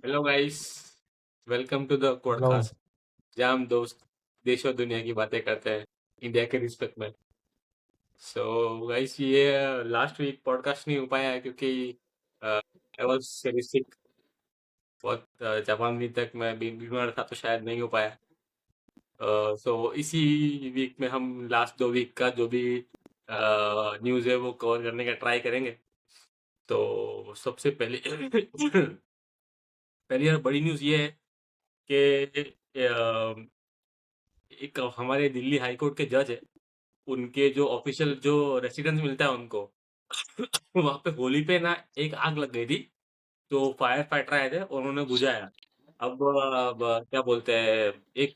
Hello guys, welcome to the hello. Podcast जहाँ हम दोस्त देश और दुनिया की बातें करते हैं इंडिया के रिस्पेक्ट में। सो गाइस, ये लास्ट वीक पॉडकास्ट नहीं हो पाया है क्योंकि आई वाज सिक। बहुत 4-5 दिन तक मैं बीमार था तो शायद नहीं हो पाया। सो इसी वीक में हम लास्ट 2 वीक का जो भी न्यूज़ है वो कवर करने का ट्राई करेंगे। तो सबसे पहले पहली और बड़ी न्यूज़ ये है कि एक हमारे दिल्ली हाई कोर्ट के जज है, उनके जो ऑफिशियल जो रेसिडेंस मिलता है उनको वहां पे होली पे ना एक आग लग गई थी। तो फायर फाइटर आए थे और उन्होंने बुझाया। अब क्या बोलते हैं, एक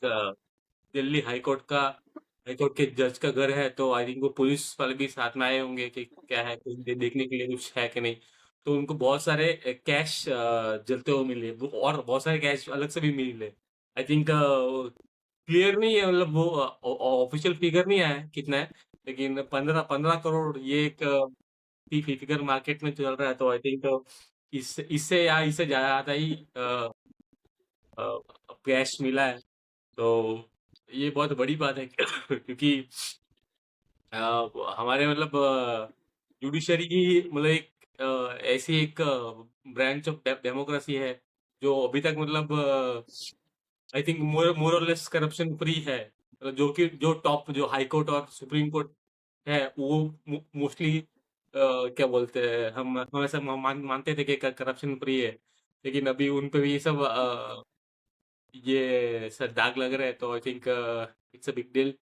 दिल्ली हाई कोर्ट के जज का घर है, तो आई थिंक वो पुलिस वाले भी साथ में आए होंगे कि क्या है, कुछ देखने के लिए कुछ है कि नहीं। तो उनको बहुत सारे कैश जलते हुए मिले, और बहुत सारे कैश अलग से भी मिले। आई थिंक क्लियर नहीं है, मतलब वो ऑफिशियल फिगर नहीं आया है कितना है, लेकिन 15-15 करोड़ ये एक फिगर मार्केट में चल रहा है। तो आई थिंक इससे या इससे ज्यादा ही कैश मिला है। तो ये बहुत बड़ी बात है क्योंकि हमारे मतलब जुडिशरी की मतलब एक ऐसी एक ब्रांच ऑफ डेमोक्रेसी है जो अभी तक मतलब आई थिंक मोर और लेस करप्शन फ्री है। मतलब जो कि जो टॉप जो हाई कोर्ट और सुप्रीम कोर्ट है वो मोस्टली क्या बोलते हैं, हम हमेशा मानते थे कि करप्शन फ्री है। लेकिन अभी उन पे भी ये सब ये सर दाग लग रहे हैं। तो I think it's a big deal.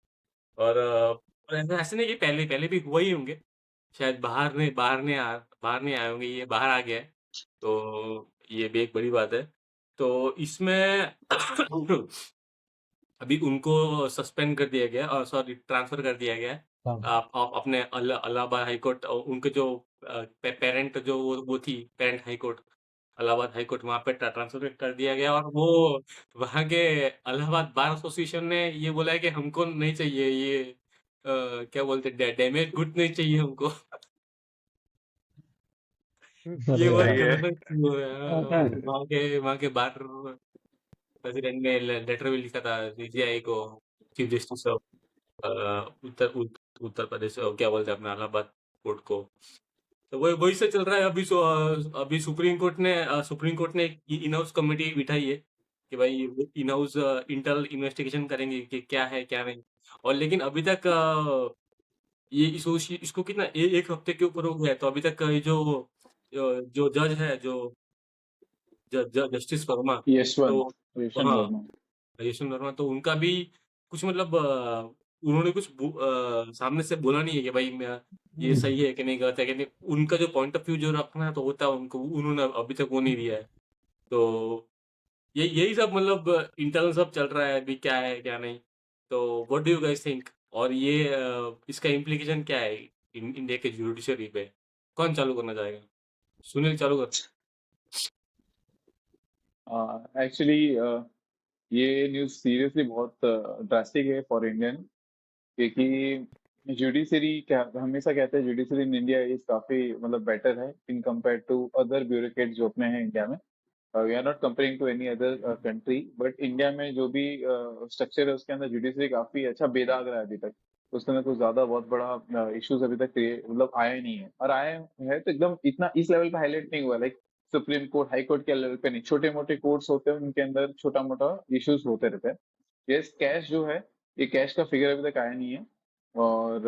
और और ऐसा ऐसे नहीं कि पहले पहले भी हुआ ही होंगे, शायद बाहर नहीं आए होंगे, ये बाहर आ गया है। तो ये भी एक बड़ी बात है। तो इसमें अभी उनको सस्पेंड कर दिया गया, और सॉरी ट्रांसफर कर दिया गया है। हाँ। आप अपने इलाहाबाद हाई कोर्ट, उनके जो पेरेंट जो वो थी parent high court, Allahabad high court, वहां पे ट्रांसफर कर दिया गया। और वो वहां के इलाहाबाद बार एसोसिएशन ने ये बोला है कि हमको नहीं चाहिए ये क्या बोलते हैं, डैमेज गुड नहीं चाहिए हमको। ये अरे बहुत यार। सही है। खतरनाक चीज़ है। वहाँ के बार प्रेसिडेंट ने लेटर भी लिखा था सीजीआई को, chief justice of Uttar Pradesh, क्या बोलते हैं अपना इलाहाबाद कोर्ट को। तो वही वही से चल रहा है अभी। अभी सुप्रीम कोर्ट ने एक इन हाउस कमेटी बिठाई है कि भाई इन हाउस इंटरनल इन्वेस्टिगेशन करेंगे कि क्या है क्या नहीं। और लेकिन अभी तक ये इसको कितना एक हफ्ते के ऊपर हो गया है। तो अभी तक ये जो जज है, जो जस्टिस वर्मा, तो यशवंत यशवंत हाँ, वर्मा। यशवंत वर्मा, तो उनका भी कुछ मतलब उन्होंने कुछ सामने से बोला नहीं है कि भाई ये सही है कि नहीं, गलत है कि नहीं। उनका जो पॉइंट ऑफ व्यू जो रखना है तो होता है उनको, उन्होंने अभी तक वो नहीं दिया है। तो ये यही सब मतलब इंटरनल सब चल रहा है अभी, क्या है क्या नहीं। तो what do you guys think? और ये इसका इम्प्लीकेशन क्या है इंडिया के जुडिशरी पे? कौन चालू करना चाहेगा? सुनील चालू कर। एक्चुअली ये न्यूज़ सीरियसली बहुत ड्रास्टिक है फॉर इंडियन, क्योंकि जुडिशरी क्या हमेशा कहते हैं, जुडिशरी इन इंडिया इज काफी मतलब बेटर है in compare to other bureaucrat जो अपने हैं इंडिया में। We are not comparing to any other country, but India में जो भी स्ट्रक्चर है उसके अंदर जुडिशरी काफी अच्छा बेदाग रहा है अभी तक। उसके अंदर कुछ ज्यादा बहुत बड़ा इश्यूज अभी तक मतलब आया ही नहीं है, और आया है तो एकदम इतना इस लेवल पे हाईलाइट नहीं हुआ। Like supreme court high court के लेवल पे नहीं, छोटे मोटे कोर्ट्स होते हैं उनके अंदर छोटा मोटा इश्यूज होते रहते हैं। यस, कैश जो है, ये कैश का फिगर अभी तक आया नहीं है। और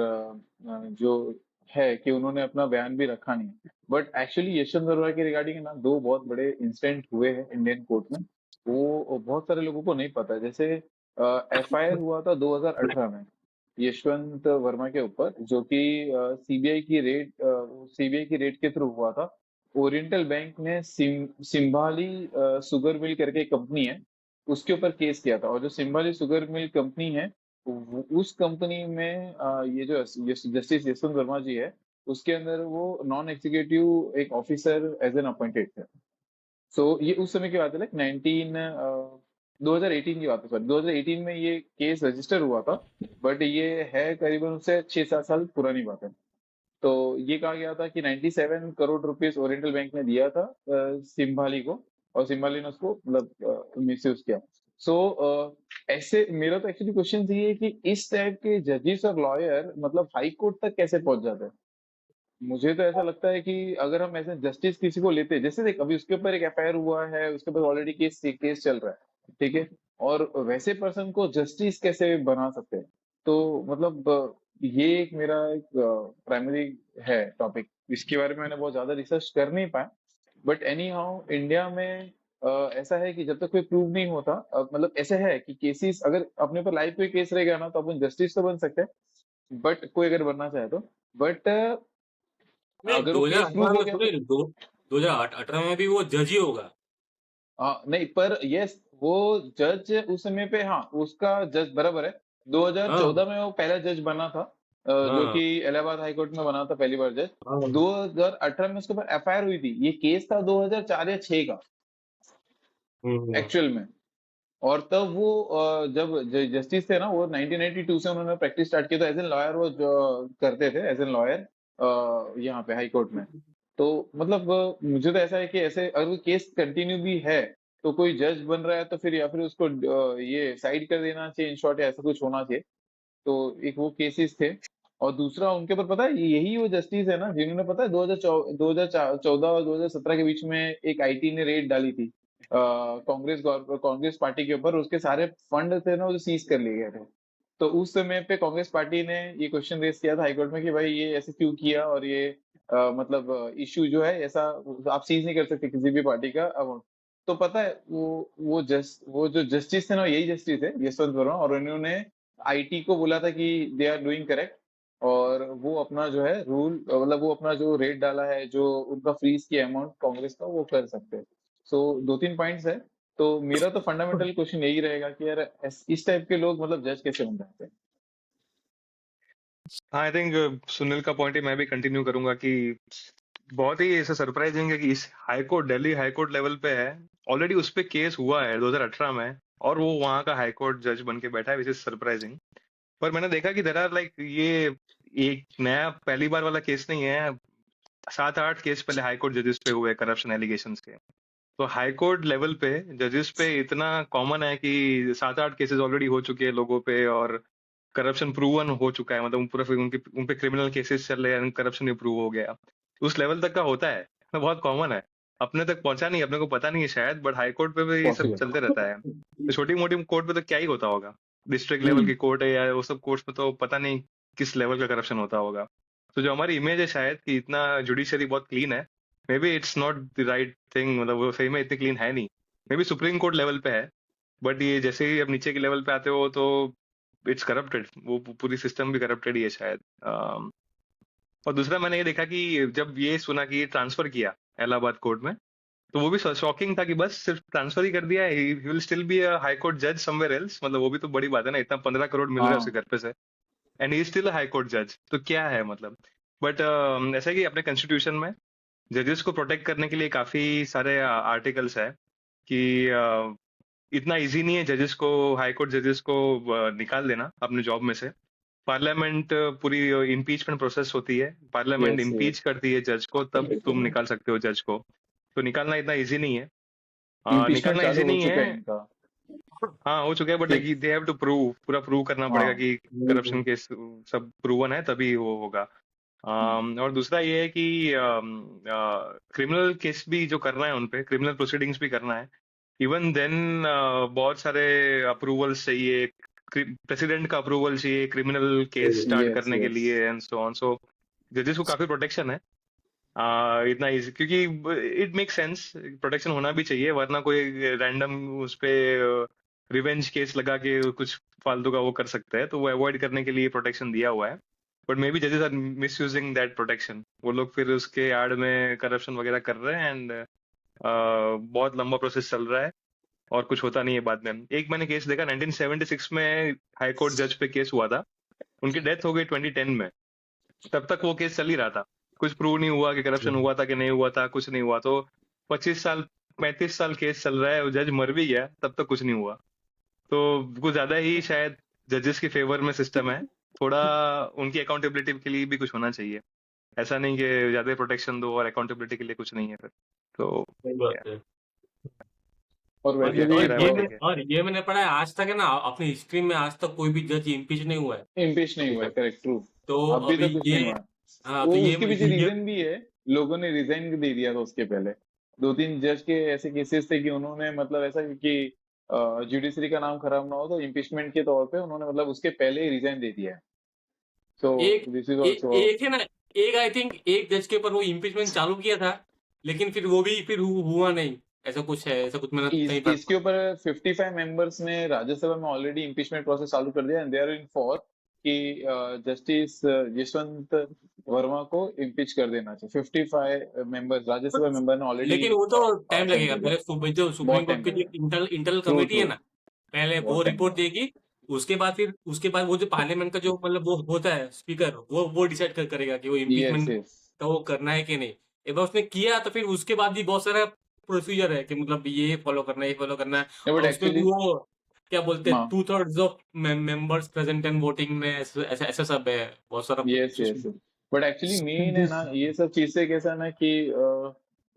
जो है कि उन्होंने अपना बयान भी रखा नहीं है। बट एक्चुअली यशवंत वर्मा के रिगार्डिंग ना दो बहुत बड़े इंसिडेंट हुए हैं इंडियन कोर्ट में। वो बहुत सारे लोगों को नहीं पता है। जैसे एफआईआर हुआ था 2018 में यशवंत वर्मा के ऊपर, जो कि सीबीआई की रेड के थ्रू हुआ था। ओरिएंटल बैंक ने सिम्बाली सुगर मिल करके एक कंपनी है, उसके ऊपर केस किया था। और जो सिम्बाली शुगर मिल कंपनी है, उस कंपनी में ये जो जस्टिस यशवंत वर्मा जी है, उसके अंदर वो नॉन एग्जीक्यूटिव एक ऑफिसर एज एन अपॉइंटेड थे। सो ये उस समय की बात है, लाइक 2018 की बात है, सॉरी 2018 में ये केस रजिस्टर हुआ था। बट ये है करीबन उससे 6-7 साल पुरानी बात है। तो ये कहा गया था कि 97 करोड़ रुपीस ओरिएंटल बैंक ने दिया था सिम्बाली को, और सिम्बाली ने उसको मतलब मिसयूज किया। सो ऐसे मेरा तो एक्चुअली क्वेश्चन ये है कि इस टाइप के जजेस और लॉयर मतलब हाई कोर्ट तक कैसे पहुंच जाते हैं। मुझे तो ऐसा लगता है कि अगर हम ऐसे जस्टिस किसी को लेते, जैसे देख अभी उसके ऊपर एक एफआईआर हुआ है, उसके ऊपर ऑलरेडी केस चल रहा है, ठीक है, और वैसे पर्सन को जस्टिस कैसे बना सकते हैं। तो मतलब ये एक मेरा एक प्राइमरी है टॉपिक, इसके बारे में मैंने बहुत ज्यादा रिसर्च कर नहीं पाया। बट एनी हाउ इंडिया में ऐसा है कि जब तक कोई प्रूव नहीं होता, मतलब ऐसा है कि केसेस अगर अपने पर लाइव कोई केस रहेगा ना तो अपन जस्टिस तो बन सकते हैं, बट कोई अगर बनना चाहे तो। बट नहीं, अगर वो केस प्रूव 2018 हो में गया थोड़ी, तो 2018 में भी वो जज ही होगा। नहीं, पर यस वो जज उस समय पे, हाँ उसका जज बराबर है। 2014 हाँ में वो पहला जज बना था, जो हाँ कि इलाहाबाद हाई कोर्ट में बना था पहली बार जज। हाँ। 2018 में उसके ऊपर एफआईआर हुई थी, ये केस था 2004 या 6 का हम्म। एक्चुअल में। और तब वो जब जस्टिस थे ना, वो 1992 से उन्होंने प्रैक्टिस स्टार्ट किया था, एज एन लॉयर वो जो करते थे एज एन लॉयर यहाँ पे हाई कोर्ट में। तो मतलब मुझे तो ऐसा है कि ऐसे अगर कोई केस कंटिन्यू भी है तो कोई जज बन रहा है तो फिर या फिर उसको ये साइड कर देना चाहिए, इन शॉर्ट, या ऐसा कुछ होना चाहिए। तो एक वो केसेस थे। और दूसरा उनके ऊपर पता है, यही वो जस्टिस है ना जिन्होंने पता है 2014 और 2017 के बीच में एक आईटी ने रेड डाली थी कांग्रेस पार्टी के ऊपर, उसके सारे फंड थे ना वो सीज कर लिए गए थे। तो उस समय पे कांग्रेस पार्टी ने ये क्वेश्चन रेज किया था हाईकोर्ट में कि भाई ये ऐसे क्यों किया, और ये मतलब इश्यू जो है ऐसा आप सीज नहीं कर सकते किसी भी पार्टी का अमाउंट। तो पता है वो जो जस्टिस थे ना, यही जस्टिस है यशवंत वर्मा, और उन्होंने आईटी को बोला था कि दे आर डूइंग करेक्ट, और वो अपना जो है रूल मतलब वो अपना जो रेट डाला है, जो उनका फ्रीज किया अमाउंट कांग्रेस का, वो कर सकते हैं। सो दो तीन पॉइंट्स है। तो मेरा तो फंडामेंटल क्वेश्चन यही रहेगा कि यार इस टाइप के लोग मतलब जज कैसे बन जाते हैं। हाँ, आई थिंक सुनील का पॉइंट ही मैं भी कंटिन्यू करूंगा कि बहुत ही ऐसा सरप्राइजिंग है कि इस high court, Delhi high court level पे है, ऑलरेडी उस पे केस हुआ है 2018 में, और वो वहां का हाई कोर्ट जज बन के बैठा है, विच इज सरप्राइजिंग। पर मैंने देखा कि देयर आर लाइक ये एक नया पहली बार वाला केस नहीं है, 7-8 केस पहले हाई कोर्ट जजेस पे हुए करप्शन एलिगेशंस के। तो हाई कोर्ट लेवल पे जजेस पे इतना कॉमन है कि 7-8 केसेस ऑलरेडी हो चुके हैं लोगों पे, और करप्शन प्रूवन हो चुका है, मतलब पूरा फिर उन पे क्रिमिनल केसेस चल रहे हैं, करप्शन भी प्रूव हो गया। उस लेवल तक का होता है तो बहुत कॉमन है। अपने तक पहुंचा नहीं, अपने को पता नहीं है शायद, बट हाई कोर्ट पे भी ये सब चलते पॉसिबल। रहता है। तो छोटी मोटी कोर्ट पे तो क्या ही होता होगा, डिस्ट्रिक्ट लेवल हम्म। की कोर्ट है या वो सब कोर्ट्स में तो पता नहीं किस लेवल का करप्शन होता होगा। तो जो हमारी इमेज है शायद कि इतना जुडिशरी बहुत क्लीन है, मे be it's not the right thing, मतलब वो सही में इतनी क्लीन है नहीं। May be supreme court level पे है, बट ये जैसे ही अब नीचे के लेवल पे आते हो तो इट्स करप्टेड, वो पूरी सिस्टम भी करप्टेड ही है शायद। और दूसरा मैंने ये देखा कि जब ये सुना कि ये ट्रांसफर किया इलाहाबाद कोर्ट में, तो वो भी शॉकिंग था कि बस सिर्फ ट्रांसफर ही कर दिया, he will still be a high court जज समवेयर एल्स, मतलब वो भी तो बड़ी बात है ना, इतना 15 करोड़ मिल रहा है उसके हाँ। घर पे से, and he still high court जज, तो क्या है मतलब। बट ऐसा है कि अपने कॉन्स्टिट्यूशन में जजेस को प्रोटेक्ट करने के लिए काफी सारे आर्टिकल्स है कि इतना इजी नहीं है जजेस को, हाई कोर्ट जजेस को निकाल देना अपने जॉब में से। पार्लियामेंट पूरी इम्पीचमेंट प्रोसेस होती है, पार्लियामेंट यस इम्पीच करती है जज को, तब तुम निकाल सकते हो जज को। तो निकालना इतना इजी नहीं है। इम्पीचमेंट निकालना इजी चालू हो नहीं चुका है। है इनका। हाँ, हो चुका है, बट ठीक। दे हैव टू प्रूव, पूरा प्रूव करना पड़ेगा हाँ। कि करप्शन केस सब प्रूवन है तभी वो होगा। हम्म। और दूसरा ये है कि क्रिमिनल केस भी जो करना है, उनपे क्रिमिनल प्रोसीडिंग्स भी करना है, इवन देन बहुत सारे अप्रूवल्स चाहिए, प्रेसिडेंट का अप्रूवल चाहिए क्रिमिनल केस स्टार्ट यस करने के यस। लिए, एंड सो ऑन। सो जजेस को काफी प्रोटेक्शन है। इतना इजी क्योंकि इट मेक सेंस, प्रोटेक्शन होना भी चाहिए, वरना कोई रैंडम उस पे रिवेंज केस लगा के कुछ फालतू का वो कर सकता है, तो वो अवॉइड करने के लिए प्रोटेक्शन दिया हुआ है। बट मे बी जजेस are misusing that protection, वो लोग फिर उसके आड़ में करप्शन वगैरह कर रहे हैं, एंड बहुत लंबा प्रोसेस चल रहा है और कुछ होता नहीं है बाद में। एक मैंने केस देखा 1976 में, हाई कोर्ट जज पे केस हुआ था, उनकी डेथ हो गई 2010 में, तब तक वो केस चल ही रहा था, कुछ प्रूव नहीं हुआ कि करप्शन हुआ था कि नहीं हुआ था, कुछ नहीं हुआ। तो 25 साल, 35 साल केस चल रहा है, जज मर भी गया तब तक कुछ नहीं हुआ। तो कुछ ज्यादा ही शायद जजेस के फेवर में सिस्टम है, थोड़ा उनकी अकाउंटेबिलिटी के लिए भी कुछ होना चाहिए। ऐसा नहीं कि ज्यादा प्रोटेक्शन दो और अकाउंटेबिलिटी के लिए कुछ नहीं है फिर। तो सही बात है। और और वैसे ये भी और तेरा ये बात मैं ठीक है। और ये मैंने पढ़ा है आज तक है ना, अपनी हिस्ट्री में आज तक कोई भी जज इम्पीच नहीं हुआ है इम्पीच नहीं अभी हुआ है, तक। Correct, true. तो अभी अभी तक कुछ ये नहीं हुआ है। हाँ, वो तो उसके पीछे ये रीजन भी है, लोगों ने रिजाइन दे दिया था उसके पहले। 2-3 जज के ऐसे केसेस थे कि उन्होंने मतलब ऐसा कि जुडिशरी का नाम खराब ना हो, तो इम्पीचमेंट के तौर पे उन्होंने मतलब उसके पहले ही रिजाइन दे दिया है। सो एक दिस इज ऑल्सो एक है ना, एक आई थिंक एक जज के ऊपर वो इम्पीचमेंट चालू किया था, लेकिन फिर वो भी फिर हुआ नहीं। ऐसा कुछ है, ऐसा कुछ मैंने कहीं पर इसके ऊपर 55 मेंबर्स ने राज्यसभा में ऑलरेडी इम्पीचमेंट प्रोसेस चालू कर दिया, and they are in for कि जस्टिस यशवंत वर्मा को इम्पीच कर देना चाहिए। 55 मेंबर्स राज्यसभा मेंबर ने ऑलरेडी लेकिन वो तो टाइम सेंड लगेगा। कर दिया। पहले जो सुप्रीम बहुत कोर्ट टाइम की जो लगेगा। इंटरनल ट्रू कमेटी है ट्रू, ना, पहले वो बहुत टाइम रिपोर्ट लगेगा। देगी। उसके बाद वो जो पार्लियामेंट का जो मतलब वो होता है स्पीकर, वो डिसाइड करेगा कि वो यस इम्पीचमेंट यस। का वो करना है कि नहीं। एक बार उसने किया तो फिर उसके बाद भी बहुत सारा प्रोसीजर है कि मतलब ये फॉलो करना है, ये फॉलो करना है। बट और उसमें भी एक्चुअली वो क्या बोलते हैं, हाँ, 2/3 of members present and voting में, ऐसा ऐसा ऐसा सब है। बहुत सारा yes yes. But actually main है this ना, ये सब चीज से कैसा है ना कि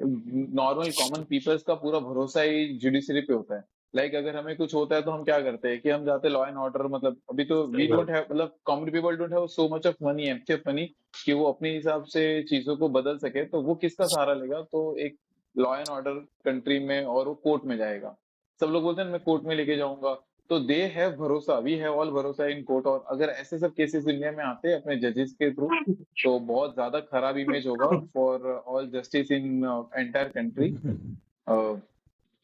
नॉर्मल कॉमन पीपल्स का पूरा भरोसा ही जुडिशरी पे होता है। लाइक अगर हमें कुछ होता है तो हम क्या करते हैं कि हम जाते लॉ एंड ऑर्डर, मतलब अभी तो सही वी बात। डोंट हैव, मतलब common people don't have so much of money, empty of money, कि वो अपने हिसाब से चीजों को बदल सके, तो वो किसका सहारा लेगा? तो एक लॉ एंड ऑर्डर कंट्री में, और वो कोर्ट में जाएगा। सब लोग बोलते हैं मैं कोर्ट में लेके जाऊंगा, तो दे हैव भरोसा, वी हैव ऑल भरोसा इन कोर्ट। और अगर ऐसे सब केसेस इंडिया में आते हैं अपने जजेस के थ्रू, तो बहुत ज्यादा खराब इमेज होगा for all justice in entire country.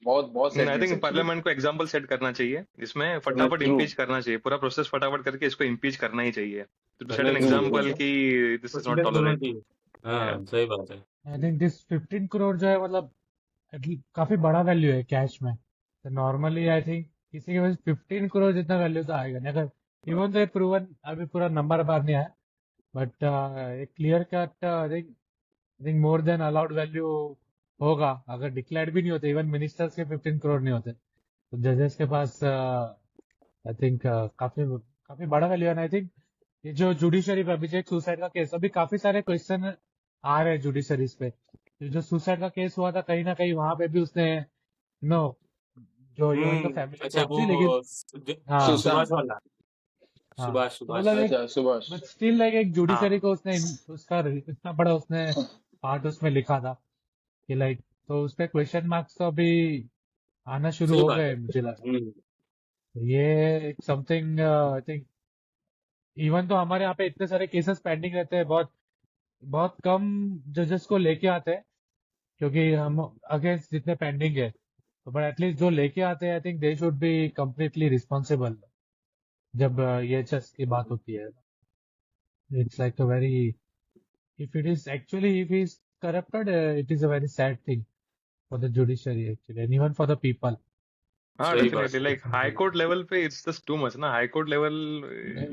बहुत बहुत आई सैडनेस थिंक एक्चुअली। पार्लियामेंट को एग्जाम्पल सेट करना चाहिए, जिसमें फटाफट ट्रू इम्पीच करना चाहिए, पूरा प्रोसेस फटाफट करके इसको इम्पीच करना ही चाहिए, टू सेट करना एन ही ट्रू चाहिए ट्रू। एग्जाम्पल कि दिस इज नॉट प्रेसिडेंट होना टॉलरेट। चाहिए। हाँ, सही बात है। I think this 15 करोड़ जो है मतलब काफी बड़ा वैल्यू है कैश में। तो नॉर्मली आई थिंक किसी के पास 15 करोड़ जितना वैल्यू तो आएगा नहीं, अगर इवन तो प्रूवन अभी पूरा नंबर बाहर नहीं आया, बट एक clear cut I think more than allowed value होगा। अगर डिक्लेयर्ड भी नहीं होते, इवन मिनिस्टर्स के 15 करोड़ नहीं होते, तो जजेस के पास आई थिंक काफी काफी बड़ा वैल्यू है। आई थिंक ये जो जुडिशरी पे अभी जो एक सुसाइड का केस, अभी काफी सारे क्वेश्चन आ रहे हैं जुडिशरीज पे। ये जो सुसाइड का केस हुआ था, कहीं ना कहीं वहां पे भी उसने नो जो ह्यूमन का फैमिली अच्छा, बहुत वो थी, लेकिन हाँ सुभाष सुशांत। वाला, हाँ, सुभाष तो सुभाष। मतलब एक, अच्छा सुभाष। बट स्टिल लाइक एक जुडिशरी हाँ को उसने उसका इतना बड़ा उसने पार्ट उसमें लिखा था कि लाइक, तो उस पे क्वेश्चन मार्क्स तो अभी आना शुरू सही हो बात है। गए मुझे लगा। हम्म। तो ये एक समथिंग आई थिंक, इवन तो हमारे यहाँ पे इतने सारे केसेस पेंडिंग रहते हैं, बहुत बहुत कम जजेस को लेके आते हैं, क्योंकि हम अगेंस्ट जितने पेंडिंग है, तो बट एटलीस्ट जो लेके आते हैं I think they should be completely responsible जब ये चीज की बात होती है। It's like a very, if it is actually if is corrupted, it is a very sad thing for the judiciary actually, and even for the people. हाँ सही बात डेफिनेटली, है। लाइक हाई कोर्ट लेवल पे it's just too much ना, high court level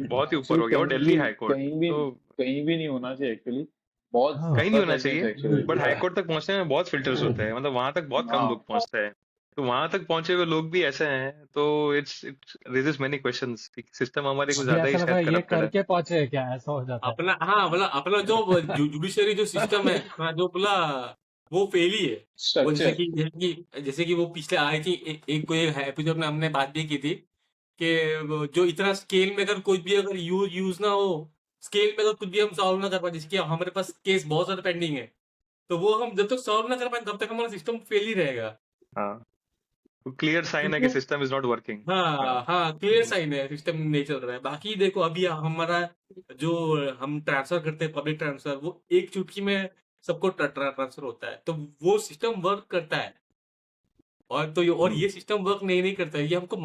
बहुत ही ऊपर actually हो गया, और दिल्ली हाई कोर्ट तो कहीं भी नहीं होना चाहिए एक्चुअली। बहुत हाँ, कहीं नहीं ज्यादा होना सैडनेस चाहिए। है एक्चुअली। बट हाई कोर्ट तक पहुंचने में बहुत फिल्टर्स होते हैं, मतलब वहां तक बहुत कम हाँ, लोग पहुंचते हैं, तो वहां तक पहुंचे हुए लोग भी ऐसे हैं, तो इट्स रेजेस मेनी क्वेश्चंस कि सिस्टम हमारे कुछ अभी ज्यादा ही ऐसा लग रहा शायद है ये करप्टेड है। करके पहुंचे हैं क्या, ऐसा हो जाता है। अपना हाँ, मतलब अपना जो जुडिशरी जो सिस्टम है अपना, जो बोला वो फेल ही है। वो स्ट्रक्चर। जैसे कि वो पिछले आई थी एक कोई एपिसोड में हमने बात भी की थी कि वो जो इतना स्केल में अगर कुछ भी अगर यूज ना हो, स्केल में अगर कुछ भी हम सॉल्व ना कर पाए, जैसे कि हमारे पास केस बहुत ज्यादा पेंडिंग है, तो वो हम जब तक सॉल्व ना कर पाए तब तक हमारा सिस्टम फेल ही रहेगा। हाँ, क्लियर साइन है कि क्योंकि सिस्टम इज नॉट वर्किंग। हाँ हाँ हाँ, क्लियर साइन है सिस्टम नहीं चल रहा है। बाकी देखो अभी हमारा जो हम ट्रांसफर करते हैं, पब्लिक ट्रांसफर, वो एक चुटकी में सबको ट्रांसफर होता है, तो वो सिस्टम वर्क करता है। और ये सिस्टम वर्क नहीं करता है, ये हमको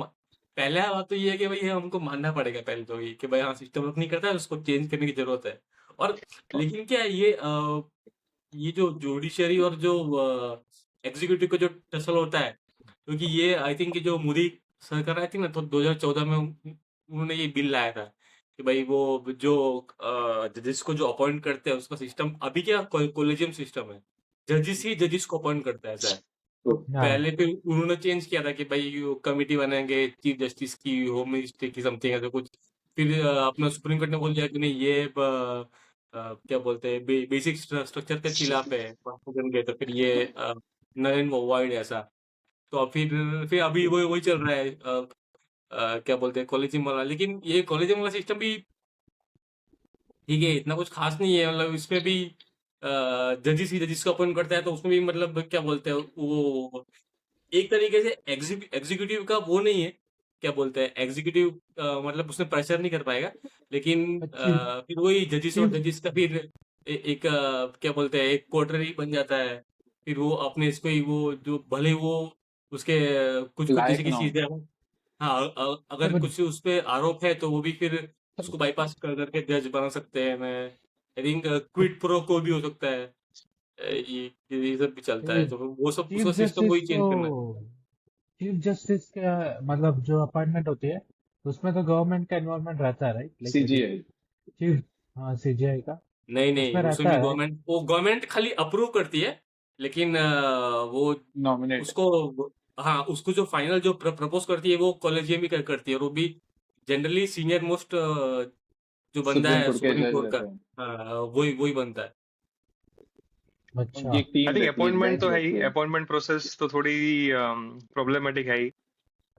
पहला बात तो ये है कि भाई ये हमको मानना पड़ेगा पहले तो, ये कि भाई हाँ सिस्टम वर्क नहीं करता है, उसको चेंज करने की जरूरत है। और लेकिन क्या है ये जो जुडिशरी और जो एग्जीक्यूटिव का जो टसल होता है, क्योंकि ये आई थिंक जो मोदी सरकार आई थी ना, तो 2014 में उन्होंने ये बिल लाया था कि भाई वो जो जजेस को जो अपॉइंट करते हैं उसका सिस्टम अभी क्या कोलेजियम सिस्टम है, जजेस ही जजेस को अपॉइंट करता है, ऐसा है। तो हाँ, पहले फिर उन्होंने चेंज किया था कि भाई कमिटी बनाएंगे चीफ जस्टिस की, होम मिनिस्ट्री की, समथिंग ऐसा कुछ। फिर अपना सुप्रीम कोर्ट ने बोल दिया कि नहीं, ये क्या बोलते हैं, बेसिक स्ट्रक्चर के खिलाफ है, तो फिर ये नल एंड वॉइड ऐसा। तो फिर अभी वही वही चल रहा है, क्या बोलते हैं, कॉलेजियम वाला। लेकिन ये कॉलेजियम वाला सिस्टम भी ठीक है, इतना कुछ खास नहीं है। मतलब इसमें भी जजेस ही जजेस को अपॉइंट करता है, तो उसमें भी मतलब क्या बोलते हैं वो एक तरीके से एग्जीक्यूटिव का वो नहीं है, क्या बोलते हैं एग्जीक्यूटिव, मतलब उसमें प्रेशर नहीं कर पाएगा। लेकिन चीफ फिर वही जजेस और चीफ जजेस का फिर एक क्या बोलते हैं एक क्वार्टरली बन जाता है। फिर वो अपने इसको ही वो जो भले वो उसके कुछ कुछ जैसे लायक कि ना हो। चीजें, हाँ, अगर बट कुछ उस पे आरोप है तो वो भी फिर उसको बाईपास करके जज बना सकते हैं। मैं आई थिंक क्विड प्रो को भी हो सकता है। ये सब भी चलता है, तो वो सब चीफ उसका सिस्टम जस्टिस वही तो चेंज करना है। चीफ जस्टिस का मतलब जो अपॉइंटमेंट होती है उसमें तो गवर्नमेंट का इन्वॉल्वमेंट रहता है, right? Like it is CGI chief, हाँ, सीजीआई का नहीं नहीं, उसमें उसमें रहता भी है, राइट? गवर्नमेंट खाली अप्रूव करती है। लेकिन वो नॉमिनेट उसको, हाँ, उसको जो फाइनल जो प्रपोज करती है वो कॉलेजियम ही करती है। और वो भी जनरली सीनियर मोस्ट जो बंदा सुप्रीम है कोर्ट के सुप्रीम जज कोर्ट का, रहते हैं। वही वही बनता है। अच्छा। उनकी एक आई टीम थिंक रहती है, एक अपॉइंटमेंट बेंच तो है ही, रहती है। अपॉइंटमेंट प्रोसेस तो थोड़ी प्रॉब्लमेटिक है ही।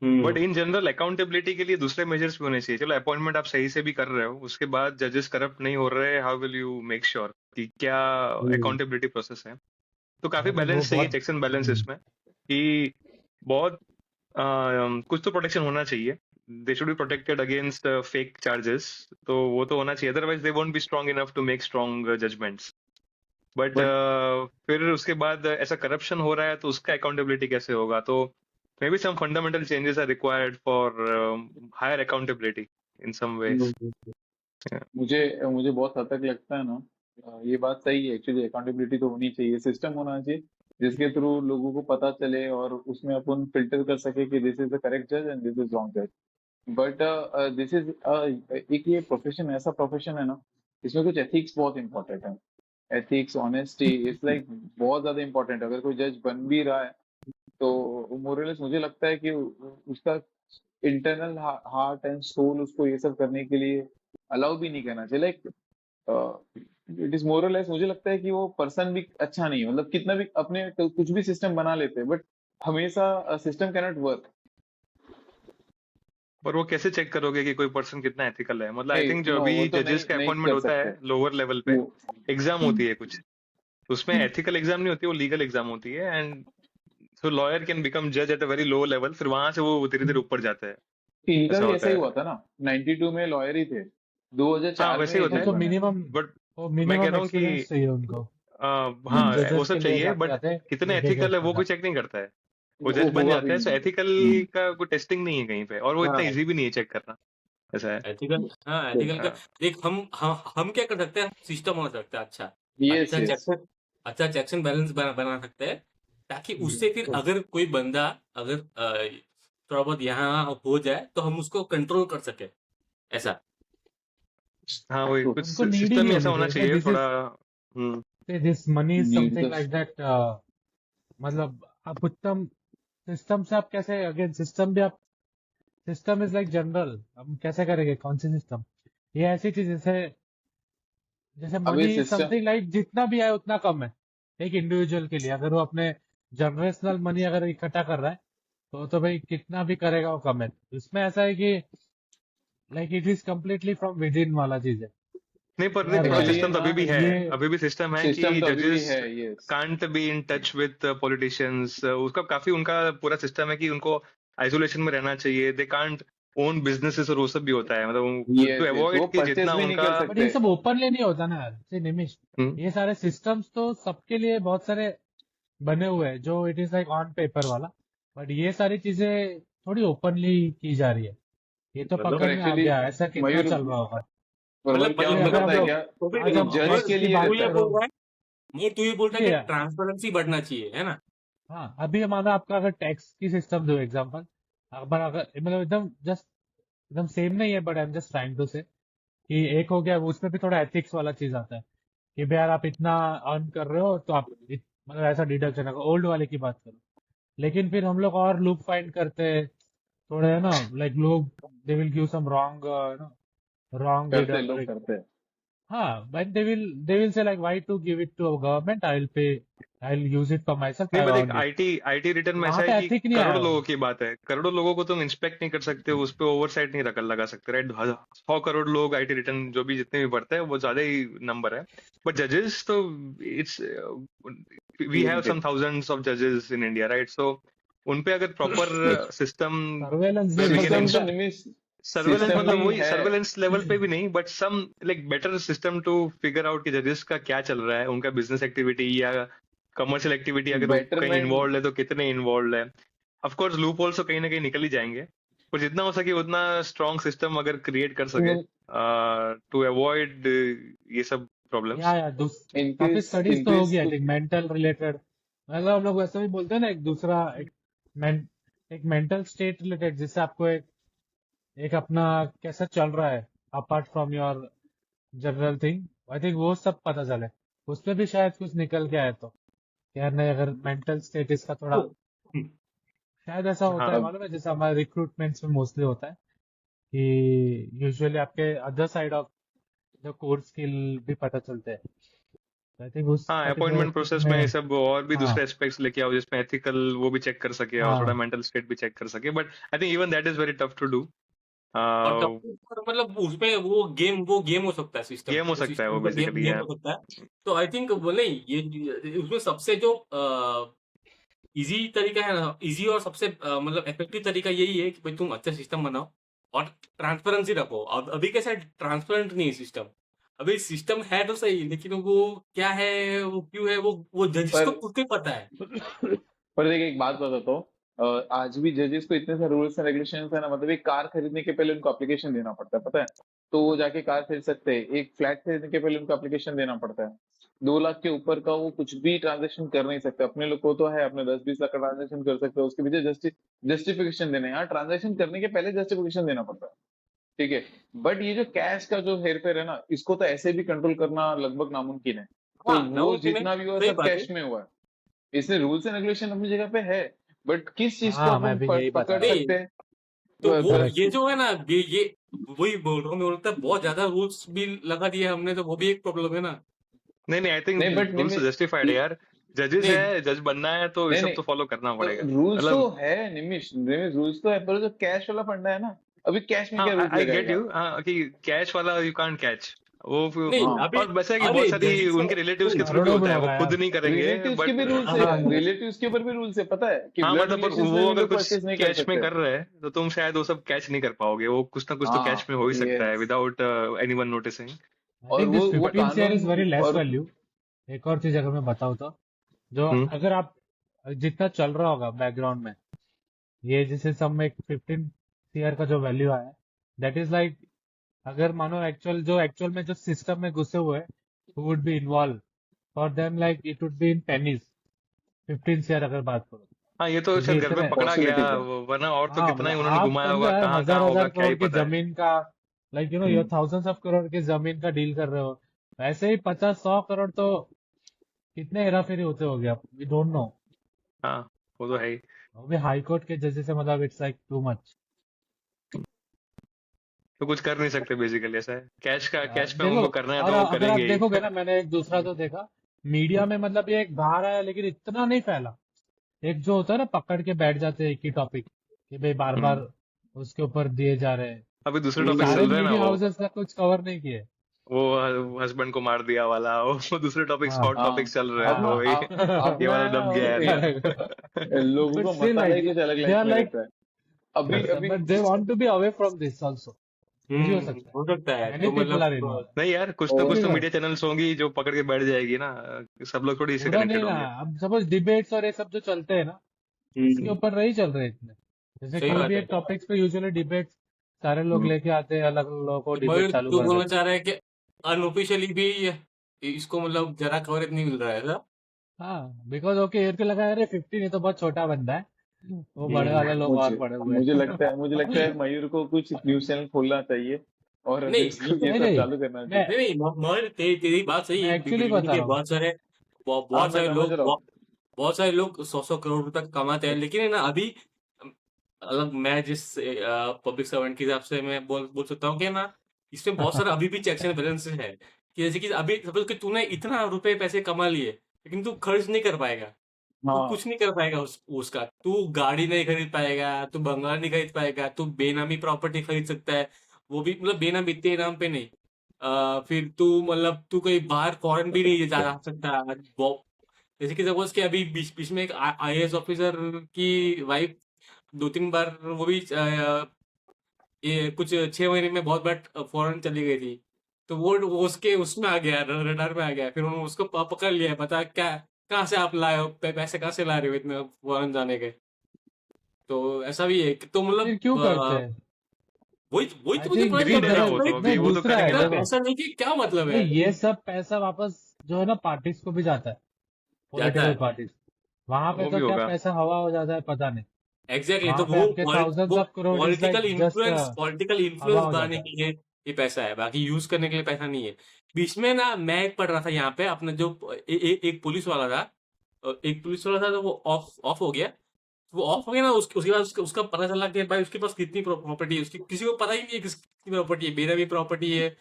But hmm in general accountability के लिए दूसरे मेजर्स भी होने चाहिए। चलो अपॉइंटमेंट आप सही से भी कर रहे हो, उसके बाद जजेस करप्ट नहीं हो रहे, how will you make sure कि क्या हम्म अकाउंटेबिलिटी प्रोसेस है। तो काफी अभी वो बैलेंस चाहिए, बहुत चेक्स एंड बैलेंस इसमें, कि बहुत कुछ तो प्रोटेक्शन होना चाहिए। They should be protected against fake charges, तो वो तो होना चाहिए, otherwise they won't be strong enough to make strong judgments. But but फिर उसके बाद ऐसा करप्शन हो रहा है तो उसका अकाउंटेबिलिटी कैसे होगा? तो maybe some fundamental changes are required for higher accountability in some ways. मुझे मुझे बहुत हद तक लगता है ना, ये बात सही है एक्चुअली। अकाउंटेबिलिटी तो होनी चाहिए, सिस्टम होना चाहिए जिसके थ्रू लोगों को पता चले और उसमें अपन फिल्टर कर सके कि दिस इज द करेक्ट जज एंड दिस इज रॉन्ग जज। बट दिस इज एक ये प्रोफेशन, ऐसा प्रोफेशन है ना, इसमें कुछ एथिक्स बहुत इंपॉर्टेंट है। एथिक्स, ऑनेस्टी, इट्स लाइक बहुत ज्यादा इंपॉर्टेंट। अगर कोई जज बन भी रहा है तो मोरलेस मुझे लगता है कि उसका इंटरनल हार्ट एंड सोल उसको ये सब करने के लिए अलाउ भी नहीं करना चाहिए। लाइक इट इज मोरलेस मुझे लगता है कि वो पर्सन भी अच्छा नहीं है। मतलब कितना भी अपने कुछ भी सिस्टम बना लेते हैं, बट हमेशा सिस्टम कैनॉट वर्क। और वो कैसे चेक करोगे कि कोई पर्सन कितना एथिकल है? मतलब आई नहीं, थिंक जो नो, अभी वो तो जजेस नहीं का नहीं अपॉइंटमेंट कर होता है सकते लोअर लेवल पे, वो। एग्जाम होती है कुछ, उसमें एथिकल एग्जाम नहीं होती, वो लीगल एग्जाम होती है। And so lawyer can become जज at a very low level, फिर वहां से वो धीरे धीरे ऊपर जाता है। इनका ऐसा भी होता ऐसा ही है। हुआ था ना, 92 में लॉयर ही थे, हाँ 2004 में वैसे ही होता वो जज है। तो बने। मिनिमम बट वो मैं कह मिनिमम रहा हूँ कि एक्सपीरियंस चाहिए उनको हाँ वो जजेस सब के लिए चाहिए, जाते बट जाते कितने एक एक एथिकल है वो बंदा। कोई चेक नहीं करता है। वो वो जज बन हुआ जाता भी है, नहीं सो है। एथिकल का कोई टेस्टिंग नहीं है कहीं पे, और वो इतना हाँ, इजी भी नहीं है चेक करना। ऐसा है। एथिकल, हाँ एथिकल का हाँ। देख, हम क्या कर सकते हैं, सिस्टम हो सकता है अच्छा, यस अच्छा यस। चेक अच्छा चेक्स एंड बैलेंस बना सकते हैं। ताकि उससे फिर अगर कोई बंदा अगर थोड़ा बहुत यहाँ हो जाए तो हम उसको कंट्रोल कर सके, ऐसा। हाँ वही कुछ उनको नीड ही सिस्टम नहीं में ऐसा होनी होना चाहिए। चाहिए दिस थोड़ा। Is hmm. This money is need something तो लाइक दैट। मतलब आप उत्तम सिस्टम से आप कैसे, अगेन सिस्टम भी आप, सिस्टम इज लाइक जनरल, हम कैसे करेंगे कौन सी सिस्टम? ये ऐसी चीज जैसे जैसे अभी money is system. Something like जितना भी आए उतना कम है एक इंडिविजुअल के लिए। अगर वो अपने जनरेशनल मनी अगर इकट्ठा कर रहा है तो भाई कितना भी करेगा वो कम है। इसमें ऐसा है कि like it is completely from with in वाला चीज है नहीं पर नहीं, यार। देखो एक्चुअली ये सिस्टम तो ना, अभी भी है, ये अभी भी सिस्टम है कि सिस्टम तो अभी भी जजेस है, yes. Can't be in touch with politicians. उसका काफी उनका पूरा सिस्टम है कि उनको आइसोलेशन में रहना चाहिए, दे कांट ओन बिजनेसेस, और वो सब भी होता है, मतलब टू यस यस, वो अवॉइड कि परचेज जितना भी नहीं उनका। कर बट ये सकते। सब ओपनली नहीं होता ना यार। See, निमिष, हम्म, ये सारे सिस्टम्स तो सबके लिए बहुत सारे बने हुए हैं जो it is like on paper वाला। बट ये सारी चीजें थोड़ी ओपनली की जा रही है। ये तो मतलब पर पकड़ में आ एक्चुअली गया, ऐसा कितना मयूर, चल रहा होगा। प्रबल क्या ये होता है अगर मतलब हम पता है देख, क्या? लोग तो भी आज देखो, एक हम जज जज के मगर की लिए तू बात ये होता है। करो। बोल रहा है, मगर तू ये बोल रहा है ये कि ट्रांसपेरेंसी बढ़ना चाहिए, है ना? हाँ, अभी मानो आपका अगर टैक्स की सिस्टम दो एग्जांपल, अगर अगर मतलब एकदम जस्ट एकदम सेम नहीं है, but I am just trying to say कि एक हो गया उसमें भी थोड़ा एथिक्स वाला चीज आता है कि भाई यार आप इतना अर्न कर रहे हो तो आप मतलब ऐसा डिडक्शन है, ओल्ड वाले की बात करो। लेकिन फिर हम लोग और लूप फाइंड करते हैं थोड़े, है ना, लाइक लोग they will give some wrong, wrong करते, लोग करते हैं। but they will say like, why to give it to a government? I'll use it for myself. नहीं I पर देख earned it. आईटी रिटर्न में ऐसा वहां है पे कि एथिक नहीं आया करोड़ों लोगों होगा। की बात है, करोड़ों लोगों को तुम इंस्पेक्ट नहीं कर सकते, उस पे ओवरसाइट नहीं लगा सकते, राइट? 100 करोड़ लोग आईटी रिटर्न जो भी जितने भी भरते हैं वो ज्यादा ही नंबर है। बट जजेस तो it's we have some Limited. Thousands of जजेस इन इंडिया, राइट? सो उन पे अगर प्रॉपर सिस्टम सर्वेलेंस पे लेवल सिस्टम बिगिनिंग तो है। निमिष सर्वेलेंस सिस्टम मतलब भी वही है। सर्वेलेंस लेवल पे भी नहीं, but some like better system to figure out कि जजेस का क्या चल रहा है, उनका बिजनेस एक्टिविटी या कमर्शियल एक्टिविटी अगर वो कहीं बेटरमेंट इन्वॉल्व है तो कितने इन्वॉल्व है। ऑफ कोर्स लूप होल्स तो कहीं ना कहीं निकल ही जाएंगे, पर जितना हो सके उतना स्ट्रॉन्ग सिस्टम अगर क्रिएट कर सके टू अवॉइड ये सब प्रॉब्लम्स। काफी इंक्रीज स्टडीज तो होगी I increase think mental related, मतलब हम लोग वैसे भी बोलते हैं ना, एक मेंटल स्टेट रिलेटेड, जिससे आपको एक अपना कैसा चल रहा है apart from your general thing, I think वो सब पता चले, उसमें भी शायद कुछ निकल के आए तो यार नहीं, अगर मेंटल स्टेटस का थोड़ा शायद ऐसा होता है, हाँ मालूम है, जैसे हमारे रिक्रूटमेंट्स में मोस्टली होता है कि यूजुअली आपके other side of the core skill भी पता चलते हैं, आई थिंक उस हाँ पर्टिकुलर अपॉइंटमेंट थिंग प्रोसेस में ये में। सब और भी हाँ दूसरे एस्पेक्ट्स लेके आओ जिसमें एथिकल वो भी चेक कर सके और थोड़ा हाँ मेंटल स्टेट भी चेक कर सके, but I think even that is very tough to do. और तब मतलब उसमें वो गेम हो सकता है, सिस्टम गेम हो वो सकता है वो सिस्टम का बेसिकली गेम है। हो सकता है। तो आई थिंक वो नहीं, ये उसमें सबसे जो इजी तरीका है ना, इजी और सबसे मतलब इफेक्टिव तरीका यही है कि भाई तुम अच्छा सिस्टम बनाओ और ट्रांसपेरेंसी रखो। अब अभी कैसा ट्रांसपेरेंट नहीं है सिस्टम, अभी सिस्टम है तो सही, लेकिन वो क्या है, वो क्यों है, वो जजेस को पर खुद को ही पता है। पर देखिए एक बात बताता हूँ, आज भी जजेस को इतने सारे रूल्स एंड रेगुलेशन है ना, मतलब एक कार खरीदने के पहले उनको एप्लीकेशन देना पड़ता है, पता है? तो वो जाके कार खरीद सकते हैं। एक फ्लैट खरीदने के पहले उनको एप्लीकेशन देना पड़ता है। 2 लाख के ऊपर का वो कुछ भी ट्रांजेक्शन कर नहीं सकते। अपने लोग को तो है, अपने 10-20 लाख का ट्रांजेक्शन कर सकते हो, उसके पीछे जस्टिफिकेशन देना है। यहाँ ट्रांजेक्शन करने के पहले जस्टिफिकेशन देना पड़ता है, ठीक है? बट ये जो कैश का जो हेरफेर है ना, इसको तो ऐसे भी कंट्रोल करना लगभग नामुमकिन है। तो हाँ, वो नामुमकिन है, जितना भी हुआ सही सब बात है। कैश में हुआ है। इसलिए रूल्स एंड रेगुलेशन अपनी जगह पे है, बट किस चीज को हाँ, मैं अपन भी यही बता पकड़ रहा हूँ। नहीं सकते हैं? तो वो करेक्ट। ये जो है ना, ये वही बोल रहा हूँ मैं, बोलता है बहुत ज्यादा रूल्स भी लगा दिए हमने, तो वो भी एक प्रॉब्लम है ना। नहीं आई नहीं बट थिंक रूल्स जस्टिफाइड है यार, जजेस नहीं है, जज बनना है तो ये नहीं सब नहीं तो फॉलो करना तो पड़ेगा रूल्स तो मतलब। है निमिष, रूल्स तो है, पर जो कैश वाला फंडा है ना, अभी कैश में हाँ क्या रूल्स आई गेट लगाएगा? यू, हाँ कि कैश वाला यू कांट कैच वो नहीं हाँ अभी, और वैसा है कि अरे बहुत सारी जजेस उनके रिलेटिव्स के थ्रू भी करोड़ों में होता है, वो होगा खुद यार। नहीं करेंगे रिलेटिव्स के बट भी रूल्स है, हाँ रिलेटिव्स के ऊपर भी रूल्स है, पता है कि हाँ ब्लड मतलब पर रिलेशंस में वो भी अगर लोग कुछ परचेज नहीं कर कैश में सकते। कर रहे हैं तो तुम शायद वो सब कैच नहीं कर पाओगे, वो कुछ ना कुछ तो कैश हाँ में हो ही सकता है यस, विदाउट एनीवन नोटिसिंग। आई और थिंक दिस वो 15 शेयर इज वेरी कानून लेस और वैल्यू। एक और चीज अगर मैं बताऊँ तो, जो अगर आप जितना चल रहा होगा बैकग्राउंड में, ये जैसे सब में 15 शेयर का जो वैल्यू आया, दैट इज लाइक, अगर मानो एक्चुअल में जो सिस्टम में घुसे हुए would be involve, for them like it would be in pennies 15 share अगर बात करो, हाँ ये तो क्योंकि शायद घर में इतने, पकड़ा गया, पॉसिबिलिटीज है। वरना और तो हाँ कितना ही मतलब उन्होंने आप घुमाया समझो होगा, यार, कहाँ हजार कहाँ होगा हजार क्या ही करोड़ की पता है। जमीन का, लाइक ये थाउजेंड्स ऑफ करोड़ की जमीन का डील कर रहे हो, ऐसे ही 50-100 करोड़ तो कितने हेरा फेरी होते हो गया, वी डोंट नो। हाँ वो तो है ही। वो भी हाई कोर्ट के जजेस से, मतलब इट्स लाइक टू मच। तो कुछ कर नहीं सकते बेसिकली, ऐसा है कैश पे देखो, उनको करना है और तो वो अगर आप करेंगे ही। देखोगे ना, मैंने एक दूसरा तो देखा मीडिया में, मतलब ये एक बाहर आया लेकिन इतना नहीं फैला। एक जो होता है ना, पकड़ के बैठ जाते हैं एक ही टॉपिक कि भाई बार बार उसके ऊपर दिए जा रहे हैं, अभी दूसरे वो टॉपिक्स सारे चल रहे हैं ना, मीडिया हाउसेस का कुछ कवर नहीं किए। वो हस्बैंड को मार दिया वाला, वो दूसरे टॉपिक्स हाँ हॉट हाँ टॉपिक्स चल रहे हैं अब तो हाँ वही अब ये वाला मैं दब गया है तो। लोगों बट को स्टिल मसाला ही लाइक कुछ अलग दे लाइफ आर में लाइक, रहता है। अभी अभी but they want to be away from this also, ये भी हो सकता हो सकता है, है मेनी तो पीपल आर मतलब इन्वॉल्व। नहीं यार कुछ ना और कुछ तो नहीं, मीडिया चैनल्स होंगी जो पकड़ के बैठ जाएगी ना, सब लोग थोड़ी इससे पूरा नहीं कनेक्टेड ना, होंगे। अब सपोज डिबेट्स और ये सब जो चलते हैं ना, इसके ऊपर नहीं चल रहे इतने। जैसे सही कोई बात भी है। एक टॉपिक्स पे यूजुअली डिबेट्स सारे लोग लेके आते हैं, अलग अलग लोगों को तो डिबेट मयूर चालू तू कर बोलना देते चाह रहा है कि अनऑफिशियली भी इसको मतलब जरा कवरेज नहीं मिल रहा है ऐसा? हैं। हाँ, बिकॉज ओके एयर के लगा, अरे 15 ये तो बहुत छोटा बंदा है, वो बड़े वाले लोग और मुझे पड़े हुए मुझे हैं। लगता है मयूर को कुछ न्यूज चैनल खोलना चाहिए और अभी नहीं इसको ये नहीं सब नहीं, चालू करना मैं चाहिए। नहीं नहीं, मगर तेरी बात सही मैं है, एक्चुअली बता देखिए रहा हूँ। हाँ बहुत मैं सारे समझ लोग रहा हूँ। बहुत सारे लोग 100 करोड़ रुपए कमाते हैं, लेकिन है ना अभी मतलब मैं जिस पब्लिक सर्वेंट के हिसाब से मैं बोल सकता हूँ कि ना, इसमें बहुत सारा अभी भी चेक्स एंड बैलेंसेस है कि जैसे कि अभी सपोज कि तूने इतना रुपए पैसे कमा लिए लेकिन तू खर्च नहीं कर पाएगा, तू हाँ कुछ नहीं कर पाएगा उसका, तू गाड़ी नहीं खरीद पाएगा, तू बंगला नहीं खरीद पाएगा, तू बेनामी प्रॉपर्टी खरीद सकता है, वो भी मतलब बेनामी तेरे नाम पे नहीं। फिर तू मतलब तू कहीं बाहर फॉरेन भी नहीं जा सकता। जैसे कि सपोज कि अभी बीच बीच में एक आईएएस ऑफिसर की वाइफ 2-3 बार वो भी ये कुछ 6 महीने में बहुत बार फॉरेन चली गई थी, तो वो उसके उसमें आ गया, रडार में आ गया, फिर उन्होंने उसको पकड़ लिया, बता क्या कहाँ से आप लाए हो, पैसे कहाँ से ला रहे हो इतने फॉरेन जाने के। तो ऐसा भी है तो फिर मतलब क्यों करते हैं? वही वही आई तो मुझे थिंक पता नहीं ग्रीड लग है रहा वो तो, है अभी नहीं, वो तो दूसरा है, करेंगे इतना ना। देखो, पैसा नहीं कि क्या मतलब है। नहीं, ये सब पैसा वापस जो है ना पार्टीज को भी जाता है, जाता पॉलिटिकल है पार्टीज। वहां पे वो भी तो क्या होगा। पैसा हवा हो जाता है पता नहीं। एग्जैक्टली वहां तो पे आपके थाउजेंड्स वो of crore is political like just influence हवा हो बढ़ाने जाता है। के लिए ये पैसा है, बाकी यूज करने के लिए पैसा नहीं है। बीच में ना मैं एक पढ़ रहा था यहाँ पे अपने जो एक पुलिस वाला था, एक पुलिस वाला था, तो वो ऑफ ऑफ हो गया। वो ऑफ हो गया ना, उसके बाद उसका पता चला कि भाई उसके पास कितनी प्रॉपर्टी है, उसकी किसी को पता ही नहीं है किसकी प्रॉपर्टी है, मेरा भी प्रॉपर्टी है।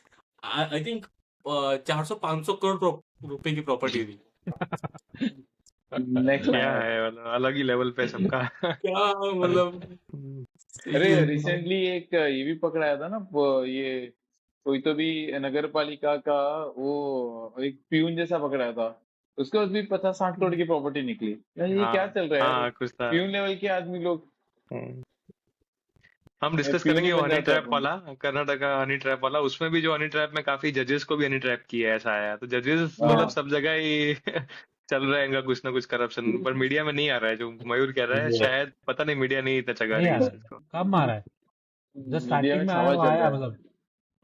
आई थिंक 400-500 करोड़ रुपए की प्रॉपर्टी थी। नेक्स्ट क्या मैच। है, मतलब अलग ही लेवल पे सबका। क्या मतलब अरे ये रिसेंटली एक ये भी पकड़ाया था ना, ये कोई तो भी नगर पालिका का वो एक प्यून जैसा पकड़ाया था, उसके पास भी 50-60 करोड़ की प्रॉपर्टी निकली। यार ये क्या हाँ चल रहा है यार, हाँ, कुछ था। प्यून लेवल के आदमी लोग हम डिस्कस प्यून ही करेंगे वो बन हनी जाता है ट्रैप अपन। वाला, कर्नाटका हनी ट्रैप वाला। उसमें भी जो हनी ट्रैप में काफी जजेस को भी हनी ट्रैप किया है, ऐसा आया। तो जजेस मतलब हाँ सब जगह ही चल रहा है कुछ ना कुछ करप्शन, पर मीडिया में नहीं आ रहा है, जो मयूर कह रहा है। ये शायद पता नहीं, मीडिया नहीं इतना चगा नहीं रही है आ इस रहा है, चीज को। कब मारा है? जो मीडिया में स्टार्टिंग में आया छावा वो चल आया, रहा है। मतलब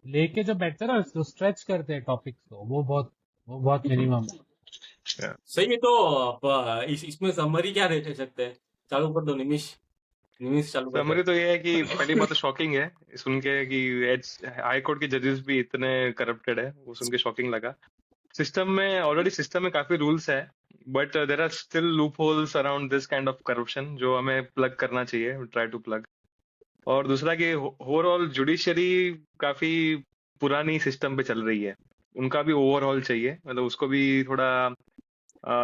लेके जो बैठते हैं ना, जो स्ट्रेच करते हैं टॉपिक्स को, वो बहुत मिनिमम है। सही है। तो इसमें समरी क्या रह सकते हैं? चालू कर दो निमिष, निमिष चालू कर दे। समरी तो ये है कि पहली बात तो शॉकिंग है सुन के कि हाई कोर्ट के जजेस भी इतने करप्टेड है, वो सुन के शॉकिंग लगा। सिस्टम में ऑलरेडी सिस्टम में काफी रूल्स है, but there are still loopholes around this kind of corruption, जो हमें प्लग करना चाहिए, ट्राई टू प्लग। और दूसरा कि ओवरऑल जुडिशरी काफी पुरानी सिस्टम पे चल रही है, उनका भी ओवरऑल चाहिए, मतलब उसको भी थोड़ा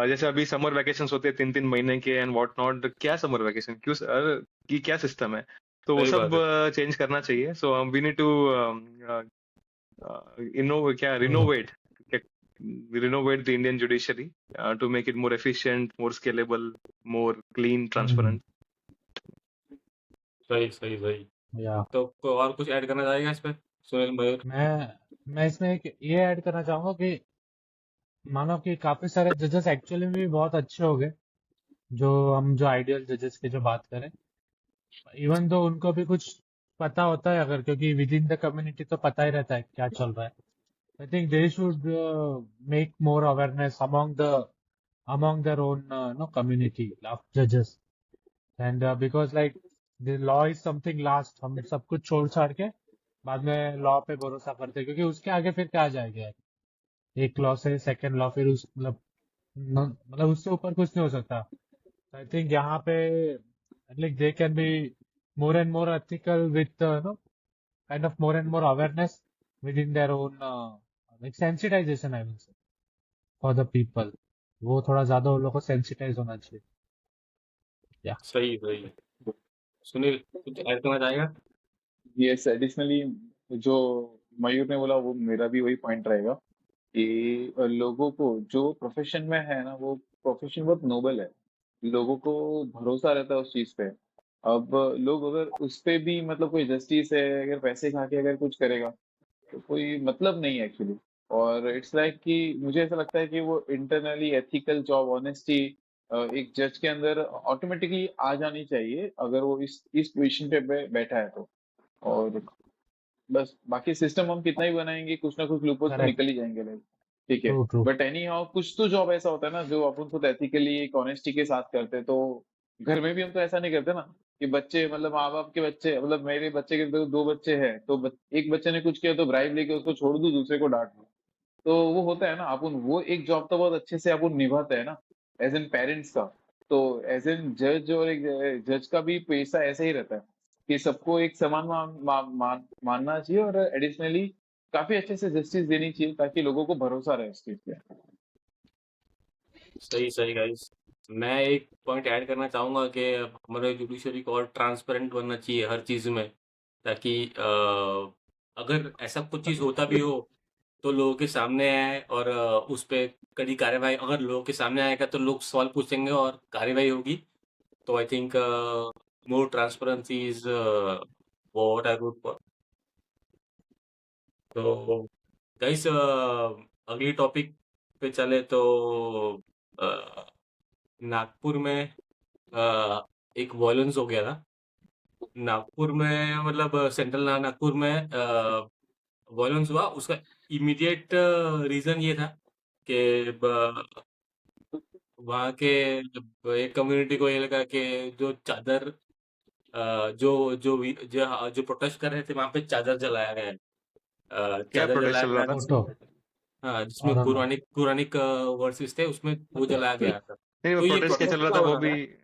जैसे अभी समर वैकेशन होते हैं 3-3 महीने के एंड व्हाट नॉट, क्या समर वैकेशन क्यों सर, की क्या सिस्टम है, तो वो सही सब बात है। चेंज करना चाहिए। सो वी नीड टू क्या renovate the Indian judiciary to make it more efficient, more scalable, more clean, hmm, transparent. सही सही सही। या तो कोई और कुछ ऐड करना चाहेगा इस पे, सुनील, मयूर? मैं इसमें एक ये ऐड करना चाहूंगा कि मानो कि काफी सारे जजेस एक्चुअली में भी बहुत अच्छे हो गए, जो आइडियल जजेस की जो बात करें, इवन दो उनको भी कुछ पता होता है अगर, क्योंकि विद इन द कम्युनिटी तो पता ही रहता है क्या चल रहा है। I think they should make more awareness among their own no community of judges, and because like the law is something last, हम सब कुछ छोड़ छाड़ के बाद में लॉ पे भरोसा करते हैं, क्योंकि उसके आगे फिर क्या जाएगा? एक लॉ से सेकंड लॉ, फिर उस मतलब उससे ऊपर कुछ नहीं हो सकता। आई थिंक यहाँ पे like they can be more and more ethical with no kind of more and more awareness within their own like sensitization, I will say, for the people। वो थोड़ा ज्यादा उन लोगों को सेंसिटाइज होना चाहिए। या सही सही। सुनील, कुछ ऐड करना चाहेगा? यस, एडिशनली जो मयूर ने बोला वो मेरा भी वही पॉइंट रहेगा कि लोगों को जो प्रोफेशन में है ना, वो प्रोफेशन बहुत नोबल है, लोगों को भरोसा रहता है उस चीज पे। अब लोग अगर उस पे भी मतलब कोई जस्टिस है, अगर पैसे खा के अगर कुछ करेगा तो कोई मतलब नहीं है एक्चुअली। और इट्स लाइक कि मुझे ऐसा लगता है कि वो इंटरनली एथिकल जॉब ऑनेस्टी एक जज के अंदर ऑटोमेटिकली आ जानी चाहिए, अगर वो इस पोजीशन पे बैठा है तो। और बस बाकी सिस्टम हम कितना ही बनाएंगे, कुछ ना कुछ लूपहोल्स तो करेक्ट, निकल ही जाएंगे लोग। ठीक है, true true. But any how कुछ तो जॉब ऐसा होता है ना जो अपन खुद एथिकली एक ऑनेस्टी के साथ करते हैं। तो घर में भी हम तो ऐसा नहीं करते ना कि बच्चे मतलब माँ बाप के बच्चे, मतलब मेरे बच्चे के दो बच्चे हैं तो एक बच्चे ने कुछ किया तो ब्राइब लेके उसको छोड़ दूं, दूसरे को डांट दूं। तो वो होता है ना, अपन वो एक जॉब तो बहुत अच्छे से अपन निभाते हैं ना एज एन पेरेंट्स का। तो एज एन जज और एक जज का भी पेशा ऐसे ही रहता है कि सबको एक समान मानना चाहिए, और एडिशनली काफी अच्छे से जस्टिस देनी चाहिए ताकि लोगों को भरोसा रहे उस चीज पे। सही सही गाइस। मैं एक पॉइंट ऐड करना चाहूंगा कि हमारे जुडिशरी को और ट्रांसपेरेंट बनना चाहिए हर चीज में, ताकि अगर ऐसा कुछ चीज होता भी हो तो लोगों के सामने आए और उस पे कड़ी कार्यवाही, अगर लोगों के सामने आएगा तो लोग सवाल पूछेंगे और कार्यवाही होगी। तो I think more transparency is what I would. तो गाइस अगली टॉपिक पे चले तो अ, नागपुर में एक वॉयलेंस हो गया था। नागपुर में मतलब सेंट्रल नागपुर में वॉयलेंस हुआ। उसका इमीडिएट रीजन ये था कि वहाँ के एक कम्युनिटी को ये लगा कि जो चादर जो प्रोटेस्ट कर रहे थे वहां पे चादर जलाया गया है। क्या चादर प्रोटेस्ट जलाया चल रहा गया था? फोटो हाँ, आई जिसमें डोंट नो। पौराणिक पौराणिक वर्सेस थे उसमें वो जलाया गया था। नहीं, वो तो ये प्रोटेस्ट क्या चल प्रोटेस्ट रहा क्या था हो वो रहा भी, था?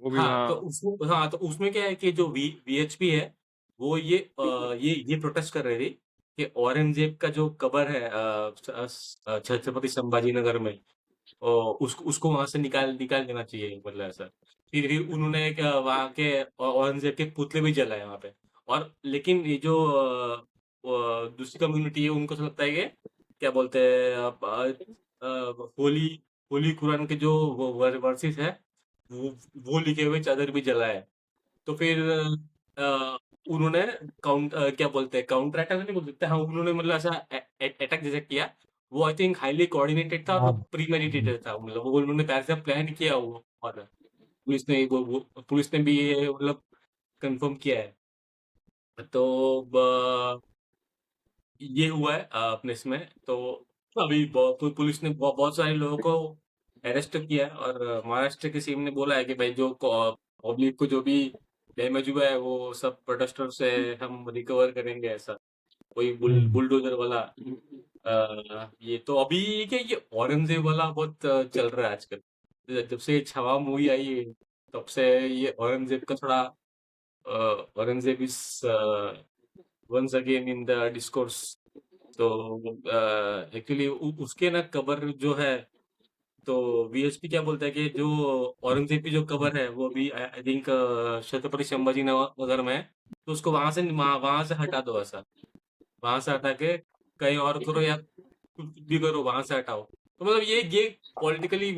वो भी हाँ, हाँ। तो उसमें हाँ, तो उसमें क्या है कि जो वीएचपी है वो ये प्रोटेस्ट कर रही थी कि औरंगजेब का जो कबर है छत्रपति संभाजी नगर में, उसको उसको वहां से निकाल निकाल देना चाहिए, मतलब ऐसा। फिर उन्होंने वहां के औरंगजेब के पुतले भी जलाए वहां पे। और लेकिन ये जो दूसरी कम्युनिटी है उनको ऐसा लगता है कि क्या बोलते हैं होली होली कुरान के जो वर्सेस है वो वो लिखे हुए चादर भी जलाए। तो फिर अ, उन्होंने क्या बोलते हैं काउंटर अटैक नहीं बोल सकते, हाँ उन्होंने मतलब ऐसा अटैक जैसे किया। वो आई थिंक हाईली कोऑर्डिनेटेड था और वो हाँ प्रीमेडिटेटेड था, मतलब वो उन्होंने पहले से प्लान किया हुआ। और पुलिस ने भी ये मतलब कंफर्म किया है। तो ये हुआ है अपने इसमें। तो अभी पुलिस ने बहुत सारे लोगों को अरेस्ट किया है और महाराष्ट्र की सीएम ने बोला है कि भाई जो पब्लिक को जो भी डैमेज हुआ है वो सब प्रोटेस्टर से हम रिकवर करेंगे, ऐसा कोई बुलडोजर वाला। ये तो अभी क्या ये औरंगजेब वाला बहुत चल रहा है आजकल। जब से छावा मूवी आई है तब से ये औरंगजेब का थोड़ा Aurangzeb is once again in the discourse. तो एक्चुअली उसके ना कबर जो है, तो वीएचपी क्या बोलता है कि जो औरंगजेब की जो कबर है वो भी आई थिंक छत्रपति संभाजी नगर में है। तो उसको वहां से हटा दो, ऐसा वहां से हटा के कहीं और करो या कुछ भी करो, वहां से हटाओ। तो मतलब ये पॉलिटिकली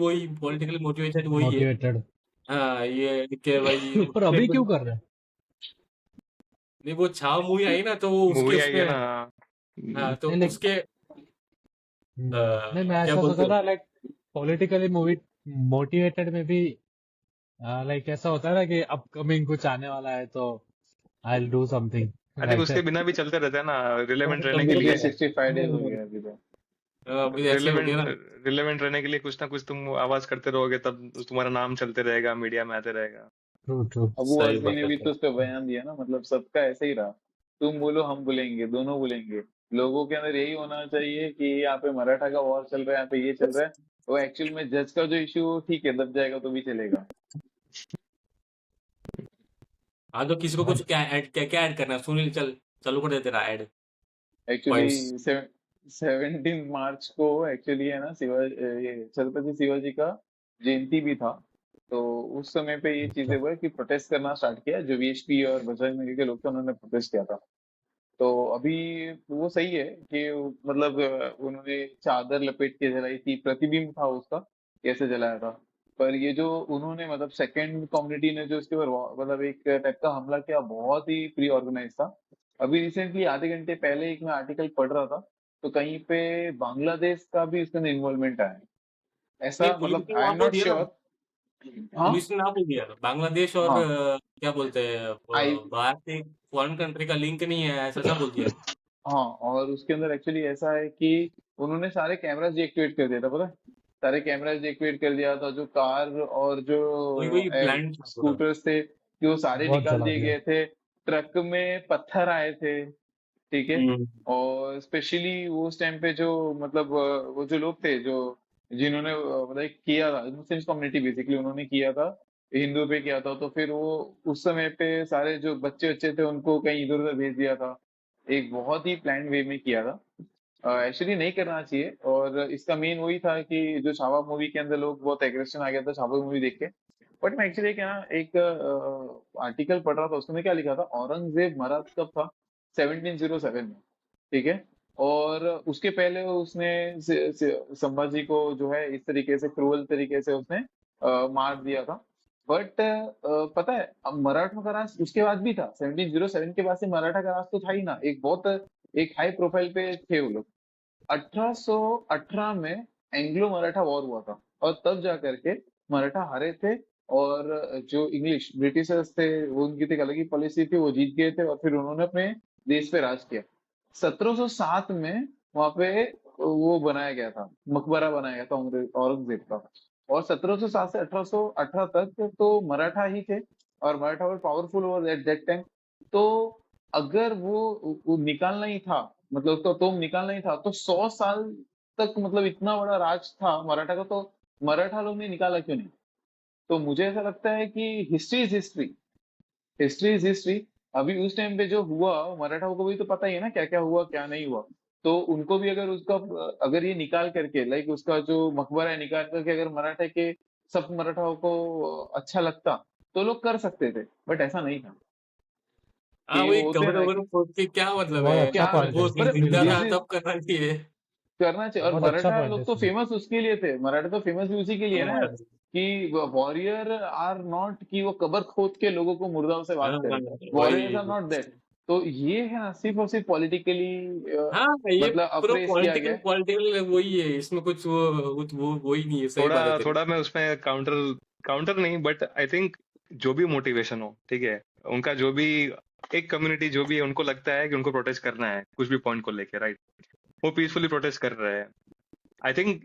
मोटिवेटेड वही है। मोटिवेटेड। हाँ, ये कि भाई पर उसके अभी क्यों कर रहे हैं? नहीं, वो छावा मूवी आई ना तो वो उसके मूवी आई है उसमें। ना। हाँ, तो नहीं लाइक उसके नहीं, मैं क्या ऐसा बोलते सोचा हो? था लाइक पॉलिटिकली मूवी मोटिवेटेड में भी लाइक ऐसा होता है ना कि अपकमिंग कुछ आने वाला है तो I will do something I think like उसके दैट। बिना भी चलते रहते हैं ना, रिलेवेंट रहने के अभी लिए। 365 days हो गया अभी तो। अभी ऐसे हो गया रिलेवेंट ना। रिलेवेंट रहने के लिए कुछ ना कुछ तुम आवाज करते रहोगे, तब तुम्हारा नाम चलते रहेगा, मीडिया में आते रहेगा। True true. अबू सही आजमी बात ने है भी सर। तो उस पर बयान दिया ना, मतलब सबका ऐसे ही रहा। तुम बोलो हम बोलेंगे, दोनों बोलेंगे। लोगों के अंदर यही होना चाहिए कि यहाँ पे मराठा का वॉर चल रहा है, यहाँ पे ये चल रहा है। वो एक्चुअल में जज का जो इशू ठीक है दब जाएगा तो भी चलेगा। हाँ, तो किसी को कुछ क्या ऐड करना है? सुनील चल चालू कर दे तेरा ऐड पॉइंट्स। एक्चुअली 17 मार्च को एक्चुअली है ना ये छत्रपति शिवाजी का जयंती भी था। तो उस समय पे ये चीजें अच्छा हुआ कि प्रोटेस्ट करना स्टार्ट किया, जो वीएचपी और बजरंग दल के लोग थे उन्होंने प्रोटेस्ट किया था। तो अभी वो सही है कि मतलब उन्होंने चादर लपेट के जलाई थी, प्रतिबिंब था उसका कैसे जलाया था। पर ये जो उन्होंने मतलब सेकंड कम्युनिटी ने जो इसके ऊपर मतलब एक टाइप का हमला किया, बहुत ही प्री ऑर्गेनाइज था। अभी रिसेंटली आधे घंटे पहले एक मैं आर्टिकल पढ़ रहा था, तो कहीं पे बांग्लादेश का भी इसके अंदर इन्वॉल्वमेंट आया है। नहीं, ऐसा पुलिस मतलब ने आई वहां एम बोल नॉट दिया ना। श्योर। हाँ पुलिस ने ना बोल दिया बांग्लादेश और हाँ क्या बोलते हैं आई बाहर से फॉरेन कंट्री का लिंक नहीं है, ऐसा ऐसा बोल दिया। हाँ, और उसके अंदर एक्चुअली ऐसा है कि उन्होंने सारे कैमरास डीएक्टिवेट कर दिया था, पता है। सारे कैमरास डीएक्टिवेट कर दिया था, जो कार और जो वही वही प्लान था पूरा। स्कूटर्स थे कि वो सारे बहुत निकाल जला दिए दिया। गए थे। ट्रक में पत्थर आए थे, ठीक है। हम्म। और स्पेशली वो उस टाइम पे जो मतलब वो जो लोग थे जो जिन्होंने मतलब किया था, मुस्लिम कम्युनिटी बेसिकली उन्होंने किया था, हिंदू पे किया था। तो फिर वो उस समय पे सारे जो बच्चे बच्चे थे उनको कहीं इधर उधर भेज दिया था। एक बहुत ही प्लान वे में किया था। एक्चुअली नहीं करना चाहिए। और इसका मेन वही था कि जो छावा मूवी के अंदर लोग बहुत एग्रेशन आ गया था छावा मूवी देख के। बट मैं एक्चुअली क्या ना एक आर्टिकल पढ़ रहा था, उसमें क्या लिखा था, औरंगजेब मरा कब था, 1707 में, ठीक है। और उसके पहले उसने संभाजी को जो है इस तरीके से क्रूअल तरीके से उसने मार दिया था। बट पता है अब मराठा का राज उसके बाद भी था, 1707 के बाद से मराठा का राज तो था ही ना, एक बहुत एक हाई प्रोफाइल पे थे वो लोग। 1818 में एंग्लो मराठा वॉर हुआ था, और तब जा करके मराठा हारे थे। और जो इंग्लिश ब्रिटिशर्स थे वो उनकी तो एक अलग ही पॉलिसी थी, वो जीत गए थे और फिर उन्होंने अपने देश पे राज किया। 1707 में वहां पे वो बनाया गया था, मकबरा बनाया गया था औरंगजेब का। और 1707 से 1818 तक तो मराठा ही थे, और मराठा वर powerful over at that time. तो अगर वो निकालना ही था, मतलब उसका तोम निकालना ही था, तो 100 साल तक मतलब इतना बड़ा राज था मराठा का, तो मराठा लोग ने निकाला क्यों नहीं? तो मुझे ऐसा लगता है कि history is history, history is history. अभी उस टाइम पे जो हुआ, मराठाओं को भी तो पता ही है ना क्या क्या हुआ क्या नहीं हुआ। तो उनको भी अगर उसका अगर ये निकाल करके लाइक उसका जो मकबरा है निकाल करके अगर मराठा के सब मराठाओं को अच्छा लगता, तो लोग कर सकते थे। बट ऐसा नहीं था हाँ, कि वही वो होते हैं कमरे ना वमरे कि खोद के क्या मतलब बहुत है? अच्छा क्या पॉइंट है। वो पर जिंदा दिस था इज तब करना चाहिए। करना चाहिए। और बहुत अच्छा मराठा पॉइंट है लोग तो इसमें। फेमस उसके लिए थे, मराठा तो फेमस भी उसी के लिए ना यार, हाँ, कि वॉरियर आर नॉट कि वो कबर खोद के लोगों को मुर्दाओं से बात हाँ, करे। वॉरियर्स आर वही। Not that. तो ये है ना सिर्फ और सिर्फ पॉलिटिकली हाँ, ये मतलब पूरा अप्रेस किया गया पॉलिटिकल है। पॉलिटिकल वही है, इसमें कुछ वो वही नहीं है। सही थोड़ा बात है तेरी। थोड़ा मैं उसमें काउंटर काउंटर नहीं, बट आई थिंक जो भी मोटिवेशन हो, ठीक है, उनका जो भी एक कम्युनिटी जो भी है, उनको लगता है कि उनको प्रोटेस्ट करना है कुछ भी पॉइंट को लेके, राइट, वो पीसफुली प्रोटेस्ट कर रहे हैं। आई थिंक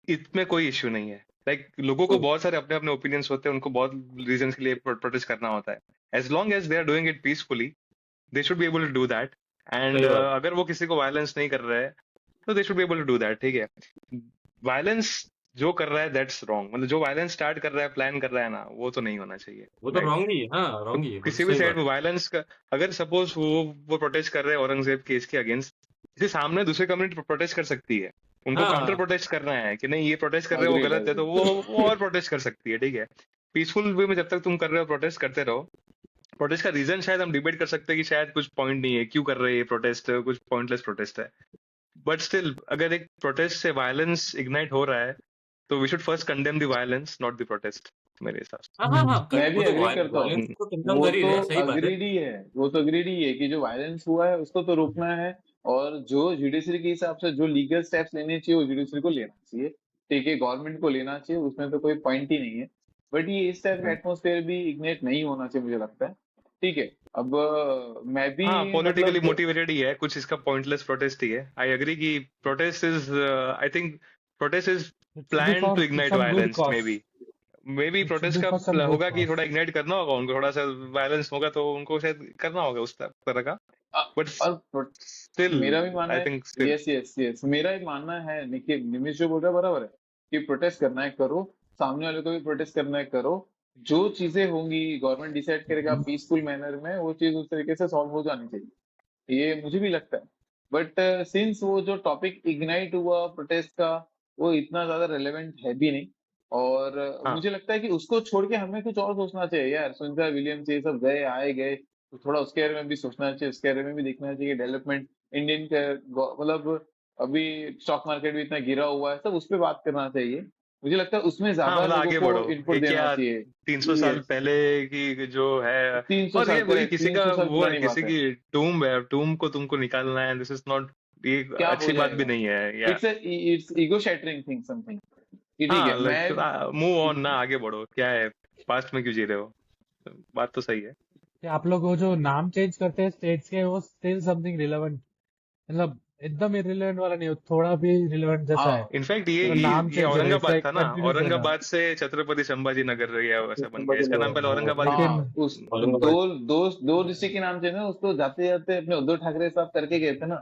इसमें कोई इश्यू नहीं है। लाइक लोगों को बहुत सारे अपने अपने ओपिनियंस होते हैं, उनको बहुत रीजन के लिए प्रोटेस्ट करना होता है। As long as they are doing it peacefully, they should be able to do that. And सही बात। अगर वो किसी को वायलेंस नहीं कर रहे हैं, तो they should be able to do that, ठीक है। वायलेंस जो कर रहा है दैट्स रॉन्ग, मतलब जो वायलेंस स्टार्ट कर रहा है, प्लान कर रहा है ना, वो तो नहीं होना चाहिए, वो तो राइट। रॉन्ग ही है। हाँ, तो रॉन्ग ही है, वो तो किसी भी सही साइड बात में है। वायलेंस का, अगर सपोज वो प्रोटेस्ट कर रहे हैं औरंगजेब केस के अगेंस्ट, इसके सामने दूसरी कम्युनिटी प्रोटेस्ट कर सकती है। उनको काउंटर हाँ, प्रोटेस्ट करना है कि नहीं ये प्रोटेस्ट कर रहे हो वो अग्रीड गलत है, तो अग्रीड। वो और प्रोटेस्ट कर सकती है, ठीक है। पीसफुल वे में जब तक तुम कर रहे हो प्रोटेस्ट करते रहो। प्रोटेस्ट का रीजन शायद हम डिबेट कर सकते हैं कि शायद कुछ पॉइंट नहीं है क्यों कर रहे हैं ये प्रोटेस्ट, कुछ पॉइंटलेस प्रोटेस्ट है। बट स्टिल अगर एक प्रोटेस्ट से वायलेंस इग्नाइट हो रहा है, तो we should first condemn the violence, not the protest, मेरे हिसाब हाँ, हाँ, हाँ, मैं वो भी तो एग्री करता हूँ। वायलेंस से। तो कंडम वो कर ही तो रहे हैं, सही बात है। अग्रीड ही है, वो तो अग्रीड ही है कि जो वायलेंस हुआ है उसको तो रोकना है। और जो जुडिशरी के हिसाब से जो लीगल स्टेप्स लेने चाहिए वो जुडिशरी को लेना चाहिए, ठीक है, गवर्नमेंट को लेना चाहिए, उसमें तो कोई पॉइंट ही नहीं है। बट ये इस टाइप का एटमोसफेयर भी इग्नेट नहीं होना चाहिए मुझे लगता है। ठीक है। अब मैं भी हाँ, पॉलिटिकली मतलब मोटिवेटेड ही है, कुछ इसका पॉइंटलेस प्रोटेस्ट ही है। आई एग्री कि protest is, I think protest is it should be plan to for ignite some good violence, may cause. Be it should protest be का फॉर सम गुड होगा कि cause. थोड़ा ignite करना होगा उनको, थोड़ा सा वायलेंस होगा तो उनको शायद करना होगा उस तरह का। बट और स्टिल मेरा भी मानना आई है, think still yes yes yes, मेरा भी मानना है निखिल, निमिष जो बोल रहा है बराबर है कि प्रोटेस्ट करना है करो, सामने वाले को भी प्रोटेस्ट करना है करो। जो चीजें होंगी गवर्नमेंट डिसाइड करेगा पीसफुल मैनर में, वो चीज उस तरीके से सॉल्व हो जानी चाहिए, ये मुझे भी लगता है। बट सिंस वो जो टॉपिक इग्नाइट हुआ प्रोटेस्ट का, वो इतना ज्यादा रेलेवेंट है भी नहीं। और हाँ। मुझे लगता है कि उसको छोड़ के हमें कुछ और सोचना चाहिए यार। सुनीता विलियम्स ये सब गए आए गए, तो थोड़ा उसके बारे में भी सोचना चाहिए, उसके बारे में भी देखना चाहिए डेवलपमेंट इंडियन के मतलब अभी स्टॉक मार्केट भी इतना गिरा हुआ है, सब उस पर बात करना चाहिए। मुझे लगता है उसमें हाँ, ज्यादा मतलब लोगों आगे को बढ़ो, इनपुट एक देना या चाहिए। 300 साल यस, पहले की जो है। 300 और ये साल वही करेक्ट, किसी का 300 साल वो है, पुरानी किसी बात है। की टूम है, टूम को तुमको निकालना है, दिस इज नॉट, ये क्या हो अच्छी बात भी जाएगा? नहीं है या। It's ego shattering thing something. ये ठीक हाँ, है। लाइक मैं मूव ऑन ना, आगे बढ़ो, क्या है, पास्ट में क्यों जी रहे हो। बात तो सही है। कि आप लोग वो जो नाम चेंज करते हैं स्टेट्स के, वो स्टिल समथिंग रिलेवेंट, मतलब एकदम इरिलेवेंट वाला नहीं हो, थोड़ा भी रिलेवेंट जैसा है। हाँ, इनफैक्ट ये तो ये नाम ये चेंज है वैसा औरंगाबाद एक था ना, कंटिन्यूस रहना। औरंगाबाद से छत्रपति संभाजी नगर या वैसा बन गया, इसका नाम पहले औरंगाबाद ही था। लेकिन हाँ, उस औरंगाबाद। दो डिस्ट्रिक्ट के नाम थे ना, उसको जाते जाते अपने उद्धव ठाकरे साहब करके गए थे ना।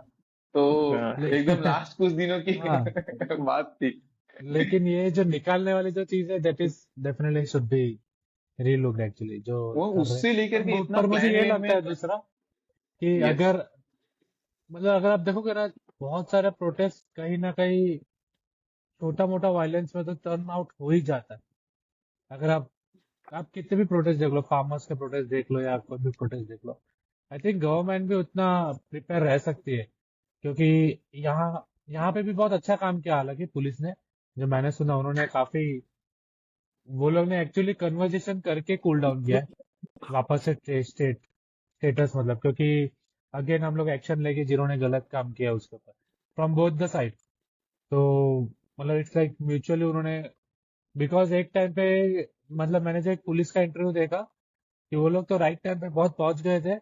तो हाँ। एकदम लास्ट कुछ दिनों की हाँ, बात थी। लेकिन ये जो निकालने वाली जो चीज है, that is definitely should be relooked actually जो वो कर रहे उससे लेकर के हैं। इतना पर मुझे प्लान ये वे में। लगता है दूसरा कि यस, अगर मतलब अगर आप देखोगे ना, बहुत सारे प्रोटेस्ट कहीं ना कहीं छोटा मोटा वायलेंस में तो टर्न आउट हो ही जाता है। अगर आप कितने भी प्रोटेस्ट देख लो, फार्मर्स के प्रोटेस्ट देख लो या कोई भी प्रोटेस्ट देख लो, आई थिंक गवर्नमेंट भी उतना प्रिपेयर रह सकती है, क्योंकि यहाँ यहाँ पे भी बहुत अच्छा काम किया हालांकि पुलिस ने, जो मैंने सुना उन्होंने काफी, वो लोग ने एक्चुअली कन्वर्जेशन करके कूल डाउन किया है वापस से स्टेटस, मतलब क्योंकि अगेन हम लोग एक्शन लेके जिन्होंने गलत काम किया उसके ऊपर, फ्रॉम बोथ द साइड। तो मतलब इट्स लाइक म्यूचुअली उन्होंने, बिकॉज एक टाइम पे, मतलब मैंने जो एक पुलिस का इंटरव्यू देखा कि वो लोग तो राइट टाइम पे बहुत पहुंच गए थे,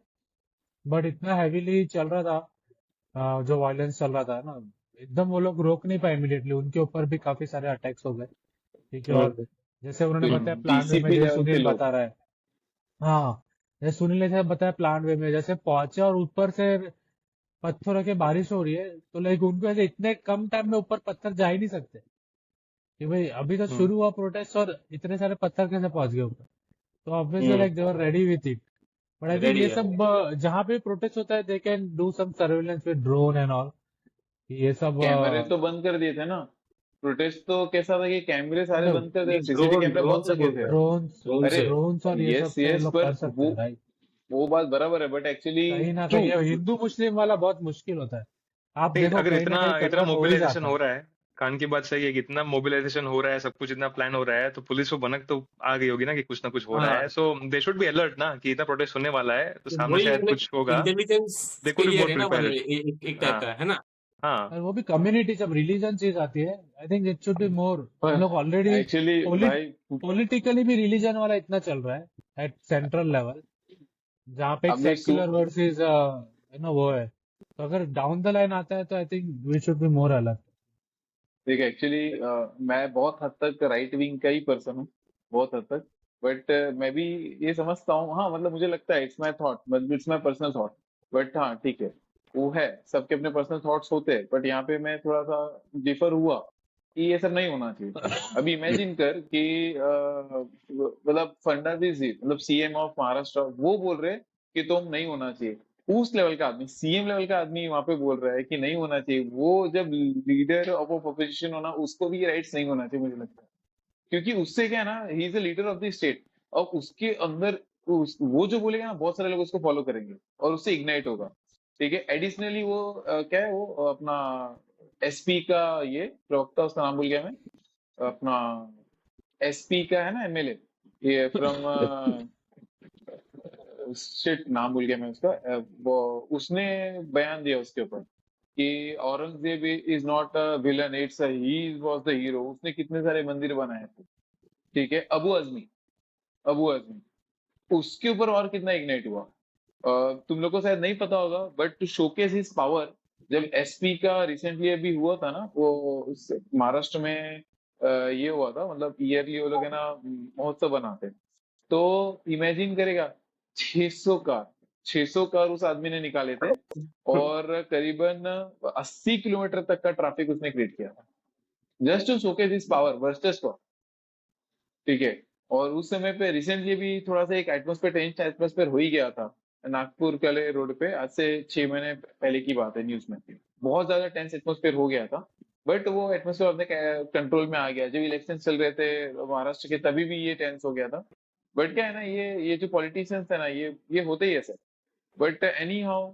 बट इतना हैवीली चल रहा था, जो वायलेंस चल रहा था ना, एकदम वो लोग रोक नहीं पाए इमीडिएटली, उनके ऊपर भी काफी सारे अटैक्स हो गए। ठीक है, और जैसे उन्होंने कुछ बताया प्लान वे में, डीसीपी जैसे लेवल के सुनील लोग। बता रहा है, हाँ, जैसे सुनील ने जैसे बताया प्लान वे में जैसे पहुंचे और ऊपर से पत्थरों की बारिश हो रही है, तो लाइक उनको ऐसे इतने कम टाइम में ऊपर पत्थर जा ही नहीं सकते कि भाई अभी तो हम्म शुरू हुआ प्रोटेस्ट और इतने सारे पत्थर कैसे पहुंच गए ऊपर। तो obviously hmm like they were ready with it. But I think ready ये है। सब जहाँ पे प्रोटेस्ट होता है they can do some surveillance with drone and all, ये सब कैमरे तो बंद कर दिए थे ना। प्रोटेस्ट तो कैसा था कि कैमरे सारे मतलब बंद कर दिए, नहीं, सीसीटीवी ड्रोन कैमरे ड्रोन बहुत से लगे बोल थे। रहे हैं। ड्रोन्स ड्रोन अरे से। ड्रोन्स और ये सब यस से ये यस, लोग पर कर सकते हैं, राइट। वो बात बराबर है, बट एक्चुअली कहीं ना क्यों? कहीं ये हिंदू मुस्लिम वाला बहुत मुश्किल होता है। आप नहीं, देखो अगर कहीं ना इतना कहीं इतना कन्वर्ट हो ही मोबिलाइजेशन जाता हो है। रहा है, कान की बात सही है कि इतना मोबिलाइजेशन हो रहा है, सब कुछ इतना प्लान हो रहा है, तो पुलिस को भनक तो आ गई होगी ना कि कुछ ना कुछ हो रहा हाँ, है। सो दे शुड बी अलर्ट ना कि इतना प्रोटेस्ट होने वाला है, तो सामने वही शायद मतलब कुछ होगा। इंटेलिजेंस दे के कुड बी लिए मोर है ना, मतलब प्रिपेयर्ड। एक टाइप हाँ का है ना। हाँ और वो भी कम्युनिटी, जब रिलीजन चीज आती है, I think it should be मोर, हम पर लोग ऑलरेडी एक्चुअली भाई पॉलिटिकली भी रिलीजन वाला इतना चल रहा है एट सेंट्रल लेवल, जहाँ पे एक अब एक सेक्युलर वर्सेस वो है। तो अगर डाउन द लाइन आता है तो I think we should be more alert. देख एक्चुअली मैं बहुत हद तक राइट विंग का ही पर्सन हूँ, बहुत हद तक। बट मैं भी ये समझता हूँ, हाँ मतलब मुझे लगता है इट्स माय थॉट, मतलब it's my personal thought. But हाँ ठीक है, वो है, सबके अपने पर्सनल थॉट्स होते हैं, बट यहाँ पे मैं थोड़ा सा डिफर हुआ कि ये सब नहीं होना चाहिए। अभी इमेजिन कर कि मतलब फडणवीस जी, मतलब सीएम ऑफ महाराष्ट्र, वो बोल रहे कि तुम नहीं होना चाहिए। उस लेवल का आदमी, सीएम लेवल का आदमी वहां पे बोल रहा है कि नहीं होना चाहिए, वो जब लीडर ऑफ अपोजिशन होना, उसको भी राइट्स नहीं होना चाहिए मुझे लगता है। क्योंकि उससे क्या है ना, he is the leader of the state, और उसके अंदर वो जो बोलेगा ना, बहुत सारे लोग उसको फॉलो करेंगे और उससे इग्नाइट होगा। ठीक है, एडिशनली वो क्या है, वो अपना एसपी का ये प्रवक्ता, उसका नाम भूल गया मैं, अपना एसपी का है ना, एमएलए, ये फ्रॉम शिट, नाम भूल गया मैं उसका, वो उसने बयान दिया उसके ऊपर कि Aurangzeb is not a villain, it's he was the hero. उसने कितने सारे मंदिर बनाए थे। ठीक है, अबू आजमी, उसके ऊपर और कितना इग्नाइट हुआ। तुम लोग को शायद नहीं पता होगा, but to showcase his power, जब एसपी का रिसेंटली अभी हुआ था ना, वो महाराष्ट्र में ये हुआ था, मतलब ईयरली वो लोग है ना महोत्सव बनाते हैं। तो इमेजिन करेगा, 600 कार, 600 कार उस आदमी ने निकाले थे, और करीबन 80 किलोमीटर तक का ट्रैफिक उसने क्रिएट किया था, just to showcase his power वर्चस्व। ठीक है, और उस समय पे रिसेंटली भी थोड़ा सा एक एटमोस्फेयर, टेंस एटमोस्फेयर हो ही गया था नागपुर के रोड पे, आज से 6 महीने पहले की बात है, न्यूज में बहुत ज्यादा टेंस एटमोस्फेयर हो गया था। बट वो एटमोस्फेयर अपने कंट्रोल में आ गया, जब इलेक्शन चल रहे थे महाराष्ट्र के, तभी भी ये टेंस हो गया था। बट क्या है ना, ये जो पॉलिटिशियंस है ना, ये होते ही है सर। बट एनी हाउ,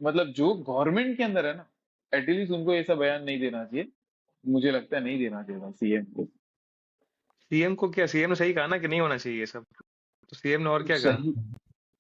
मतलब जो गवर्नमेंट के अंदर है ना, एटलीस्ट उनको ऐसा बयान नहीं देना चाहिए, मुझे लगता है नहीं देना चाहिए सीएम को। सीएम को क्या, सीएम ने सही कहा ना कि नहीं होना चाहिए ये सब, तो सीएम ने और क्या कहा। सही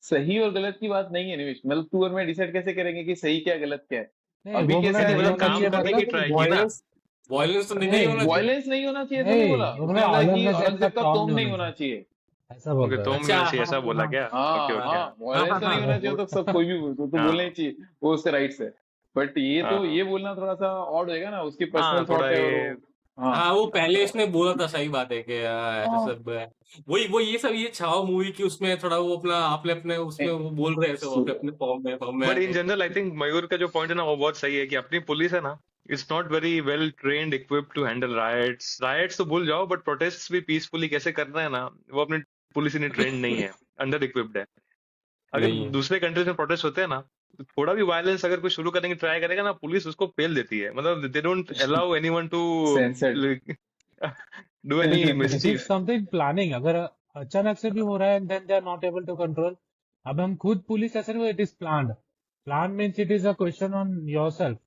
सही और गलत की बात नहीं है निवेश, मतलब तू और मैं डिसाइड कैसे करेंगे कि सही क्या गलत क्या है। नहीं, अभी वो बोला कैसा नहीं है नहीं मतलब ना होना काम चाहिए, कि करने की मतलब ट्राई की ना। वॉयलेंस वॉयलेंस तो नहीं नहीं होना चाहिए। वायलेंस नहीं होना चाहिए, ऐसा नहीं नहीं, बोला वो उसने, बोला बोला कि औरंगजेब का औरंगजेब का टॉर्न टॉम नहीं नहीं होना होना चाहिए, चाहिए। ऐसा बोल ओके, रहा तो है। नहीं अच्छा, होना हाँ चाहिए, ऐसा हाँ बोला हाँ क्या। ओके हाँ ओके। हाँ, हाँ वायलेंस हाँ तो हाँ नहीं वो होना चाहिए, बोल तो सब कोई भी तो बोलना ही हाँ चाहिए, वो उसके राइट्स है। बट ये तो हाँ ये बोलना थोड़ा सा ऑड होएगा ना, उसकी हाँ, पर्सनल थोड़ा थॉट है, और वो ये। हाँ हाँ, वो पहले इसने बोला था, सही बात है कि ऐसा हाँ, सब है। वही वो ये सब, ये छावा मूवी की उसमें थोड़ा वो अपना अपने अपने उसमें वो बोल रहे हैं सब अपने अपने फॉर्म में बट इन आके। जनरल आई थिंक मयूर का जो पॉइंट है ना, वो बहुत सही है कि अपनी पुलिस है ना, it's not very well trained equipped to handle riots. Riots तो भूल जाओ, बट प्रोटेस्ट भी पीसफुली कैसे करना है ना, वो अपनी पुलिस इतनी ट्रेंड नहीं है, अंडर इक्विप्ड है। अगर नहीं है। दूसरे कंट्रीज में प्रोटेस्ट होते हैं ना, थोड़ा भी वायलेंस अगर कोई शुरू करने की ट्राई करेगा ना, पुलिस उसको पेल देती है, मतलब they don't allow anyone to censored do any it is mischief. Something planning, अगर अचानक से भी हो रहा है then they are not able to control. अब हम खुद पुलिस ऐसे नहीं, it is planned. Plan means it is a question on yourself.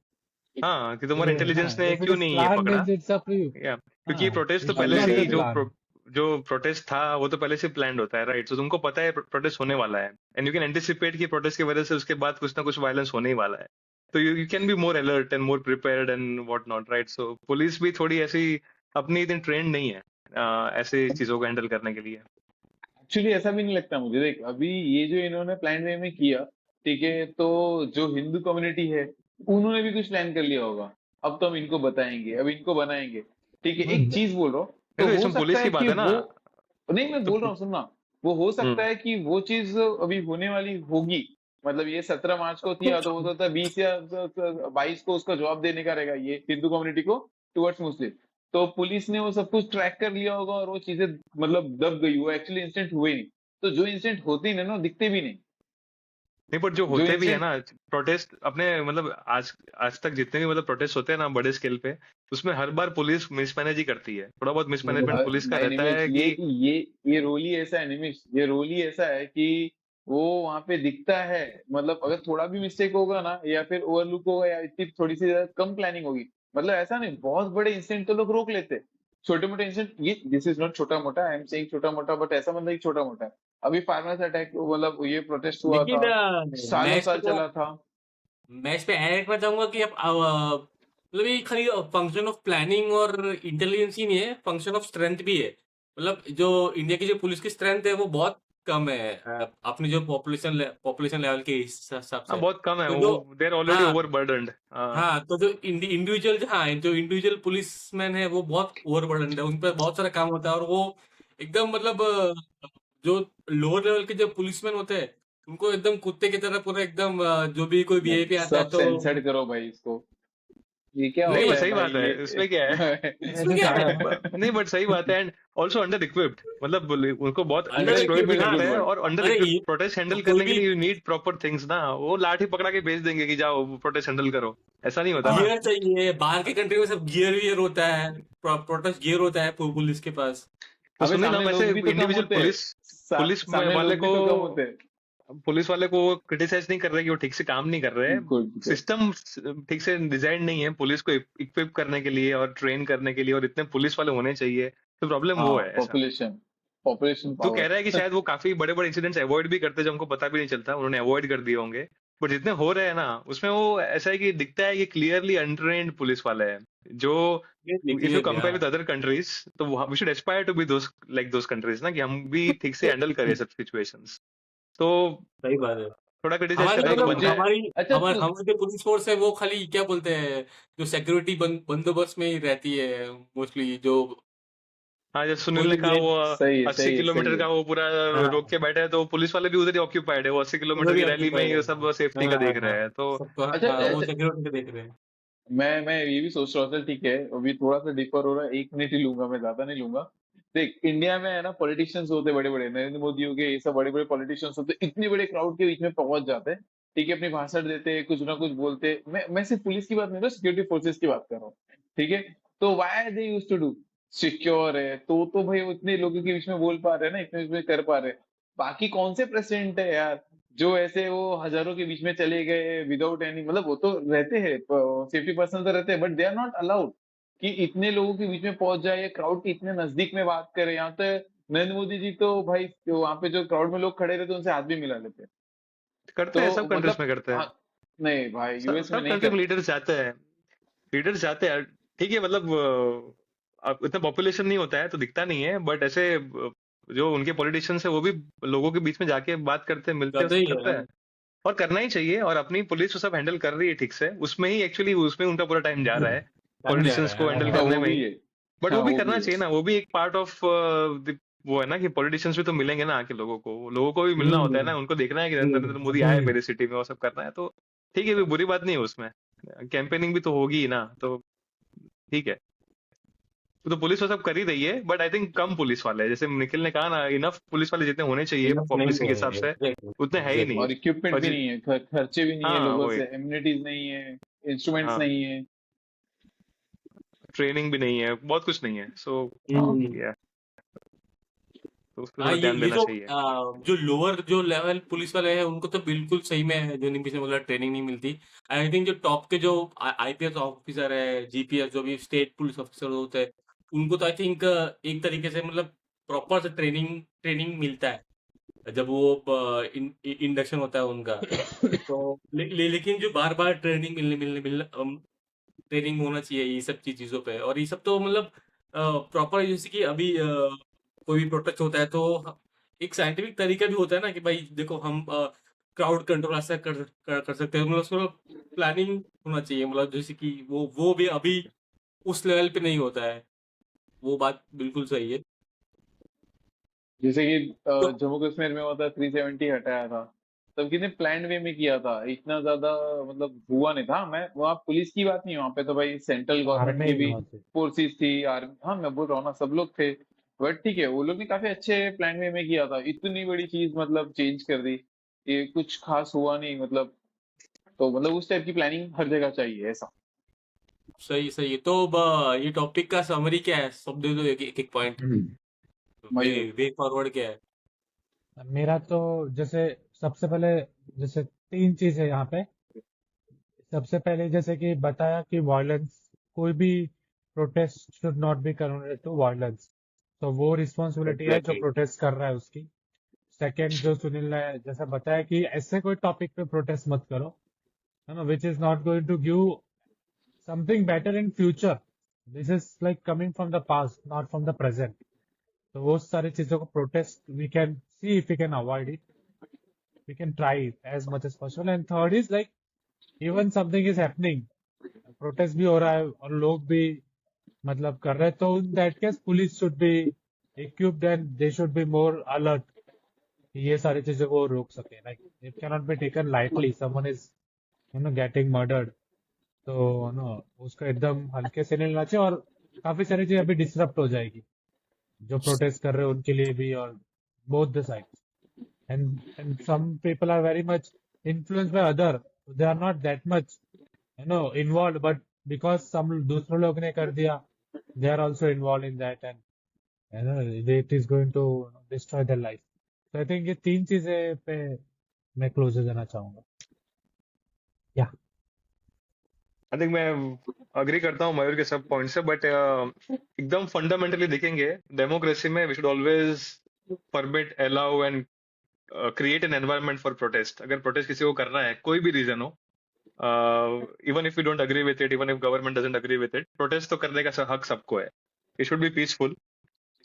हाँ, कि तुम्हारे हाँ, इंटेलिजेंस ने इफ इट क्यों इज नहीं ये प्लान पकड़ा। Means it's up to you. या क्योंकि ये हाँ, प्रोटेस्ट तो इट पहले शुड से नॉट ही बी जो प्लान। जो प्रोटेस्ट था वो तो पहले से प्लान्ड होता है, राइट। तो तुमको पता है प्रोटेस्ट होने वाला है, एंड यू कैन एंटिसिपेट कि प्रोटेस्ट की वजह से उसके बाद कुछ ना कुछ वायलेंस होने ही वाला है। तो you can be more alert and more prepared and what not, right. So police भी थोड़ी ऐसी अपनी इतनी ट्रेंड नहीं है ऐसे चीजों को हैंडल करने के लिए। एक्चुअली ऐसा भी नहीं लगता मुझे। देख, अभी ये जो इन्होंने प्लान वे में किया, ठीक है, तो जो हिंदू कम्युनिटी है उन्होंने भी कुछ प्लान कर लिया होगा। अब तो हम इनको बताएंगे, अब इनको बनाएंगे, ठीक है। एक चीज बोल रहा हूँ, तो नहीं, तो हो इसमें सकता पुलिस है की बात कि है ना। वो, नहीं मैं तो बोल रहा हूँ, सुनना, वो हो सकता हम्म है कि वो चीज अभी होने वाली होगी। मतलब ये 17 मार्च को थी, तो हो सकता है 20 या 22 को उसका जवाब देने का रहेगा ये हिंदू कम्युनिटी को टुवर्ड्स मुस्लिम। तो पुलिस ने वो सब कुछ ट्रैक कर लिया होगा और वो चीजें मतलब दब गई। वो एक्चुअली इंसिडेंट हुए नहीं। तो जो इंसिडेंट होते ही नहीं ना, वो दिखते भी नहीं। नहीं, बट जो जो होते भी है इंसिडेंट, ना प्रोटेस्ट अपने, मतलब आज आज तक जितने भी मतलब प्रोटेस्ट होते हैं ना बड़े स्केल पे, उसमें हर बार पुलिस मिसमैनेज ही करती है, थोड़ा बहुत मिसमैनेजमेंट पुलिस का नहीं रहता निमेश, है ये कि ये ये रोल ही ऐसा है निमेश, ये रोल ही ऐसा है कि वो वहां पे दिखता है। मतलब अगर थोड़ा भी मिस्टेक होगा ना, या फिर ओवरलुक होगा, या इतनी थोड़ी सी ज्यादा कम प्लानिंग होगी, मतलब ऐसा नहीं, बहुत बड़े इंसिडेंट तो लोग रोक लेते। छोटे मोटे इंसिडेंट, ये दिस इज नॉट छोटा मोटा, आई एम सेइंग छोटा मोटा, बट ऐसा मतलब एक छोटा मोटा है। अभी फार्मर्स अटैक, मतलब ये प्रोटेस्ट हुआ लेकिन था, सालों मैं इस पे साल चला था। ऐड करना चाहूंगा कि मतलब ये खाली फंक्शन ऑफ प्लानिंग और इंटेलिजेंस ही नहीं है, फंक्शन ऑफ स्ट्रेंथ भी है। मतलब जो इंडिया की जो पुलिस की स्ट्रेंथ है वो बहुत कम है अपनी जो पॉपुलेशन लेवल के हिसाब हाँ से। बहुत कम है तो वो, जो दे आर ऑलरेडी हाँ ओवरबर्डन्ड। हाँ, तो जो इंडिविजुअल, हाँ, जो इंडिविजुअल पुलिसमैन है वो बहुत ओवरबर्डन है, उन पर बहुत सारा काम होता है, और वो एकदम मतलब जो लोअर लेवल के जो पुलिसमैन होते हैं उनको एकदम कुत्ते की तरह पूरा एकदम जो भी कोई वीआईपी आता है सब तो सेंसर्ड करो भाई इसको। ये क्या नहीं, नहीं, बट होता है सही भाई बात है, ये? उसमें क्या है। इसमें क्या है? नहीं, बट सही बात है, एंड ऑल्सो अंडर इक्विप्ड, मतलब उनको बहुत अंडर एक्सप्लॉइट भी Under-equipped is a हाँ, करते good हैं, word. और अंडर अरे इक्विप्ड प्रोटेस्ट हैंडल कोई करने के भी लिए यू नीड प्रॉपर थिंग्स ना। वो लाठी पकड़ा के भेज देंगे कि जाओ प्रोटेस्ट हैंडल करो, ऐसा नहीं होता ना। हाँ, गियर चाहिए, बाहर के कंट्री में सब गियर वियर होता है, प्रोटेस्ट गियर होता है पुलिस के पास। तो अबे सुनिए ना, सामने वैसे लोग भी तो कम इंडिविजुअल होते हैं। पुलिस सामने वाले लोग भी को तो कम होते हैं। क्रिटिसाइज नहीं कर रहे कि वो ठीक से काम नहीं कर रहे। Good good. सिस्टम ठीक से डिजाइन नहीं है पुलिस को इक्विप करने के लिए और ट्रेन करने के लिए, और इतने पुलिस वाले होने चाहिए, तो प्रॉब्लम वो हाँ, है ऐसा। पॉपुलेशन, पॉपुलेशन तू कह पावर। रहा है कि शायद वो काफी बड़े बड़े इंसिडेंट्स अवॉइड भी करते, जो हमको पता भी नहीं चलता, उन्होंने अवॉइड कर दिए होंगे। बट जितने हो रहे हैं ना, उसमें वो ऐसा है कि दिखता है कि क्लियरली अनट्रेन्ड पुलिस वाले हैं, जो इफ यू क्लियरली कंपेयर हाँ, विद अदर कंट्रीज, तो we should aspire to be those like those countries ना, कि हम भी ठीक से हैंडल करें सब सिचुएशंस। तो सही बात है। थोड़ा क्रिटिसाइज हमारी करना भाई तो मतलब मुझे, बनता है। हमारी अच्छा हमारे तू, हमारी जो पुलिस फोर्स है वो खाली क्या बोलते हैं, जो सिक्योरिटी बंदोबस्त में ही रहती है मोस्टली। जो हाँ, जैसे सुनील कोई ने भी कहा वीआईपी, वो सही है 80 सही है सही किलोमीटर है। का वो पूरा रोक हाँ, के बैठे हैं, तो पुलिस वाले भी उधर ही ऑक्यूपाइड है, वो 80 किलोमीटर उधर ही की रैली में ऑक्यूपाइड ही है। वो सब सेफ्टी का हाँ देख रहे हैं, तो सबको, अच्छा हाँ वो अच्छा, सिक्योरिटी पे देख रहे हैं। मैं ये भी सोच रहा था, ठीक है, अभी थोड़ा सा डिफर हो रहा है, 1 मिनट ही लूंगा, मैं ज्यादा नहीं लूंगा। देख, इंडिया में है ना, पॉलिटिशियंस होते बड़े बड़े, नरेंद्र मोदी हो गए, ये सब बड़े बड़े पॉलिटिशियंस होते, इतने बड़े क्राउड के बीच में पहुंच जाते हैं, ठीक है, अपनी भाषण देते, कुछ ना कुछ बोलते। मैं सिर्फ पुलिस की बात नहीं कर रहा, सिक्योरिटी फोर्सेस की बात कर रहा हूँ, ठीक है। तो why they use to do, secure है तो भाई वो इतने लोगों के बीच में बोल पा रहे हैं ना, इतने बीच में कर पा रहे हैं। बाकी कौन से प्रेसिडेंट है यार जो ऐसे वो हजारों के बीच में चले गए विदाउट एनी, मतलब वो तो रहते हैं, सेफ्टी पर्सन तो रहते हैं, but they are not allowed कि इतने लोगों के बीच में पहुंच जाए, या क्राउड के इतने नजदीक में बात करे। यहाँ तो नरेंद्र मोदी जी तो भाई वहां पे जो क्राउड में लोग खड़े रहते हैं उनसे हाथ भी मिला लेते हैं। करते हैं, सब तो कंट्रीज मतलब में करते हैं। हाँ, नहीं भाई यूएस में सब नहीं कंट्री में करते। लीडर्स जाते हैं, ठीक है, मतलब अब इतना पॉपुलेशन नहीं होता है तो दिखता नहीं है, बट ऐसे जो उनके पॉलिटिशियंस है वो भी लोगों के बीच में जाके बात करते हैं, मिलते हैं, करते सब ही करते है। हैं। और करना ही चाहिए, और अपनी पुलिस वो सब हैंडल कर रही है ठीक से, उसमें ही एक्चुअली उसमें उनका पूरा टाइम जा रहा है टाइम जा पॉलिटिशियंस को रहा है, हैंडल हाँ करने वो में भी ही। है। बट हाँ वो भी वो करना भी है। चाहिए ना, वो भी एक पार्ट ऑफ वो है ना, कि पॉलिटिशियंस भी तो मिलेंगे ना आके लोगों को भी मिलना होता है ना, उनको देखना है कि नरेंद्र मोदी आए अभी मेरे सिटी में, वो सब करना है, तो ठीक है, भी बुरी बात नहीं है उसमें। कैंपेनिंग भी तो होगी ही ना, तो ठीक है। तो पुलिस वो सब कर ही रही है, but I think come police वाले हैं। जैसे निखिल ने कहा ना, इनफ पुलिस वाले जितने होने चाहिए इनफ नहीं पॉपुलेशन के है, हिसाब से एग्जैक्टली उतने है ही नहीं। और इक्विपमेंट और भी नहीं है, खर्चे भी नहीं है हाँ लोगों वही, से, एम्यूनिटीज नहीं है, इंस्ट्रूमेंट्स हाँ नहीं है। ट्रेनिंग भी नहीं है, बहुत कुछ नहीं है। सो हम्म। या तो उस पर हाँ थोड़ा ध्यान ये देना जो चाहिए। जो लोअर जो लेवल पुलिस वाले हैं उनको तो बिल्कुल सही में जो निमिष ने बोला ट्रेनिंग नहीं मिलती। आई थिंक जो टॉप के जो आईपीएस ऑफिसर है, जीपीएस जो भी स्टेट पुलिस ऑफिसर होते हैं, उनको तो आई थिंक एक तरीके से मतलब प्रॉपर से ट्रेनिंग ट्रेनिंग मिलता है जब वो इंडक्शन होता है उनका। तो लेकिन जो बार बार ट्रेनिंग मिलने मिलने मिलने ट्रेनिंग होना चाहिए ये सब चीजों पे, और ये सब तो मतलब प्रॉपर जैसे कि अभी कोई भी प्रोटेस्ट होता है तो एक साइंटिफिक तरीका भी होता है ना कि भाई देखो हम क्राउड कंट्रोल ऐसा कर सकते हैं, मतलब उसमें प्लानिंग होना चाहिए, मतलब जैसे कि वो भी अभी उस लेवल पे नहीं होता है। वो बात बिल्कुल सही है। जैसे कि तो जम्मू कश्मीर में होता 370 हटाया था, तब कितने प्लान वे में किया था, इतना ज्यादा मतलब हुआ नहीं था। मैं वहाँ पुलिस की बात नहीं है, वहाँ पे तो भाई सेंट्रल गवर्नमेंट आर्मी की भी वहां से फोर्सेस थी, आर्मी, हाँ मैं बोल रहा हूँ ना, सब लोग थे। बट ठीक है, वो लोग ने काफी अच्छे प्लान वे में किया था, इतनी बड़ी चीज मतलब चेंज कर दी, ये कुछ खास हुआ नहीं मतलब। तो मतलब उस टाइप की प्लानिंग हर जगह चाहिए ऐसा। सही सही है। तो ये टॉपिक का समरी क्या है, सब दे दो एक एक पॉइंट। वे मयूर। वे फॉरवर्ड क्या है? मेरा तो जैसे सबसे पहले जैसे तीन चीज है यहाँ पे। सबसे पहले जैसे कि बताया कि वायलेंस, कोई भी protest should not be converted to violence. तो वो रिस्पॉन्सिबिलिटी है जो एग्जैक्टली। प्रोटेस्ट कर रहा है उसकी। सेकंड, जो सुनील ने जैसा बताया कि ऐसे कोई टॉपिक पे प्रोटेस्ट मत करो, है ना, which is not going to give something better in future. This is like coming from the past, not from the present. तो वो सारी चीजों को protest we can see if we can avoid it, we can try as much as possible. And third is like even something is happening, protest भी हो रहा है और लोग भी मतलब कर रहे हैं, तो in that case police should be equipped and they should be more alert, ये सारी चीजों को रोक सके। Like it cannot be taken lightly, someone is getting murdered, तो उसको एकदम हल्के से नहीं लेना चाहिए। और काफी सारी चीजें अभी डिसरप्ट हो जाएगी जो प्रोटेस्ट कर रहे हैं उनके लिए भी, और both the sides. And some people are very much influenced by other, they are not that much involve, but because some दूसरे लोग ने कर दिया, they are also involve in that, and it is going to destroy their life. तो I think ये तीन चीजें पे मैं क्लोजर देना चाहूंगा। या आई थिंक मैं अग्री करता हूँ मयूर के सब पॉइंट से, बट एकदम फंडामेंटली देखेंगे डेमोक्रेसी में we should always permit, allow and create an environment for protest. अगर प्रोटेस्ट किसी को करना है, कोई भी रीजन हो, even if you don't agree with it, even if government doesn't agree with it, protest तो करने का हक सबको है। It should be peaceful.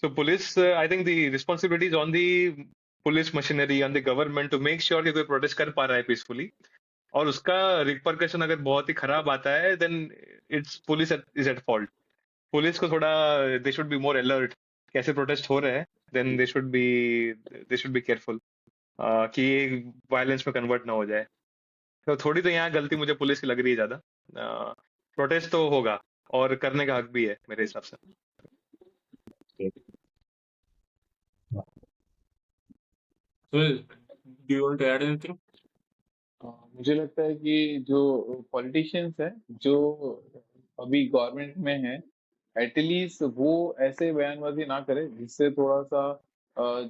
So police, I think the responsibility is on the police machinery, on the government to make sure कि कोई protest कर पा रहा है peacefully, और उसका रिपरकशन अगर बहुत ही खराब आता है, then it's police is at fault. Police को थोड़ा they should be more alert कैसे प्रोटेस्ट हो रहे हैं, then they should be careful कि वायलेंस में कन्वर्ट ना हो जाए। तो थोड़ी तो यहाँ गलती मुझे पुलिस की लग रही है ज्यादा। प्रोटेस्ट तो होगा और करने का हक भी है मेरे हिसाब से। Sunil, do you want to add anything? मुझे लगता है कि जो पॉलिटिशियंस है, जो अभी गवर्नमेंट में है, एटलीस्ट वो ऐसे बयानबाजी ना करे जिससे थोड़ा सा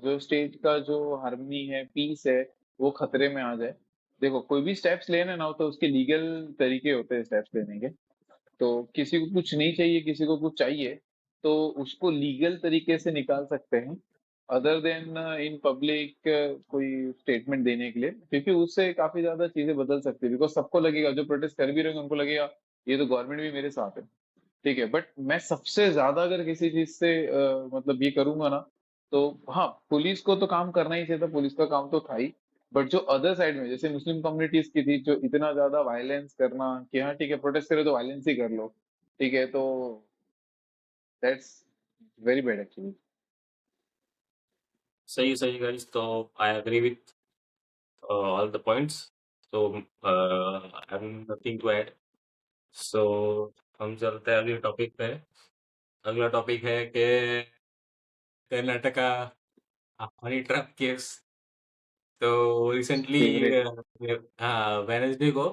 जो स्टेट का जो हार्मनी है, पीस है, वो खतरे में आ जाए। देखो, कोई भी स्टेप्स लेना ना हो तो उसके लीगल तरीके होते हैं स्टेप्स लेने के। तो किसी को कुछ नहीं चाहिए, किसी को कुछ चाहिए, तो उसको लीगल तरीके से निकाल सकते हैं, अदर देन इन पब्लिक कोई स्टेटमेंट देने के लिए, क्योंकि उससे काफी ज्यादा चीजें बदल सकती है। बिकॉज सबको लगेगा, जो प्रोटेस्ट कर भी रहे हैं उनको लगेगा ये तो गवर्नमेंट भी मेरे साथ है। ठीक है, बट मैं सबसे ज्यादा अगर किसी चीज से मतलब ये करूंगा ना, तो हाँ, पुलिस को तो काम करना ही चाहिए था, पुलिस का काम तो था ही। बट जो अदर साइड में जैसे मुस्लिम कम्युनिटीज की थी, जो इतना ज्यादा वायलेंस करना कि हाँ ठीक है प्रोटेस्ट करे तो वायलेंस ही कर लो, ठीक है, तो दैट्स वेरी बैड एक्चुअली। सही सही गाइस, तो I agree with all the points. तो I have nothing to add. So हम चलते हैं अगले टॉपिक पे। अगला टॉपिक है कि कर्नाटका हनी ट्रैप केस। तो रिसेंटली फेवरेट। हाँ वेनेसडे को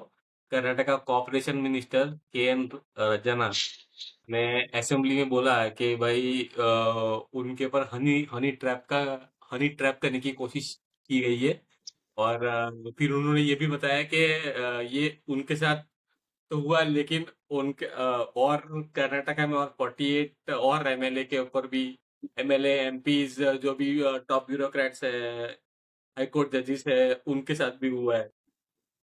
कर्नाटका कॉर्पोरेशन मिनिस्टर के.एन. रजना ने असेंबली में बोला है कि भाई उनके ऊपर हनी ट्रैप करने की कोशिश की गई है। और फिर उन्होंने ये भी बताया कि ये उनके साथ तो हुआ, लेकिन उनके और कर्नाटका में और 48 और एमएलए के ऊपर भी, एमएलए एमपीज जो भी टॉप ब्यूरोक्रेट्स है, हाईकोर्ट जजेस है, उनके साथ भी हुआ है।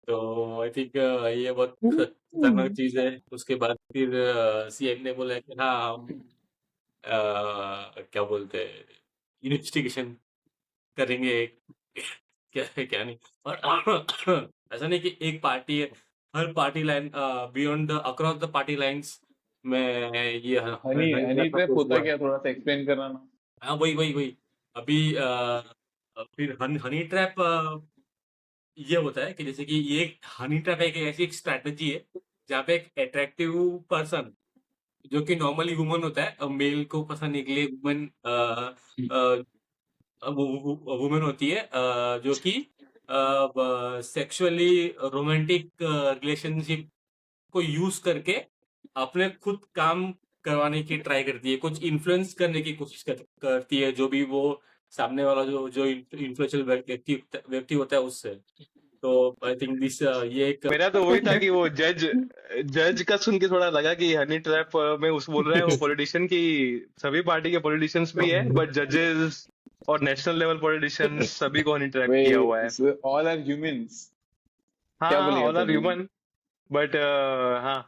तो आई थिंक ये बहुत खतरनाक चीज है। उसके बाद फिर सीएम ने बोला कि हाँ हम क्या बोलते हैं, इन्वेस्टिगेशन करेंगे क्या है क्या नहीं। और ऐसा नहीं कि एक पार्टी है, हर party line beyond across the party lines में ये हनी हनी हनी ट्रैप का ट्रैप केस होता हुआ है। क्या, थोड़ा सा एक्सप्लेन करना ना। हाँ वही अभी फिर हनी ट्रैप ये होता है कि जैसे कि ये हनी ट्रैप एक ऐसी एक स्ट्रैटेजी है जहाँ पे एक अट्रैक्टिव पर्सन जो कि नॉर्मली वुमन होता है, मेल को पसंद नहीं के लिए वुमेन होती है, जो कि सेक्सुअली रोमांटिक रिलेशनशिप को यूज करके अपने खुद काम करवाने की ट्राई करती है, कुछ इन्फ्लुएंस करने की कोशिश करती है जो भी वो सामने वाला जो जो इन्फ्लुएंशियल व्यक्ति होता है उससे। तो आई थिंक दिस ये एक मेरा तो वही था कि वो जज जज का सुन के थोड़ा लगा कि हनी ट्रैप में उस बोल रहा है वो पॉलिटिशियन की, सभी पार्टी के पॉलिटिशियंस भी है बट जजेस और नेशनल लेवल पॉलिटिशियंस सभी को हनी ट्रैप वे किया हुआ है। ऑल आर ह्यूमंस, हाँ क्या हाँ बोलेगा ऑल आर तभी। ह्यूमन बट हाँ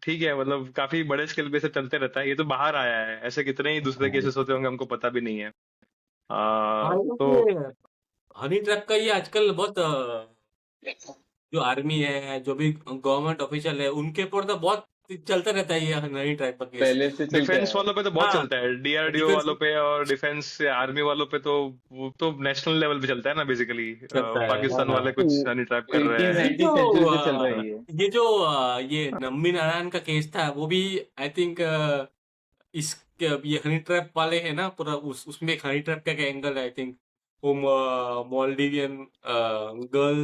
ठीक है, मतलब काफी बड़े स्केल पे से चलते रहता है। ये तो बाहर आया है, ऐसे कितने ही दूसरे केसेस होते होंगे हमको पता भी नहीं है। तो हनी ट्रैप का ये आजकल बहुत जो आर्मी है, जो भी गवर्नमेंट ऑफिशियल है, उनके ऊपर तो बहुत चलता रहता है ये हनी ट्रैप का केस। पहले से चलता डिफेंस है। वालों पे तो बहुत हाँ चलता है, डीआरडीओ डिफेंस वालों पे और डिफेंस आर्मी वालों पे तो वो तो नेशनल लेवल पे चलता है ना बेसिकली। चलता है। पाकिस्तान हाँ वाले कुछ हनी ट्रैप कर रहे एटीन हैं। ये नाइनटीन जो सेंचुरी से चल रहा है ये। ये जो ये नम्बी नारायण का केस था वो भी आई थिंक इस ये हनी ट्रैप वाले है ना, पूरा उसमें एक हनी ट्रैप का एंगल है आई थिंक। वो मॉलडीवियन गर्ल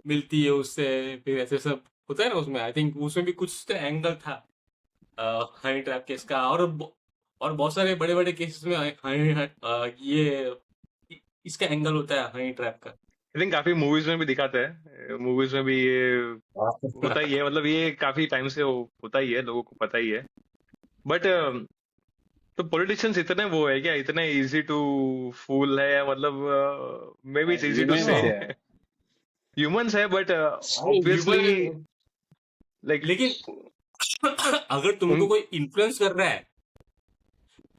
मिलती है उससे, फिर ऐसे सब होता है ना उसमें। आई थिंक उसमें भी कुछ तो एंगल था हनी ट्रैप केस का। और बहुत सारे बड़े बड़े केसेस में ये इसका एंगल होता है हनी ट्रैप का। आई थिंक काफी मूवीज में भी दिखाते हैं, मूवीज में भी ये होता ही है, मतलब ये काफी टाइम से होता ही है, लोगों को पता ही है। बट तो पॉलिटिशियंस इतने वो है क्या, इतने इजी टू फूल है, मतलब may be it's easy to say humans है। ह्यूमंस है बट ऑब्वियसली ह्यूमन, लाइक लेकिन अगर तुमको उन कोई इन्फ्लुएंस कर रहा है,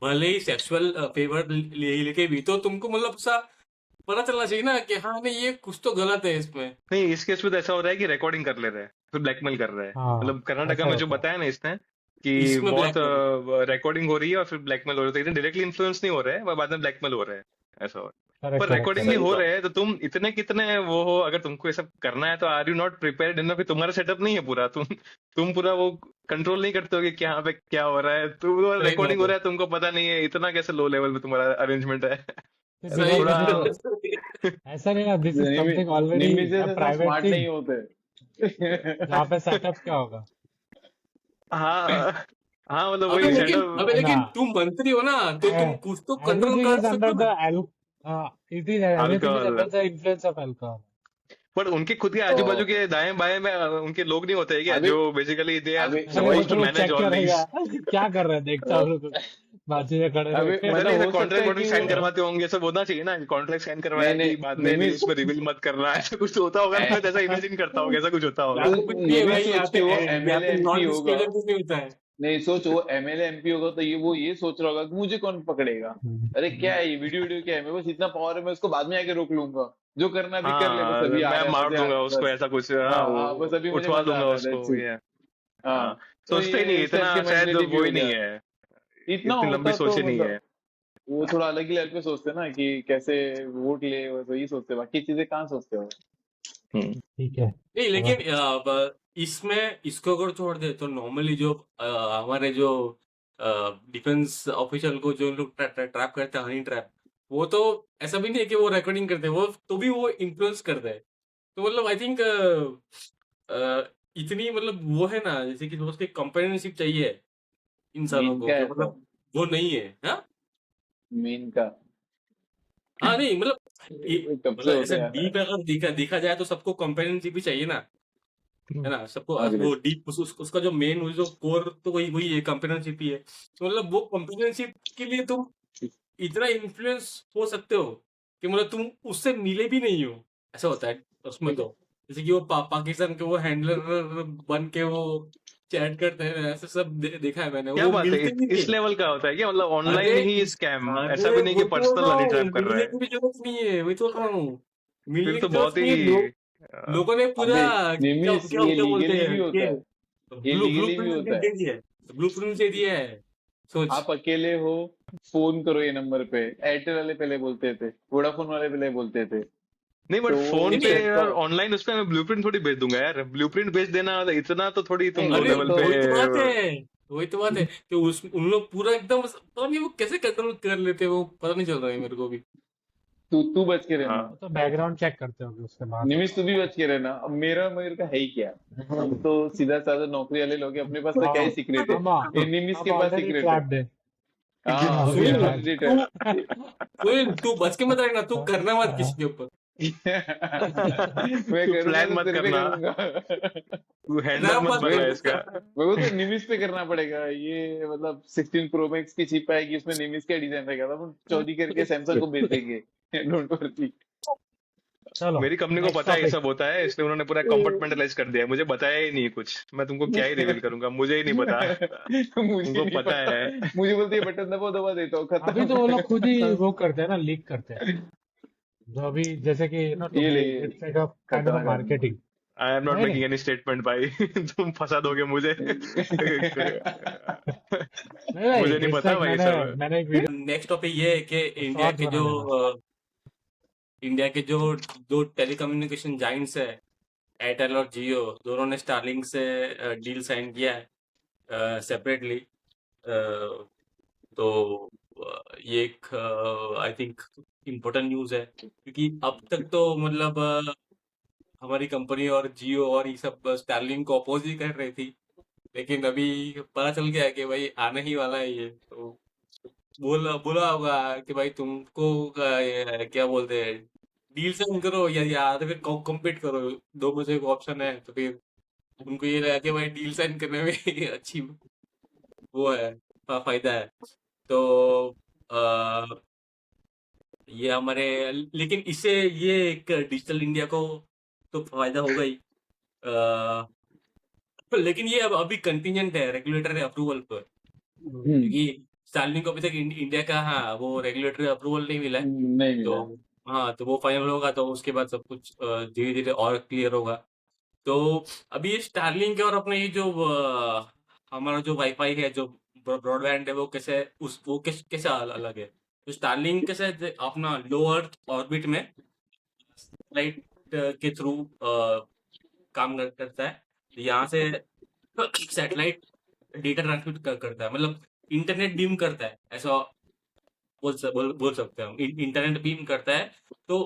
भले ही सेक्सुअल फेवर लेके भी, तो तुमको मतलब सा पता चलना चाहिए ना कि हाँ नहीं ये कुछ तो गलत है इसमें। नहीं, इस केस में तो ऐसा हो रहा है कि रिकॉर्डिंग कर ले रहे हैं फिर ब्लैकमेल कर रहे हैं। हाँ मतलब कर्नाटका ऐसा में जो होता है। बताया ना इसने कि इसमें बहुत ब्लैकमेल रिकॉर्डिंग हो रही है और फिर ब्लैकमेल हो रहा है, तो डायरेक्टली इन्फ्लुएंस नहीं हो रहे हैं, पर बाद में ब्लैकमेल हो रहे हैं, ऐसा हो रहा है। करेक्ट पर करेक्ट रिकॉर्डिंग भी करेक्ट। सही हो बात। रहे हैं तो तुम इतने कितने वो हो, अगर तुमको ये सब करना है तो are you not prepared enough? तुम्हारा सेटअप नहीं है पूरा, तुम पूरा वो कंट्रोल नहीं करते हो कि यहाँ पे क्या हो रहा है, तुम सही रिकॉर्डिंग बात हो है। रहा है तुमको पता नहीं है, इतना कैसे लो लेवल पे तुम्हारा अरेंजमेंट है। तो तो दिस सही इज थोड़ा बात है। ऐसा नहीं ना, दिस इज समथिंग ऑलरेडी निम्मी अ जैसे इतना प्राइवेट स्मार्ट थिंग नहीं होते। जहाँ पे सेटअप क्या होगा। हाँ हाँ, मतलब अबे वही लेकिन सेटअप। अबे ना लेकिन तुम मंत्री हो ना, तो तुम कुछ तो कंट्रोल एवरीथिंग कर इज अंडर सकते हो द ना। It is everything is alcohol, under the influence of alcohol. पर उनके खुद के आजू बाजू तो के दाएं बाएं में उनके लोग नहीं होते हैं क्या, अभी जो बेसिकली दे आर अभी अरे वो सपोज तो टू वो मैनेज चेक ऑल करेगा दीज। क्या कर रहे हैं, देखता हूँ तो बाजू में खड़े रह अभी के। पता मतलब नहीं, हो सकता कॉन्ट्रैक्ट है वॉन्ट्रैक्ट कि साइन वो करवाते होंगे, सब होना चाहिए ना, कॉन्ट्रैक्ट साइन करवाया नहीं कि बाद में नहीं न्यूज में रिवील मत करना, ऐसा कुछ तो होता होगा ना, मैं तो ऐसा इमेजिन करता हूँ ऐसा कुछ होता यहाँ होगा। पे कुछ नहीं है निम्मी भाई, सोच के वो यहाँ एमएलए पे एमपी नॉन होगा। डिस्क्लोजर कुछ नहीं होता है। नहीं सोच, वो एमएलए एमपी होगा तो वो ये सोच रहा होगा कि मुझे कौन पकड़ेगा। अरे क्या है ये वीडियो वीडियो क्या है, मेरे पास इतना पावर है, मैं उसको बाद में आके रोक लूंगा, जो करना भी कर ले, बस हाँ अभी आ मैं रहा है, मार मजा आ दूंगा रहा है उसको, बस। ऐसा कुछ, हाँ हाँ वो हाँ बस अभी मुझे उठवा मजा आ दूंगा रहा है, उसको, दैट्स इट। ये हाँ हाँ। तो सोचते ही नहीं ये इस टाइप इतना, की शायद मेंटेलिटी भी वो हो ही नहीं गया। है, इतना इतनी लंबी होता सोच तो ही नहीं है। मतलब वो थोड़ा अलग ही लेवल पे सोचते ना कि कैसे वोट ले, बस वही सोचते, बाकी चीजें कहाँ सोचते हो। हम्म। ठीक है नहीं समझ। लेकिन इसमें इसको अगर छोड़ दे तो नॉर्मली जो हमारे जो डिफेंस ऑफिशियल को जो लोग ट्रैप करते हैं, हनी ट्रैप, वो तो ऐसा भी नहीं है कि वो रिकॉर्डिंग करते हैं, वो तो भी वो इन्फ्लुएंस करते हैं। तो मतलब आई थिंक इतनी मतलब वो है ना, जैसे कि उसके कंपेनियनशिप चाहिए इंसानों मीन को, का जो ऐसा मतलब वो नहीं है। हाँ मीन का हाँ, नहीं मतलब कब से मतलब होते ऐसा आ रहा डीप अगर देखा जाए तो सबको कंपेनियनशिप भी चाहिए ना, है ना, सबको है। वो अग्रीड। डीप उसका जो मेन जो कोर तो वही वही है, कंपेनियनशिप ही है। तो मतलब वो कंपेनियनशिप के लिए तुम इतना इन्फ्लुएंस हो सकते हो कि मतलब तुम उससे मिले भी नहीं हो, ऐसा होता है उसमें ठीक है। तो। जैसे कि वो पाकिस्तान के वो हैंडलर बन के वो चैट करते हैं, ऐसे सब देखा है मैंने, क्या वो बात है, मिलते भी नहीं इस है। लेवल का होता है क्या? मतलब ऑनलाइन अरे ही स्कैम, ऐसा अरे भी नहीं वो कि तो पर्सनल हनी बताओ, ट्रैप कर रहा मिलने है? की भी जरूरत नहीं है, वही तो कह रहा हूँ, फिर मिलने तो की जरूरत बहुत नहीं है। ही लोगों ने पूरा अबे क्या निमिस, क्या ये क्या बोलते लीगली भी हैं होता कि है, ये ब्लू लीगली भी प्रिंट होता है। दे दिया है, ब्लू प्रिंट दे दिया है, सोच। आप अकेले हो, फोन करो ये नंबर पे। एयरटेल वाले पहले बोलते थे, वोडाफोन वाले पहले बोलते थे। नहीं, बट तो फोन नहीं पे नहीं, सबका ऑनलाइन उस पे मैं ब्लूप्रिंट थोड़ी भेज दूंगा यार। ब्लूप्रिंट भेज देना इतना तो थोड़ी तुम नहीं लो अरे वो लेवल तो पे। वही तो बात है, वही तो बात है कि उन लोग पूरा एकदम पता नहीं वो कैसे कंट्रोल कर लेते हैं, वो पता नहीं चल रहा है मेरे को भी। तू बच के रहना। हाँ, वो तो बैकग्राउंड चेक करते होंगे उसके बाद। निमिष तू भी बच के रहना। अब मेरे का है ही क्या? हम तो सीधा साधा नौकरी वाले लोग हैं, अपने पास तो क्या ही हाँ, सीक्रेट है। हम ये निमिष हम के पास ऑलरेडी सीक्रेट है। ट्रैप्ड है। हाँ already we are Sunil already trapped. तू सुनील तू बच के मत रहना, तू करना मत किसी के ऊपर। मैं तू करूंगा प्लान तो मत तेरे पे करना, करूंगा। तू हैंडल नाम मत मत मेरे बनना को इसका। मेरे को तो निमिष पे करना पड़ेगा ये। मतलब 16 प्रो मैक्स की चिप आएगी, उसमें निमिष का डिजाइन रहेगा, तो हम चौड़ी करके सैमसंग को बेच देंगे। Don't worry. चलो मेरी कंपनी को नेक्स्ट पता है ये टॉपिक। सब होता है, इसलिए उन्होंने पूरा कंपार्टमेंटलाइज कर दिया है। मुझे बताया ही नहीं कुछ, मैं तुमको क्या ही रिवील करूंगा, मुझे ही नहीं पता। मुझे तुमको नहीं पता पता। है। मुझे बोलते ये बटन दबा दबा देता हूँ, अभी खत्म। तो वो लोग खुद ही वो करते हैं ना, लीक करते हैं। जो अभी जैसे कि टू ये बी ले it's like a kind of खतरनाक आदमी। मार्केटिंग। आई एम नॉट नहीं नहीं मेकिंग एनी स्टेटमेंट भाई। तुम फंसा दोगे मुझे। नहीं नहीं, मुझे नहीं इट्स पता लाइक भाई मैंने सब। मैंने एक वीडियो नेक्स्ट टॉपिक ये है कि शॉर्ट्स बना लेना। इंडिया के जो दो टेलीकम्युनिकेशन जाइंट्स है, एयरटेल और जियो, दोनों ने स्टारलिंक से डील साइन किया है सेपरेटली। तो ये एक आई थिंक इम्पोर्टेंट न्यूज़ है, क्योंकि अब तक तो मतलब हमारी कंपनी और जियो और ये सब स्टारलिंक को अपोज ही कर रही थी, लेकिन अभी पता चल गया है कि भाई आने ही वाला है ये। तो बोला बोला होगा कि भाई तुमको क्या बोलते हैं, डील साइन करो या तो फिर कॉम्पीट करो, दो में से एक ऑप्शन है। तो फिर उनको ये लगा कि भाई डील साइन करने में अच्छी वो है, फायदा है। तो आ, ये हमारे, लेकिन इससे ये एक डिजिटल इंडिया को तो फायदा होगा ही। लेकिन ये अब अभी कंटिजेंट है रेगुलेटरी अप्रूवल पर, क्योंकि स्टारलिंक को अभी तक इंडिया का हाँ वो रेगुलेटरी अप्रूवल नहीं मिला है। नहीं तो मिला। हाँ, तो वो फाइनल होगा तो उसके बाद सब कुछ धीरे धीरे और क्लियर होगा। तो अभी ये स्टारलिंक और अपने ये जो हमारा जो वाईफाई है, जो ब्रॉडबैंड है, वो कैसे वो कैसे अलग है। तो स्टारलिंक कैसे अपना लो अर्थ ऑर्बिट में सैटेलाइट के थ्रू काम करता है। यहाँ से सैटेलाइट डेटा ट्रांसमिट करता है, मतलब इंटरनेट बीम करता है, ऐसा बोल सकते हैं हम। इंटरनेट बीम करता है। तो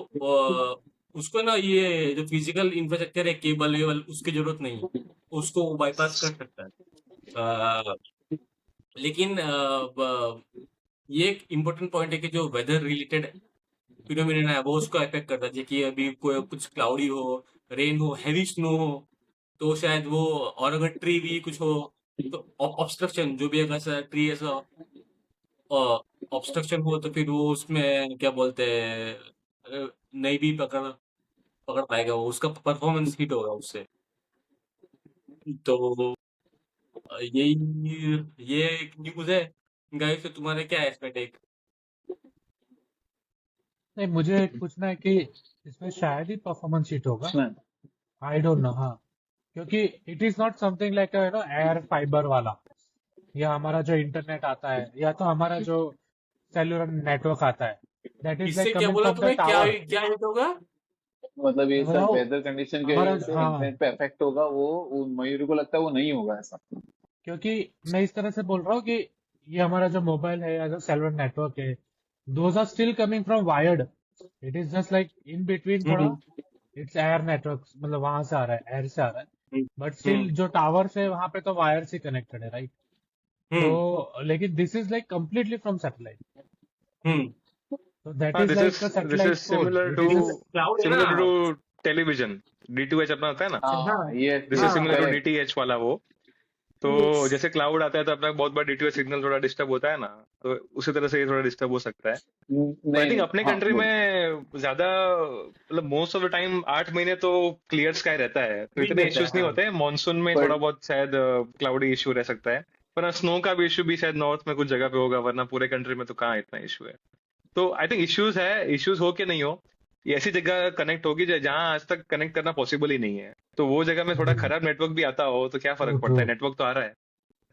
उसको ना ये जो फिजिकल इंफ्रास्ट्रक्चर है, केबल वेबल, उसकी जरूरत नहीं है, उसको बाईपास कर सकता है। अ, लेकिन ये एक इम्पोर्टेंट पॉइंट है कि जो वेदर रिलेटेड फिनोमिना है वो उसको अफेक्ट करता है। जैसे कि अभी कोई कुछ क्लाउडी हो, रेन हो, हैवी स्नो हो, तो शायद वो, और अगर ट्री भी कुछ हो तो ऑब्स्ट्रक्शन, जो भी अगर ऐसा ट्री ऐसा ऑब्स्ट्रक्शन हो तो फिर वो उसमें क्या बोलते हैं, नहीं भी पकड़ पाएगा, वो उसका परफॉर्मेंस हिट होगा उससे। तो यही ये एक न्यूज़ है गाइस। तो तुम्हारे क्या है इसमें टेक? नहीं, मुझे पूछना है कि इसमें शायद ही परफॉर्मेंस शीट होगा। सुना। I don't know. हाँ, क्योंकि it is not something like air fibre वाला, या हमारा जो इंटरनेट आता है, या तो हमारा जो सेलुलर नेटवर्क आता है, दैट इज इससे लाइक क्या कमिंग बोला फ्रॉम द तुम्हें, क्या टावर। क्या हिट होगा? मतलब ये मैं सब बताऊँ, वेदर कंडीशन की हमारा वजह से हाँ, इंटरनेट पे इफेक्ट होगा, वो मयूर को लगता है वो नहीं होगा ऐसा। क्योंकि मैं इस तरह से बोल रहा हूँ कि ये हमारा जो मोबाइल है या जो सेलुलर नेटवर्क है, those are still coming from wired. It is just like in between थोड़ा. इट्स एयर नेटवर्क, मतलब वहां से आ रहा है, एयर से आ रहा है. बट स्टिल जो टावर्स है वहां पे तो वायर से कनेक्टेड है, राइट? तो लेकिन this is like completely from satellite. तो that is this like is satellite code. Similar it to is cloud है ना. टेलीविजन. D2H अपना होता है ना, हाँ ये दिस इज हाँ, सिमिलर टू करेक्ट. DTH वाला वो. तो Yes. जैसे क्लाउड आता है तो अपना बहुत बार D2H सिग्नल थोड़ा डिस्टर्ब होता है ना, तो उसी तरह से ये थोड़ा डिस्टर्ब हो सकता है. आई नहीं थिंक नहीं अपने हाँ कंट्री बोल. में ज्यादा, मतलब मोस्ट ऑफ द टाइम 8 महीने तो क्लियर स्काई रहता है, तो ठीक इतने रहता है, इश्यूज नहीं हाँ. होते. मानसून में बट थोड़ा बहुत शायद क्लाउडी इश्यू रह सकता है, पर स्नो का भी इश्यू भी शायद नॉर्थ में कुछ जगह पे होगा, वरना पूरे कंट्री में तो कहाँ इतना इश्यू है. तो आई थिंक इश्यूज है. इश्यूज हो के नहीं हो, ये ऐसी जगह कनेक्ट होगी जहां आज तक कनेक्ट करना पॉसिबल ही नहीं है. तो वो जगह में थोड़ा खराब नेटवर्क भी आता हो तो क्या ट्रू फर्क ट्रू. पड़ता है, नेटवर्क तो आ रहा है.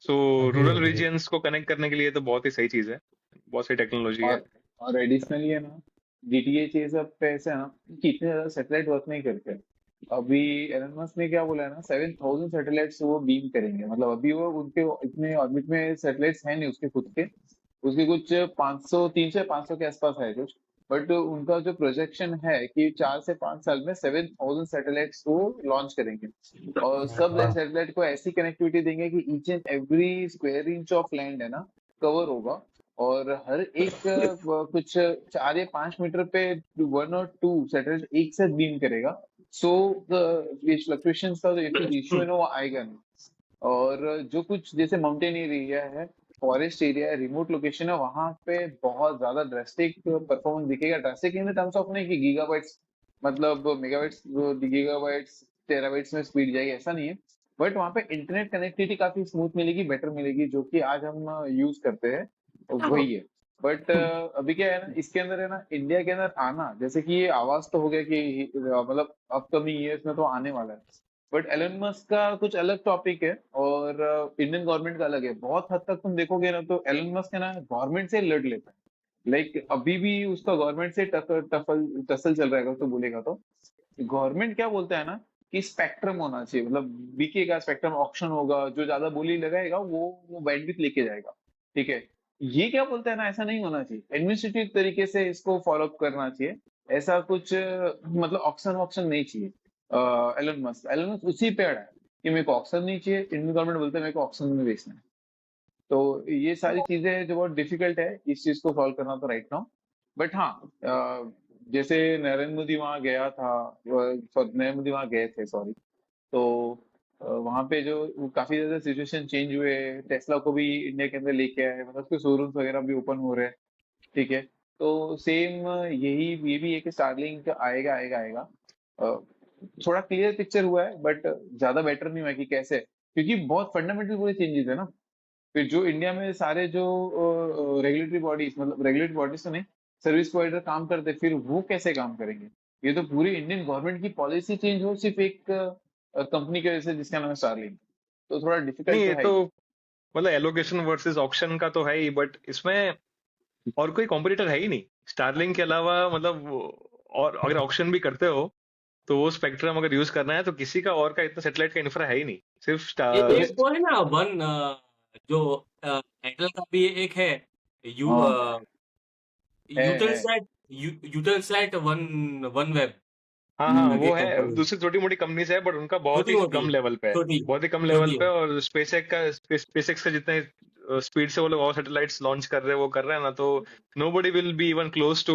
सो अग्री रूरल अग्री. रीजियंस को कनेक्ट करने के लिए तो बहुत ही सही चीज है, बहुत सही टेक्नोलॉजी है. और एडिशनली है ना, डीटीएच ये सब पे ऐसा है ना कि इतने ज्यादा सैटेलाइट वर्क नहीं करते. अभी एलन मस्क ने क्या बोला है ना, 7,000 सैटेलाइट्स वो बीम करेंगे. मतलब अभी वो उनके इतने ऑर्बिट में सैटेलाइट्स है नहीं उसके खुद के. उसके कुछ 500, 300-500 के आसपास है कुछ. बट उनका जो प्रोजेक्शन है कि 4 से 5 साल में 7,000 सैटेलाइट्स वो लॉन्च करेंगे. और सब वाह. सैटेलाइट को ऐसी कनेक्टिविटी देंगे कि each and every square inch of land है ना कवर होगा. और हर एक कुछ 4 या 5 मीटर पे 1 और 2 सैटेलाइट एक साथ बीम करेगा. सो ये फ्लक्चुएशंस का जो इश्यू है ना वो आएगा नहीं. और जो कुछ जैसे माउंटेन एरिया है, फॉरेस्ट एरिया है, रिमोट लोकेशन है, वहां पे बहुत ज्यादा ड्रास्टिक परफॉर्मेंस दिखेगा. Drastic in the terms of नहीं कि गीगाबाइट्स, मतलब मेगाबाइट्स, गीगाबाइट्स टेराबाइट्स में स्पीड जाएगी, ऐसा नहीं है. बट वहां पे इंटरनेट कनेक्टिविटी काफी स्मूथ मिलेगी, बेटर मिलेगी, जो कि आज हम यूज करते हैं वही है. बट अभी क्या है ना, इसके अंदर है ना, इंडिया के अंदर आना, जैसे कि ये आवाज तो हो गया कि मतलब अपकमिंग ईयर्स में तो आने वाला है. बट एलन मस्क का कुछ अलग टॉपिक है और इंडियन गवर्नमेंट का अलग है. बहुत हद तक तुम देखोगे ना तो एलन मस्क है ना गवर्नमेंट से लड़ लेता है. लाइक अभी भी उसका गवर्नमेंट से टसल चल रहा है अगर तो बोलेगा तो. गवर्नमेंट क्या बोलता है ना कि स्पेक्ट्रम होना चाहिए, मतलब बिकेगा स्पेक्ट्रम, ऑक्शन होगा, जो ज्यादा बोली लगाएगा वो बैंडविड्थ लेके जाएगा. ठीक है. ये क्या बोलता है ना, ऐसा नहीं होना चाहिए, एडमिनिस्ट्रेटिव तरीके से इसको फॉलो अप करना चाहिए. ऐसा कुछ मतलब ऑक्शन वॉक्शन नहीं चाहिए. एलन मस्क उसी पे अड़ा है कि मेरे को ऑक्शन नहीं चाहिए. इंडियन गवर्नमेंट बोलते है मेरे को ऑक्शन में बेचना है. तो ये सारी चीजें जो बहुत डिफिकल्ट है इस चीज को सॉल्व करना तो राइट नाउ. बट हाँ, जैसे नरेंद्र मोदी वहां गया था, नरेंद्र मोदी वहां गए थे सॉरी. तो वहां पे जो काफी ज्यादा सिचुएशन चेंज हुए. टेस्ला को भी इंडिया के अंदर लेके आए, मतलब उसके शोरूम्स वगैरह भी ओपन हो रहे हैं. ठीक है. तो सेम ये भी है कि स्टारलिंक आएगा आएगा आएगा. अ, थोड़ा क्लियर पिक्चर हुआ है बट ज्यादा बेटर नहीं हुआ कि कैसे, क्योंकि बहुत फंडामेंटल पूरे चेंजेस है ना. फिर जो इंडिया में सारे जो रेगुलेटरी बॉडीज, मतलब रेगुलेटरी बॉडीज तो नहीं, सर्विस प्रोवाइडर काम करते, फिर वो कैसे काम करेंगे. ये तो पूरी इंडियन गवर्नमेंट की पॉलिसी चेंज हो सिर्फ एक कंपनी की वजह से जिसका नाम है स्टारलिंक. तो थोड़ा नहीं, डिफिकल्ट ये तो है तो ही. मतलब एलोकेशन वर्सेस ऑक्शन का तो है ही, बट इसमें और कोई कॉम्पिटिटर है ही नहीं स्टारलिंक के अलावा. मतलब और अगर ऑक्शन भी करते हो तो वो स्पेक्ट्रम अगर यूज करना है तो किसी का और का इतना सैटेलाइट का इंफ्रा है ही नहीं, सिर्फ एक वो है ना वन, जो एयरटेल का भी एक है, यू हाँ है. यूटेलसैट वन वन वेब हाँ हाँ, करके वो है. कंपनी, दूसरी छोटी मोटी कंपनीज है, बट उनका बहुत छोटी ही मोटी कम लेवल पे है, छोटी बहुत ही कम लेवल छोटी पे. है. और स्पेसएक्स का जितने स्पीड से वो लोग और सैटेलाइट्स लॉन्च कर रहे हैं, वो कर रहे हैं ना, तो nobody will be even close to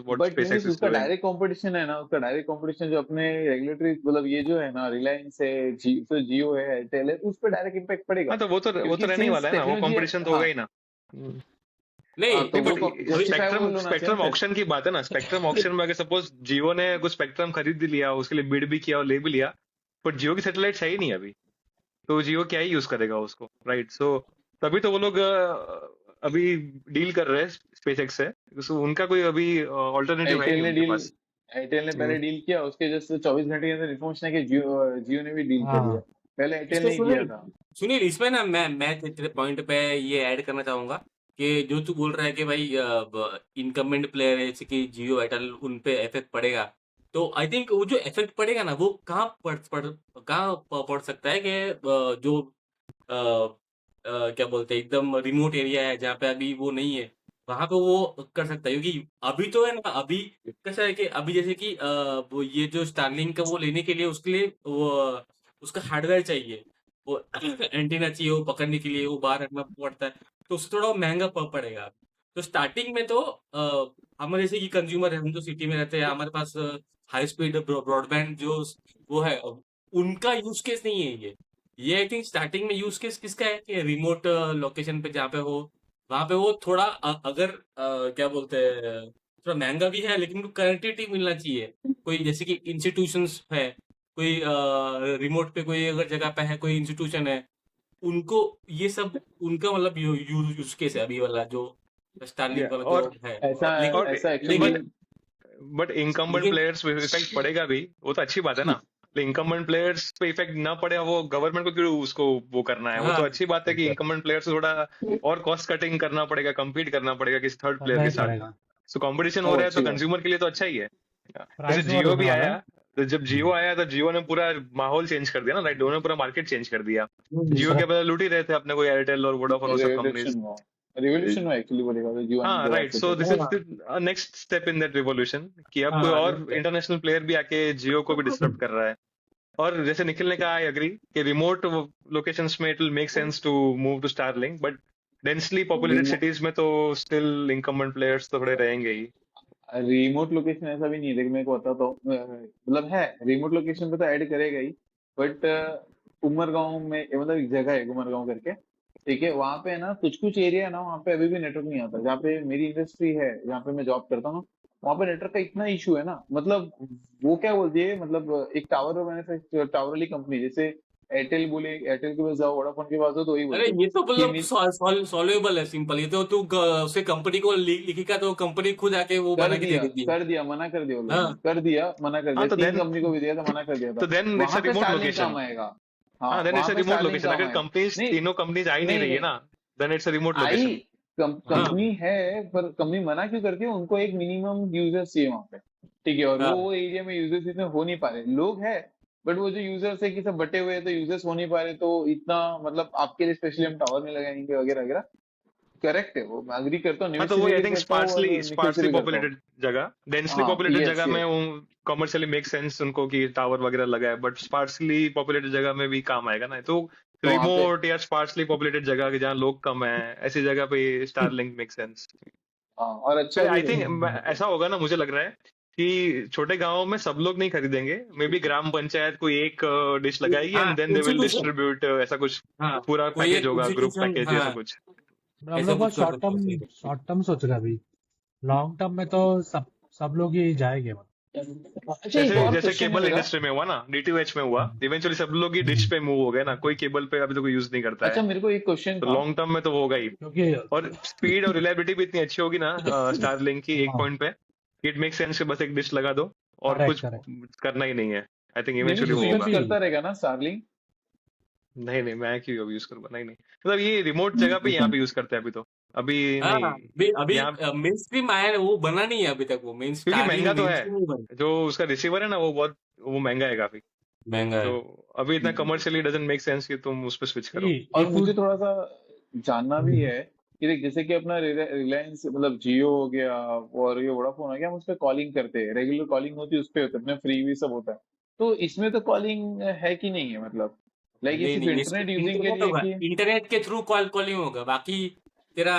what but SpaceX means is उसका डूइंग. डायरेक्ट कंपटीशन है ना, उसका डायरेक्ट कंपटीशन जो अपने रेगुलेटरी, मतलब ये जो है ना, रिलायंस है, तो जियो है, एयरटेल है, उस पर डायरेक्ट इम्पैक्ट पड़ेगा. हाँ, तो वो तो क्योंकि रहने ही सिंस वाला है ना, वो टेक्नोलॉजी, कंपटीशन तो हाँ होगा ही ना. नहीं हाँ, तो नहीं, वो बट अभी जस्टिफाइबल होना चाहिए स्पेक्ट्रम ना फिर. ऑक्शन की बात है ना. स्पेक्ट्रम ऑक्शन में अगर सपोज जियो ने कुछ स्पेक्ट्रम खरीद लिया, उसके लिए बिड भी किया और ले भी लिया, बट जियो की सैटेलाइट है ही नहीं अभी, तो जियो क्या ही यूज करेगा उसको, राइट? सो तभी तो वो लोग अभी डील कर रहे हैं स्पेसएक्स से. So, उनका कोई अभी ऑल्टरनेटिव है ही एयरटेल नहीं ने उनके डील पास. एयरटेल ने पहले डील किया, उसके जस्ट 24 घंटे के अंदर इन्फॉर्मेशन है कि जियो ने भी डील कर लिया. हाँ. पहले एयरटेल इसमें ने ही किया सुनील था. सुनील इसमें ना मैं तेरे पॉइंट पे ये ऐड करना चाहूंगा कि जो तू बोल रहा है कि भाई इनकमेंट प्लेयर है जैसे कि जियो एयरटेल, उन पे इफेक्ट पड़ेगा. तो आई थिंक वो जो इफेक्ट पड़ेगा ना, वो कहाँ पड़ सकता है कि जो क्या बोलते हैं एकदम रिमोट एरिया है जहाँ पे अभी वो नहीं है, वहां पे वो कर सकता है। क्योंकि अभी तो है ना, अभी कैसा है कि अभी जैसे कि वो ये जो स्टारलिंक का वो लेने के लिए उसके लिए वो उसका हार्डवेयर चाहिए, वो एंटीना चाहिए, वो पकड़ने के लिए वो बाहर रखना पड़ता है, तो उससे थोड़ा महंगा पड़ेगा। तो स्टार्टिंग में तो हम जैसे कि कंज्यूमर है, हम जो सिटी में रहते हैं, हमारे पास हाई स्पीड ब्रॉडबैंड जो वो है, उनका यूज केस नहीं है ये आई थिंक स्टार्टिंग में यूज केस किसका है कि रिमोट लोकेशन पे जहाँ पे हो, वहां पे वो थोड़ा अगर क्या बोलते हैं, थोड़ा महंगा भी है लेकिन कनेक्टिविटी मिलना चाहिए। कोई जैसे कि इंस्टीट्यूशंस है, कोई रिमोट पे कोई अगर जगह पे है कोई इंस्टीट्यूशन है, उनको ये सब उनका मतलब यूज केस है अभी वाला जो या स्टारलिंक वाला जो और है। ऐसा लेकिन और ऐसा एक्चुअली लेकिन बट इनकम्बेंट लेकिन प्लेयर्स पे इफेक्ट पड़ेगा भी, वो तो अच्छी बात है ना। इनकम्बेंट प्लेयर्स पे इफेक्ट ना पड़े, वो गवर्नमेंट को क्यों उसको वो करना है? वो तो हाँ अच्छी बात है कि इनकम्बेंट प्लेयर्स को थोड़ा और कॉस्ट कटिंग करना पड़ेगा, compete करना पड़ेगा किसी थर्ड प्लेयर करना के ही साथ। पड़ेगा। सो कंपटीशन हो वो रहा है तो अच्छी बात कंज्यूमर के लिए तो अच्छा ही है। जैसे प्राइस वॉर जियो होने भी वाला आया, है। तो जब जियो आया तो जियो ने पूरा माहौल चेंज कर दिया ना, राइट? उन्होंने पूरा मार्केट चेंज कर दिया। जियो दूसरा के बदले लूट ही रहे थे अपने को एयरटेल और वोडाफोन, वो सब कंपनीज। रिवोल्यूशन हुआ एक्चुअली बोलेगा तो जीवन हाँ के बाद राइट, से सो तो this is the next step in that revolution, कि अब कोई हाँ और इंटरनेशनल प्लेयर भी आके जियो को भी डिस्टर्ब कर रहा है। और जैसे निखिल ने कहा, आई एग्री कि रिमोट लोकेशंस में it will make sense to move to Starlink, but densely populated cities में तो स्टिल इनकम्बेंट प्लेयर्स तो थोड़े रहेंगे ही। रिमोट लोकेशन ऐसा भी नहीं है, देख मैं को बताता हूँ मतलब है रिमोट लोकेशन पे तो ऐड करेगा ही, बट उमरगांव में मतलब एक जगह है उमरगांव करके, ठीक है, वहां पे है ना कुछ कुछ एरिया है ना, वहां पे अभी भी नेटवर्क नहीं आता, जहाँ पे मेरी इंडस्ट्री है, जहाँ पे मैं जॉब करता हूँ, वहां पे नेटवर्क का इतना इशू है ना, मतलब वो क्या बोलती है, मतलब एक टावर मैन्युफैक्चर टावर वाली कंपनी, जैसे एयरटेल बोले, एयरटेल के पास जाओ, वोडाफोन के पास जाओ, तो वही अरे बोलते हैं ये तो कि मतलब सॉल्वेबल है, सिंपल। ये तो तू उसे कंपनी को लिखेगा तो कंपनी खुद आके वो बना के दे देती है। कर दिया, मना कर दिया वो लोग ने, हाँ कर दिया, मना कर हाँ दिया, तो 3 देन कंपनी को भी दिया था, मना कर दिया तो था। देन इट्स अ वहां पे रिमोट स्टारलिंक लोकेशन। काम आएगा। हाँ हाँ देन वहां इट्स अ पे रिमोट स्टारलिंक लोकेशन, काम अगर आएगा। कंपनीज नहीं तीनों कंपनीज आ ही नहीं नहीं रही है नहीं ना, then it's a remote I location. हाँ कंपनी है, पर कंपनी मना क्यों करती है, उनको एक मिनिमम यूजर्स चाहिए वहां पे, ठीक है, और हाँ। वो एरिया में यूजर्स इतने हो नहीं पा रहे, लोग हैं बट वो जो यूजर्स है कि सब बटे हुए हैं, तो यूजर्स हो नहीं पा रहे, तो इतना मतलब आपके लिए स्पेशली हम टावर नहीं लगाएंगे वगैरह वगैरह। करेक्ट है, वो मैं अग्री करता हूँ, हाँ निवेश तो से वही, भी आई एग्री थिंक करता हूँ और निखिल से स्पार्सली भी करता हूँ। पॉपुलेटेड जगह, डेंसली हाँ पॉपुलेटेड यस जगह में यस। कमर्शियली मेक सेंस उनको कि टावर वगैरह लगाए, बट स्पार्सली पॉपुलेटेड जगह में भी काम आएगा ना, तो तो वहां पे रिमोट या स्पार्सली पॉपुलेटेड जगह जहाँ लोग कम है, ऐसी जगह पे स्टारलिंक मेक सेंस। हाँ और अच्छा भी आई थिंक रहेगा मतलब। ऐसा होगा ना, मुझे लग रहा है कि छोटे गांवों में सब लोग नहीं खरीदेंगे, मे बी ग्राम पंचायत कोई एक डिश लगाएगी हाँ and then they will institution. Distribute, ऐसा कुछ हाँ पूरा कोई पैकेज एक होगा, ग्रुप इंस्टीट्यूशन, पैकेज ऐसा हाँ कुछ। हम ऐसा लोग बहुत कुछ कर सकते हो, सही है। शॉर्ट टर्म सोच रहे हैं अभी। लॉन्ग टर्म में तो सब लोग ही जाएंगे। अच्छा एक जैसे और जैसे क्वेश्चन है केबल मेरा। इंडस्ट्री में हुआ ना, डीटीएच में हुआ, इवेंचुअली सब लोग ही डिश पे मूव हो गए ना, कोई केबल पे अभी तो कोई यूज नहीं करता है। अच्छा मेरे को एक क्वेश्चन तो था। लॉन्ग टर्म में तो वो होगा ही। क्योंकि और स्पीड और रिलायबिलिटी भी इतनी अच्छी होगी ना स्टारलिंक की, एक हाँ पॉइंट पे इट मेक सेंस कि बस एक डिश लगा दो और करेक्ट कुछ करेक्ट करना ही नहीं है। आई थिंक दिनेश इवेंचुअली वो उसको उसमें यूज होगा। भी करता रहेगा ना स्टारलिंक? नहीं नहीं, मैं क्यों यूज करूंगा? नहीं नहीं, मतलब ये रिमोट जगह पे यहाँ पे यूज करते हैं अभी तो, अभी हाँ नहीं अभी यहाँ, मेन स्ट्रीम आया है, वो बना नहीं है अभी तक, वो मेन क्योंकि स्टारलिंक महंगा तो मेन है। स्ट्रीम नहीं बना। जो उसका रिसीवर है ना, वो महंगा है काफी। महंगा तो है। अभी इतना कमर्शियली डजंट मेक सेंस कि तुम उस पर स्विच करो। और एक मुझे थोड़ा सा जानना भी हम्म, है कि देख जैसे कि अपना रिलायंस मतलब जियो हो गया और ये वोडाफोन हो गया, हम उस पर कॉलिंग करते हैं, रेगुलर कॉलिंग होती है उस पे, होता है अपने फ्री भी सब होता है, तो इसमें तो कॉलिंग है कि नहीं है, मतलब लाइक ये नहीं सिर्फ नहीं, इसमें इंटरनेट यूजिंग के इंटरनेट लिए होगा, कि इंटरनेट के थ्रू कॉलिंग होगा, बाकी तेरा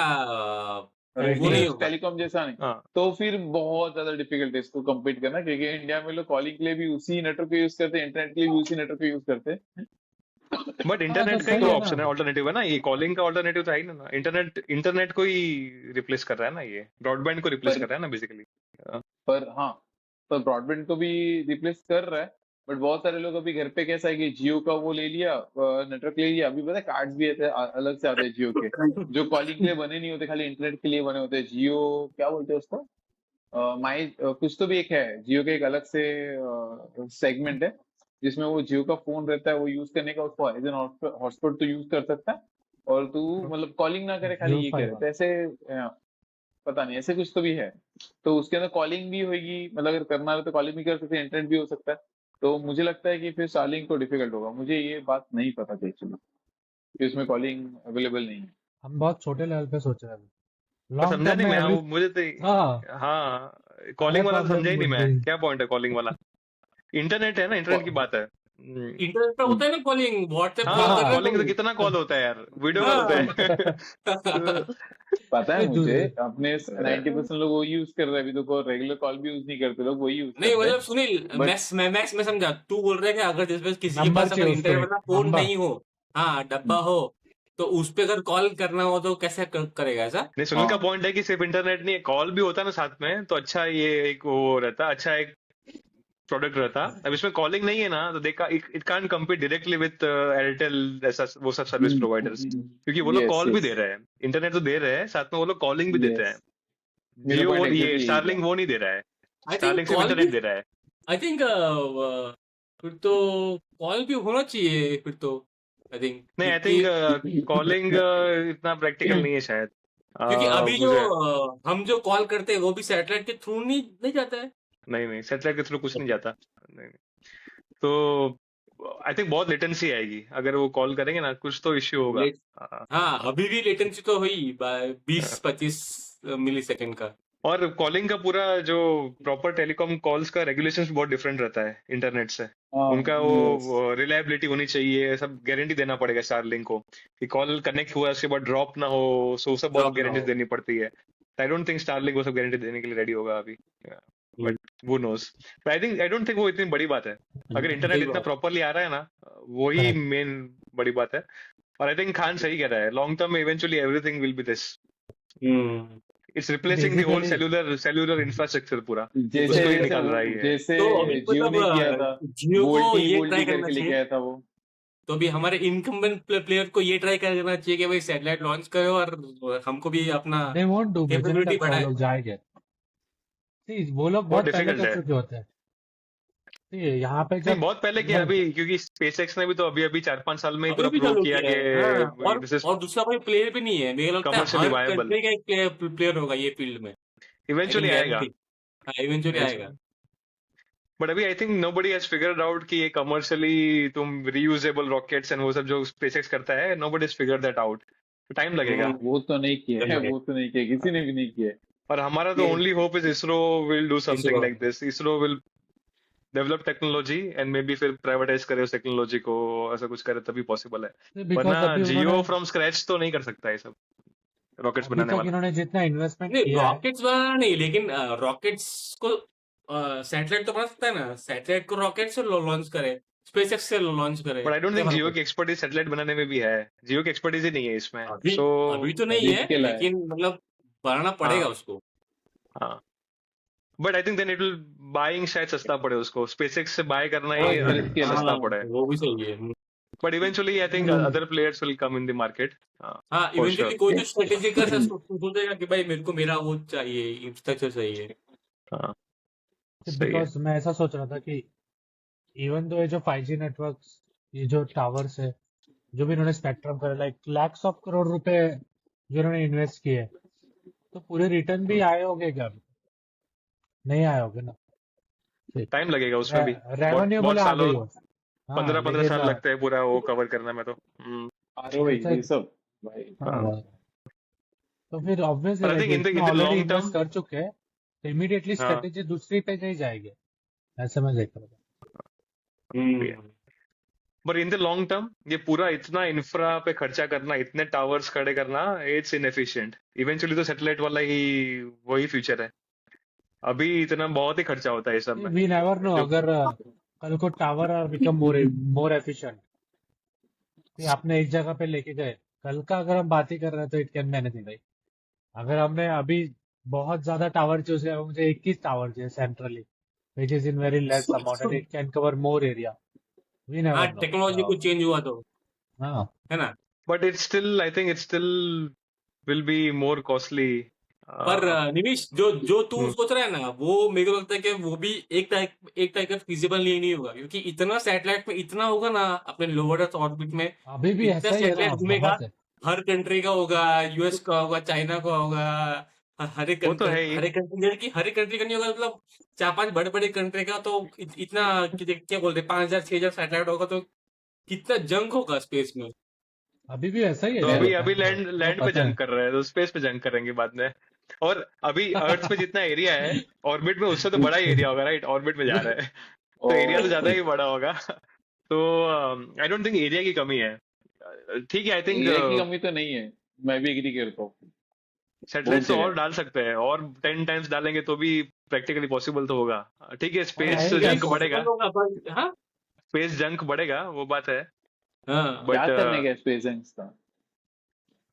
वो नहीं रेगुलर होगा। टेलीकॉम जैसा नहीं? हाँ तो फिर बहुत ज्यादा डिफिकल्ट है इसको कम्पीट करना, क्योंकि इंडिया में लोग कॉलिंग के लिए भी उसी नेटवर्क को यूज करते हैं, इंटरनेट के लिए भी उसी नेटवर्क को यूज करते हैं। बट हाँ तो इंटरनेट का ही सही तो है ना। ऑप्शन है, ऑल्टरनेटिव है ना, ये कॉलिंग का ऑल्टरनेटिव तो है ही ना। इंटरनेट इंटरनेट को ही रिप्लेस कर रहा है ना, ये ब्रॉडबैंड को रिप्लेस पर कर रहा है ना बेसिकली। पर हाँ, पर ब्रॉडबैंड को भी रिप्लेस कर रहा है, बट बहुत सारे लोग अभी घर पे कैसा है कि जियो का वो ले लिया, नेटवर्क ले लिया, अभी पता है कार्ड्स भी आते हैं अलग से आते हैं जियो के, जो कॉलिंग के लिए बने नहीं होते, खाली इंटरनेट के लिए बने होते हैं, जियो क्या बोलते हैं उसको, माई कुछ तो भी एक है, जियो के एक अलग से सेगमेंट है, जिसमें वो जियो का फोन रहता है, वो यूज करने का उसको एज एन हॉटस्पॉट तो यूज कर सकता है, और तू मतलब कॉलिंग ना करे, खाली जियो ये करे, फाइबर तो ऐसे पता नहीं ऐसे कुछ तो भी है, तो उसके अंदर कॉलिंग भी होगी, मतलब अगर करना रहे तो कॉलिंग भी कर सकते हैं, इंटरनेट भी हो सकता है, तो मुझे लगता है कि फिर स्टारलिंक को डिफिकल्ट होगा, मुझे ये बात नहीं पता थी एक्चुअली। कि उसमें कॉलिंग अवेलेबल नहीं है। हम बहुत छोटे लेवल पे सोच रहे थे, पर लॉन्ग समझा टर्म नहीं में मैं, एवरी। वो मुझे तो हाँ, हाँ आई कॉलिंग हैव वाला समझा ही प्रॉब्लम नहीं विद मैं, दिस। क्या पॉइंट है कॉलिंग वाला? इंटरनेट है ना, इंटरनेट की बात है। इंटरनेट पे होता है ना कॉलिंग, व्हाट्सएप कॉल हाँ कर रहे कॉलिंग तो हो कितना कॉल होता है यार, वीडियो कॉल होता हाँ है। तो, पता है नहीं मुझे, अपने 90% लोग वो यूज कर रहे हैं, अभी तो रेगुलर कॉल भी यूज नहीं करते, लोग वही यूज नहीं करते हैं। मतलब सुनील, बट मैं समझा, तू बोल रहा है कि अगर जिसमें किसी के नंबर पास अगर चाहिए उसको, इंटरनेट एक वाला फोन नंबर। नहीं हो, हाँ डब्बा हो, तो उस पे अगर कॉल करना हो तो कैसे करेगा ऐसा? नहीं, सुनील का पॉइंट है कि सिर्फ इंटरनेट नहीं, कॉल भी होता है ना साथ में, तो अच्छा ये एक वो रहता, अच्छा एक प्रोडक्ट रहता। अब इसमें कॉलिंग नहीं है ना, तो देखा it can't compete directly with Airtel, ऐसा वो सब सर्विस प्रोवाइडर्स, क्योंकि वो लोग यस कॉल भी यस दे रहे हैं, इंटरनेट तो दे रहे हैं, साथ में वो लोग कॉलिंग भी देते हैं। यस, मेरा जियो पॉइंट ये एग्जैक्टली यही था। स्टारलिंक वो नहीं दे रहा है, आई थिंक स्टारलिंक सिर्फ कॉल भी, इंटरनेट दे रहा है। आई थिंक फिर तो कॉल भी होना चाहिए फिर तो, आई थिंक, नहीं आई क्योंकि थिंक कॉलिंग इतना प्रैक्टिकल नहीं है शायद। क्योंकि अभी जो मुझे हम जो कॉल करते हैं वो भी सैटेलाइट के थ्रू नहीं नहीं जाता है। नहीं नहीं, सैटेलाइट के थ्रू कुछ नहीं जाता। नहीं, नहीं। तो आई थिंक बहुत लेटेंसी आएगी अगर वो कॉल करेंगे ना, कुछ तो इश्यू होगा। लेट हाँ, अभी भी लेटेंसी तो हुई 20-25 मिली सेकेंड का। और कॉलिंग का पूरा जो प्रॉपर टेलीकॉम कॉल्स का रेगुलेशंस बहुत डिफरेंट रहता है इंटरनेट से। उनका यस, वो रिलायबिलिटी होनी चाहिए, सब गारंटी देना पड़ेगा स्टारलिंक को कि कॉल कनेक्ट हुआ उसके बाद ड्रॉप ना हो, सो सब बहुत ड्रॉप ना गारंटीज हो। देनी पड़ती है। आई डोंट थिंक स्टारलिंक वो सब गारंटी देने के लिए रेडी होगा अभी, बट वो नोस। आई डोंट थिंक वो इतनी बड़ी बात है। अगर इंटरनेट सही इतना बात। प्रॉपरली आ रहा है ना, वही करेक्ट। मेन बड़ी बात है। और आई थिंक खान सही कह रहा है, लॉन्ग टर्म में eventually everything will be this, hmm it's replacing the hole basically cellular infrastructure पूरा, जैसे उसको ही जैसे निकाल रहा है ये। जैसे तो अभी जियो मतलब ने किया था, जियो को वोल्टी ये ट्राई वोल्टी करना करके लेके चाहिए, आया था वो। तो अभी हमारे इनकम्बेंट प्लेयर को ये ट्राई करना चाहिए कि भाई सैटेलाइट लॉन्च करो और हमको भी अपना दे वोंट डू, मुझे नहीं कैपेबिलिटी लगता वो बढ़ाए। लोग जाएंगे। See, वो लोग बहुत बहुत पहले डिफिकल्ट कर है। चुके होते हैं। See, यहाँ पे नहीं जब बहुत पहले किया, मतलब अभी क्योंकि स्पेसएक्स ने भी तो अभी अभी 4-5 साल में ही अभी पूरा भी प्रूव चालू किया किया है हाँ, कि दिस इज और दूसरा कोई प्लेयर भी नहीं है, मुझे लगता है कमर्शियली हर वायबल। कंट्री का एक प्लेयर होगा ये फील्ड में, आई कैन इवेंचुअली आएगा, गारंटी। हाँ इवेंचुअली आएगा। इवेंचुअली। बट अभी I think nobody has figured out कि ये कमर्शियली तुम रीयूजेबल रॉकेट्स एंड वो सब जो स्पेसएक्स करता है, nobody has figured that out, time लगेगा। वो तो नहीं किया है, चलिए वो तो नहीं किया, किसी ने भी नहीं किया है। और हमारा तो ये only hope is ISRO will do something ISRO like this, ISRO will develop technology and may be फिर प्राइवेटाइज करे उस टेक्नोलॉजी को, ऐसा कुछ करे तभी पॉसिबल है। वरना बिकॉज अभी जियो उन्होंने, फ्रॉम स्क्रैच तो नहीं कर सकता ये सब, रॉकेट्स अभी बनाने तक वाला। इन्होंने जितना इन्वेस्टमेंट नहीं, किया है, रॉकेट्स बनाना नहीं, लेकिन रॉकेट्स को सैटेलाइट तो बना सकता है ना, सैटेलाइट को रॉकेट से लॉन्च करे, स्पेसएक्स से लॉन्च करे, बट आई डोंट क्या थिंक फर्क जियो की पड़ता एक्सपर्टीज सैटेलाइट बनाने में भी है, जियो की एक्सपर्टीज ही नहीं है इसमें, है? अभी सो अभी तो नहीं है, खरीद के लाए। लेकिन मतलब बनाना पड़ेगा हाँ उसको। हाँ। But I think then it will buying शायद सस्ता पड़े उसको, स्पेसएक्स से बाय करना हाँ, ही खरीद के लाए। सस्ता हाँ पड़े। वो भी सही है। But eventually I think other players will come in the market हाँ फॉर इवेंचुअली श्योर। कोई तो स्ट्रेटेजिक का सोचेगा कि भाई मेरे को मेरा वो चाहिए, इंफ्रास्ट्रक्चर चाहिए। हाँ सही है। बिकॉज मैं ऐसा सोच रहा था कि इवन दो ये जो 5G नेटवर्क्स, ये जो टावर्स है, जो भी इन्होंने स्पेक्ट्रम करे, लाइक लैक्स ऑफ करोड़ रुपए जो इन्होंने इन्वेस्ट किए, तो पूरे रिटर्न भी आए होंगे क्या? नहीं आए होंगे ना। टाइम लगेगा उसमें भी, बहुत रेवेन्यू बहुत भले आ सालों, गई हो, हाँ 15 लेकिन साल लगते हैं पूरा वो कवर करने में तो। आरओआई ऐसा, ये सब भाई। हाँ हाँ। तो फिर ऑब्वियसली पर आई लाइक थिंक इतना in the already long invest term, कर चुके हैं, तो इमीडिएटली हाँ स्ट्रेटेजी दूसरी पे नहीं जाएंगे, ऐसे मैं देख रहा था। But in the long term ये पूरा इतना इंफ्रा पे खर्चा करना, इतने टावर्स खड़े करना, इट्स इनएफिशिएंट। इवेंचुअली तो सैटेलाइट वाला ही वही फ्यूचर है, अभी इतना बहुत ही खर्चा होता है इस सब में वी नेवर नो, जो। अगर कल को tower are become more efficient, आपने एक जगह पे लेके गए, कल का अगर हम बात ही कर रहे हैं तो इट कैन बी एनीथिंग भाई। अगर हमने अभी बहुत ज्यादा टावर चूज किया, मुझे 21 टावर चाहिए centrally, which is in very less amount and it can cover more area, we हाँ नेवर नो टेक्नोलॉजी क्या कुछ होगा। चेंज हुआ तो, हाँ, है ना। But it's still I think it's still will be more costly. पर निमिष, जो तू सोच रहा है ना, वो मेरे को लगता है कि वो भी एक टाइप का फिजिबल नहीं होगा, क्योंकि इतना सैटेलाइट में इतना होगा ना अपने लोअर अर्थ ऑर्बिट में, अभी भी इतना ऐसा ही है ना, सैटेलाइट घूमेगा, बहुत है। हर कंट्री का होगा, यूएस का होगा, चाइना का होगा, हर एक वो तो कंट्री, है ही। हर एक कंट्री का नहीं होगा, मतलब 4-5 बड़े बड़े कंट्री का, तो इतना क्या बोलते हैं, 5,000-6,000 सैटेलाइट होगा, तो कितना जंग होगा स्पेस में। अभी भी ऐसा ही है तो क्या? अभी अभी मेरे लैंड को लैंड पे पता है। जंग कर रहे हैं, तो स्पेस पे जंग करेंगे बाद में। और अभी अर्थ पे जितना एरिया है ऑर्बिट में, उससे तो बड़ा ही एरिया होगा, राइट? ऑर्बिट में जा रहा है तो एरिया तो ज्यादा ही बड़ा होगा। तो आई डोंट थिंक एरिया की कमी है। ठीक है, आई थिंक एरिया की कमी तो नहीं है, मैं भी एग्री करता हूँ। सैटेलाइट्स बहुत तो जगह और है। डाल सकते हैं, और 10 टाइम्स डालेंगे तो भी प्रैक्टिकली पॉसिबल तो होगा। ठीक है, और स्पेस आएगा जंक पॉसिबल बढ़ेगा, होगा पर हाँ स्पेस जंक बढ़ेगा, वो बात है। हाँ क्या बट करने का स्पेस का?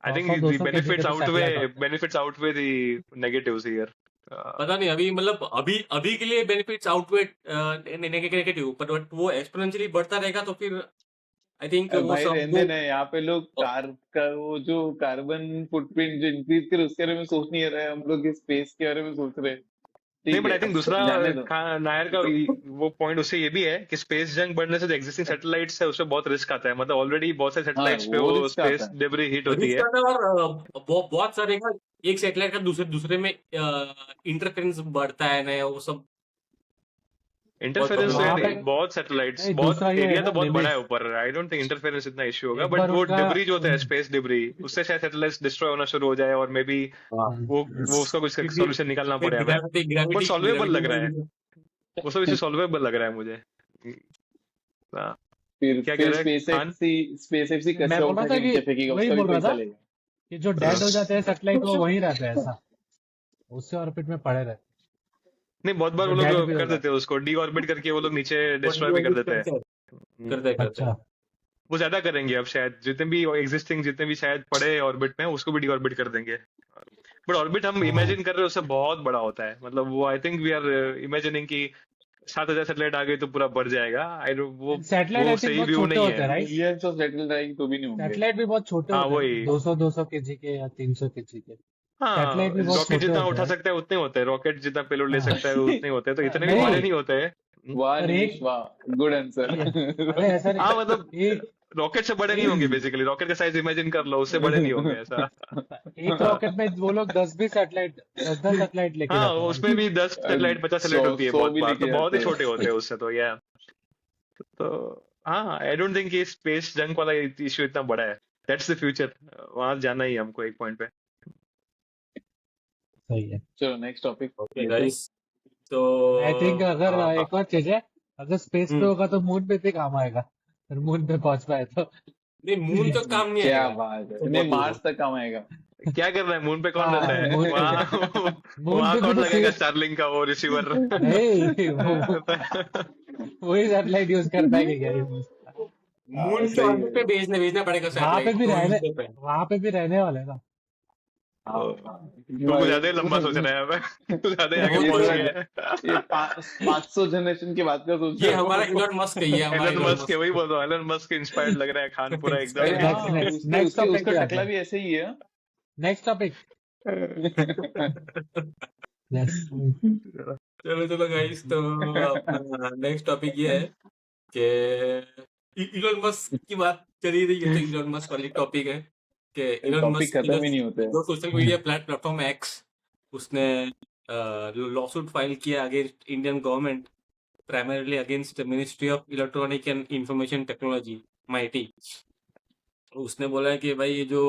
आई 100 थिंक द 200 केजी के बेनिफिट्स भी आउटवे सैटेलाइट होते हैं। Benefits outweigh the negatives here. पता नहीं अभी मतलब अभी अभी के लिए बेनिफिट्स आउटवेट नेगेटिव, पर वो एक्सपोनेंशियली बढ़ता रहेगा तो फिर आई थिंक वो भाई सब रहने वो ना, यहाँ पे लोग कार का वो जो कार्बन फुटप्रिंट जो इंक्रीज करे उसके बारे में सोच नहीं रहे, हम लोग स्पेस के बारे में सोच रहे हैं। नहीं, ठीक बट है, आई थिंक अब दूसरा जाने दो। नायर का वो पॉइंट उससे ये भी है कि स्पेस जंग बढ़ने से जो एग्जिस्टिंग सैटेलाइट्स है उसमें बहुत रिस्क आता है। मतलब ऑलरेडी बहुत सारे हाँ, सैटेलाइट्स पे वो वो रिस्क आता स्पेस है। डेब्री हिट होती रिस्क है। आता है और बहुत सारे का एक सैटेलाइट का दूसरे दूसरे में इंटरफेरेंस बढ़ता है ना, वो सब बहुत इंटरफेरेंस प्रॉब्लम तो वहां यार होती पे है। बहुत सैटेलाइट्स, नहीं, बहुत दूसरा ये है एरिया ना तो बहुत बड़ा है निमिष, ऊपर। आई डोंट थिंक इंटरफेरेंस इतना इश्यू होगा, एक बट बार वो उनका डिब्री जो होता है स्पेस डिब्री, उससे शायद सैटेलाइट्स डिस्ट्रॉय होना शुरू हो जाए, और मे बी हाँ वो उसका कुछ फिर सोल्यूशन निकालना फिर पड़े हमें। Gravity but gravity solvable gravity लग रहा है, वो सब इसे सॉल्वेबल लग रहा है मुझे। हाँ, फिर क्या कह फिर रहे हैं खान? स्पेस एक्स ही मैं कचरा बोल रहा उठा था के कि नीचे फेंकेगा, वही उसका भी बोल रहा था पैसा लेगा। कि जो डेड हो जाते हैं सैटेलाइट वो वहीं रहते हैं, ऐसा उससे ऑर्बिट में पड़े रहते नहीं, बहुत हैं बार जो वो डेड भी लोग हो कर देते जाते हैं उसको, डी ऑर्बिट करके वो लोग नीचे वो डिस्ट्रॉय भी कर देते हैं। करते हैं हम्म, करते हैं हैं। करते हैं। अच्छा। वो ज्यादा करेंगे अब शायद, जितने भी एग्जिस्टिंग जितने भी शायद पड़े ऑर्बिट में उसको भी डी ऑर्बिट कर देंगे। बट ऑर्बिट हम हाँ, इमेजिन कर रहे हैं उससे बहुत बड़ा होता है। मतलब वो I think we are imagining कि 7,000 सैटेलाइट आ गई तो पूरा बढ़ जाएगा। आई सैटेलाइट वो आई थिंक सही बहुत व्यू छोटे नहीं होते है। हैं, राइट? मिलियंस ऑफ सेटल रहेंगे तो भी नहीं होंगे। सैटेलाइट भी बहुत छोटे हाँ होते हैं, वही। 200 केजी के या 300 केजी के हाँ, सैटेलाइट भी बहुत रॉकेट छोटे जितना होते उठा हैं। सकता है उतने होते हैं, रॉकेट जितना पेलोड ले हाँ, सकता है उतने होते हैं, तो इतने भी बड़े नहीं, नहीं होते हैं। वाह पर निमिष, एक वाह, गुड आंसर। ये अरे ऐसा हाँ, नहीं, मतलब एक रॉकेट से बड़े नहीं एक होंगे बेसिकली, रॉकेट का साइज इमेजिन कर लो, उससे बड़े नहीं होंगे ऐसा। एक रॉकेट में वो लोग 10 सैटेलाइट लेके हाँ, जाते हैं उसमें भाई। भी 10 सैटेलाइट 50 सौ सैटेलाइट होती है सौ बहुत भी बार, तो लेके बहुत ही जाते छोटे होते हैं। हैं उससे तो, या तो हाँ, आई डोंट थिंक ये स्पेस जंक वाला इश्यू इतना बड़ा है। दैट्स द फ्यूचर, वहां जाना ही है हमको एक पॉइंट पे। सही है। चलो नेक्स्ट टॉपिक ओके लेते हैं। गाइस तो आई थिंक अगर एक और चीज है, अगर स्पेस पे हम्म, होगा तो मून पे भी काम आएगा, फिर मून पे पहुंच पाए तो। नहीं मून तो काम नहीं क्या आएगा, बात है, तो नहीं बहुत दूर है। मार्स तक काम आएगा। क्या कर रहा है मून पे, कौन रहता हाँ, है मून पे वहाँ? मून वहां पे भी कौन तो लगाएगा स्टारलिंक का वो रिसीवर? नहीं, वही सैटेलाइट यूज कर पाएंगे क्या ये? मून के सही ऑर्बिट है। पे भेजना पड़ेगा वहां पे सैटेलाइट भी तो रहने यूज पे। वहां पे भी रहने वाले ना। हाँ, तू कुछ ज्यादा ही लंबा सोच रहा है अब। तू ज्यादा ही आगे बहुत ये पहुंच थोड़ा बहुत गया ये 500 जनरेशन के बाद का सोच ये रहा हमारा हूँ। इलॉन मस्क है, ये हमारा एलन इलॉन मस्क है, मस्क वही बोल रहा हूँ, एलन मस्क इंस्पायर्ड लग रहा है खान पूरा एकदम। अरे नेक्स्ट हाँ, नेक्स्ट उसके नेक्स्ट उसके टॉपिक उसका पे जाते टकला हैं। भी ऐसे ही है। Next topic. यस। चलो चलो गाइस तो अपना नेक्स्ट टॉपिक ये है कि इलॉन मस्क की बात चली रही है, तो इलॉन मस्क वाली टॉपिक है कि इलॉन टॉपिक मस्क की खत्म ही नहीं होते। जो सोशल मीडिया प्लेटफॉर्म एक्स, उसने लॉसूट फाइल किया against Indian government, primarily against ministry of electronic and information technology mighty. उसने बोला है कि भाई ये जो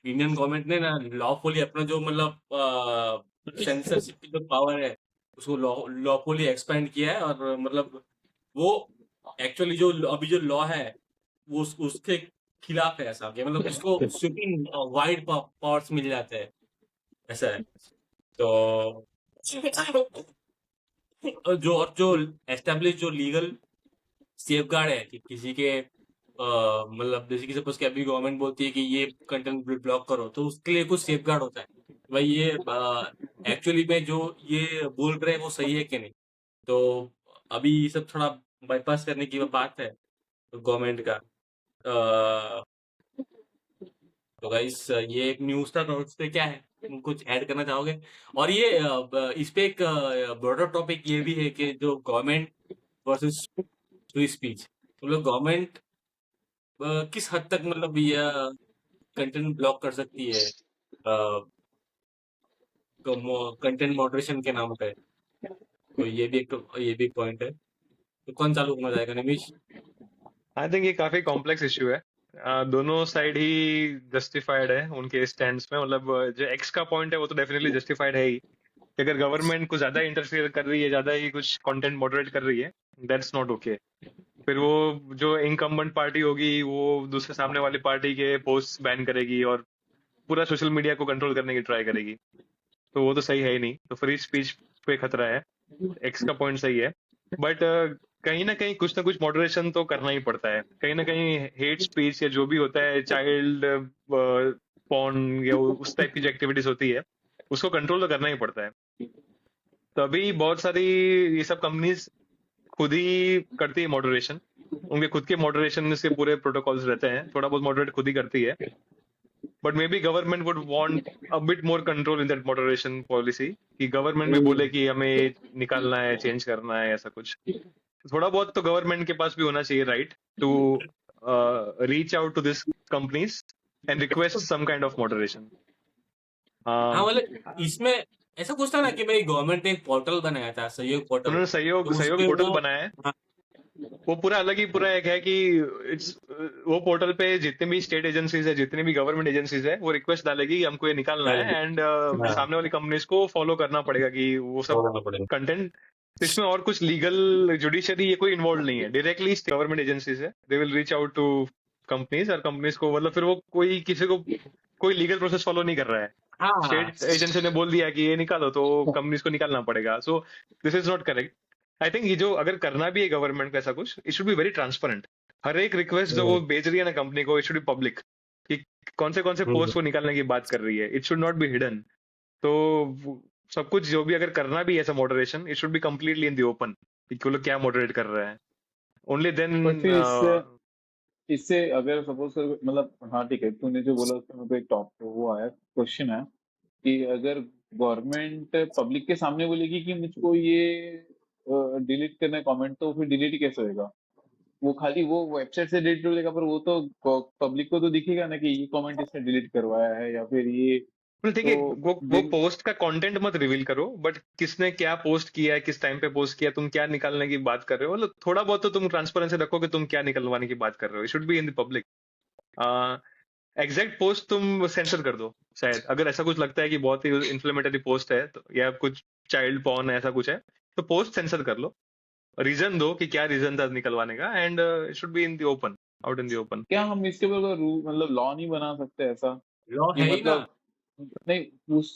इंडियन गवर्नमेंट ने ना लॉफुली अपना जो मतलब सेंसरशिप की जो पावर है उसको लॉफुली एक्सपेंड किया है, और मतलब वो एक्चुअली जो अभी जो लॉ है वो उसके खिलाफ है, ऐसा कि मतलब उसको स्वीपिंग वाइड पावर्स मिल जाते हैं, ऐसा है। तो जो एस्टेब्लिश जो लीगल सेफ गार्ड है कि किसी के मतलब जैसे कि सपोज कि अभी गवर्नमेंट बोलती है कि ये कंटेंट ब्लॉक करो, तो उसके लिए कुछ सेफ गार्ड होता है भाई, ये एक्चुअली में जो ये बोल रहे हैं वो सही है कि नहीं। तो अभी ये सब थोड़ा बाईपास करने की बात है गवर्नमेंट का। तो गाइस ये एक न्यूज था, तो उस पे क्या है, तुम कुछ ऐड करना चाहोगे? और ये इस पे एक ब्रॉडर टॉपिक ये भी है कि जो गवर्नमेंट वर्सेस फ्री स्पीच, मतलब गवर्नमेंट किस हद तक मतलब ये कंटेंट ब्लॉक कर सकती है कंटेंट मॉडरेशन के नाम पे। तो ये भी पॉइंट है। तो कौन चालू करना चाहेगा, निमिष? आई थिंक ये काफी कॉम्प्लेक्स इश्यू है। दोनों साइड ही जस्टिफाइड है उनके स्टैंड्स में। मतलब जो एक्स का पॉइंट है वो तो डेफिनेटली जस्टिफाइड है ही कि अगर गवर्नमेंट कुछ ज्यादा इंटरफियर कर रही है, ज्यादा ही कुछ कंटेंट मॉडरेट कर रही है, दैट्स नॉट ओके। फिर वो जो इनकम्बेंट पार्टी होगी वो दूसरे सामने वाली पार्टी के पोस्ट बैन करेगी और पूरा सोशल मीडिया को कंट्रोल करने की ट्राई करेगी, तो वो तो सही है ही नहीं। तो फ्री स्पीच पे खतरा है। एक्स का पॉइंट सही है, बट कहीं ना कहीं कुछ ना कुछ मॉडरेशन तो करना ही पड़ता है। कहीं ना कहीं हेट स्पीच या जो भी होता है, चाइल्ड पॉर्न या उस टाइप की जो एक्टिविटीज होती है, उसको कंट्रोल तो करना ही पड़ता है। तो अभी बहुत सारी ये सब कंपनीज खुद ही करती है मॉडरेशन। उनके खुद के मॉडरेशन के पूरे प्रोटोकॉल्स रहते हैं, थोड़ा बहुत मॉडरेट खुद ही करती है। But may be government would want a bit more control in that moderation policy, कि गवर्नमेंट भी बोले कि हमें निकालना है, चेंज करना है, ऐसा कुछ। थोड़ा बहुत तो गवर्नमेंट के पास भी होना चाहिए right to reach out to this companies and request some kind of moderation. हाँ मतलब इसमें ऐसा कुछ था ना कि भाई गवर्नमेंट ने एक पोर्टल बनाया था, सहयोग पोर्टल। उन्होंने तो सहयोग उसपे पोर्टल वो बनाया है। हाँ, वो पूरा अलग ही पूरा एक है कि इट्स वो पोर्टल पे जितने भी स्टेट एजेंसीज है, जितने भी गवर्नमेंट एजेंसीज है, वो रिक्वेस्ट डालेगी कि हमको ये निकालना है, एंड हाँ, सामने वाली कंपनीज को फॉलो करना पड़ेगा कि वो सब करना पड़ेगा। कंटेंट। इसमें और कुछ लीगल जुडिशरी ये कोई इन्वॉल्व नहीं है, डायरेक्टली गवर्नमेंट एजेंसीज है, they will reach out to companies, और कंपनीज को मतलब फिर वो कोई किसी को कोई लीगल प्रोसेस फॉलो नहीं कर रहा है। हाँ स्टेट एजेंसी ने बोल दिया कि ये निकालो, तो कंपनीज को निकालना पड़ेगा। So this is not correct. I think ये जो अगर करना भी है गवर्नमेंट का ऐसा कुछ, it should be very transparent. हर एक रिक्वेस्ट जो वो भेज रही है ना कंपनी को, इट शुड बी पब्लिक, कि कौन से पोस्ट वो निकालने की बात कर रही है। It should not be hidden. तो सब कुछ जो भी अगर करना भी है ऐसा moderation, it should be completely in the open, कि वो लोग क्या मॉडरेट कर रहे हैं। ओनली देन बट फिर इससे अगर सपोज कर मतलब हाँ ठीक है, तूने जो बोला उसमें मेरे को एक टॉप वो आया क्वेश्चन है कि अगर गवर्नमेंट पब्लिक के सामने बोलेगी कि मुझको ये डिलीट करना है कमेंट, तो फिर डिलीट कैसे होएगा? वो खाली वो वेबसाइट से डिलीट हो जाएगा, पर वो तो पब्लिक को तो दिखेगा ना कि ये कमेंट इसने डिलीट करवाया है या फिर ये। ठीक है, तो वो पोस्ट का कंटेंट मत रिवील करो, बट किसने क्या पोस्ट किया है, किस टाइम पे पोस्ट किया, तुम क्या निकालने की बात कर रहे हो, मतलब थोड़ा बहुत तो तुम ट्रांसपेरेंसी रखो कि तुम क्या निकलवाने की बात कर रहे हो। It should be in the public. Exact post तुम सेंसर कर दो शायद, अगर ऐसा कुछ लगता है कि बहुत ही इन्फ्लेमेटरी पोस्ट है तो, या कुछ चाइल्ड पॉर्न ऐसा कुछ है, तो पोस्ट सेंसर कर लो, रीजन दो कि क्या रीजन था निकलवाने का, and it should be in the open, out in the open. क्या हम इसके ऊपर मतलब लॉ नहीं बना सकते ऐसा लॉ कि है ही ना। मतलब नहीं उस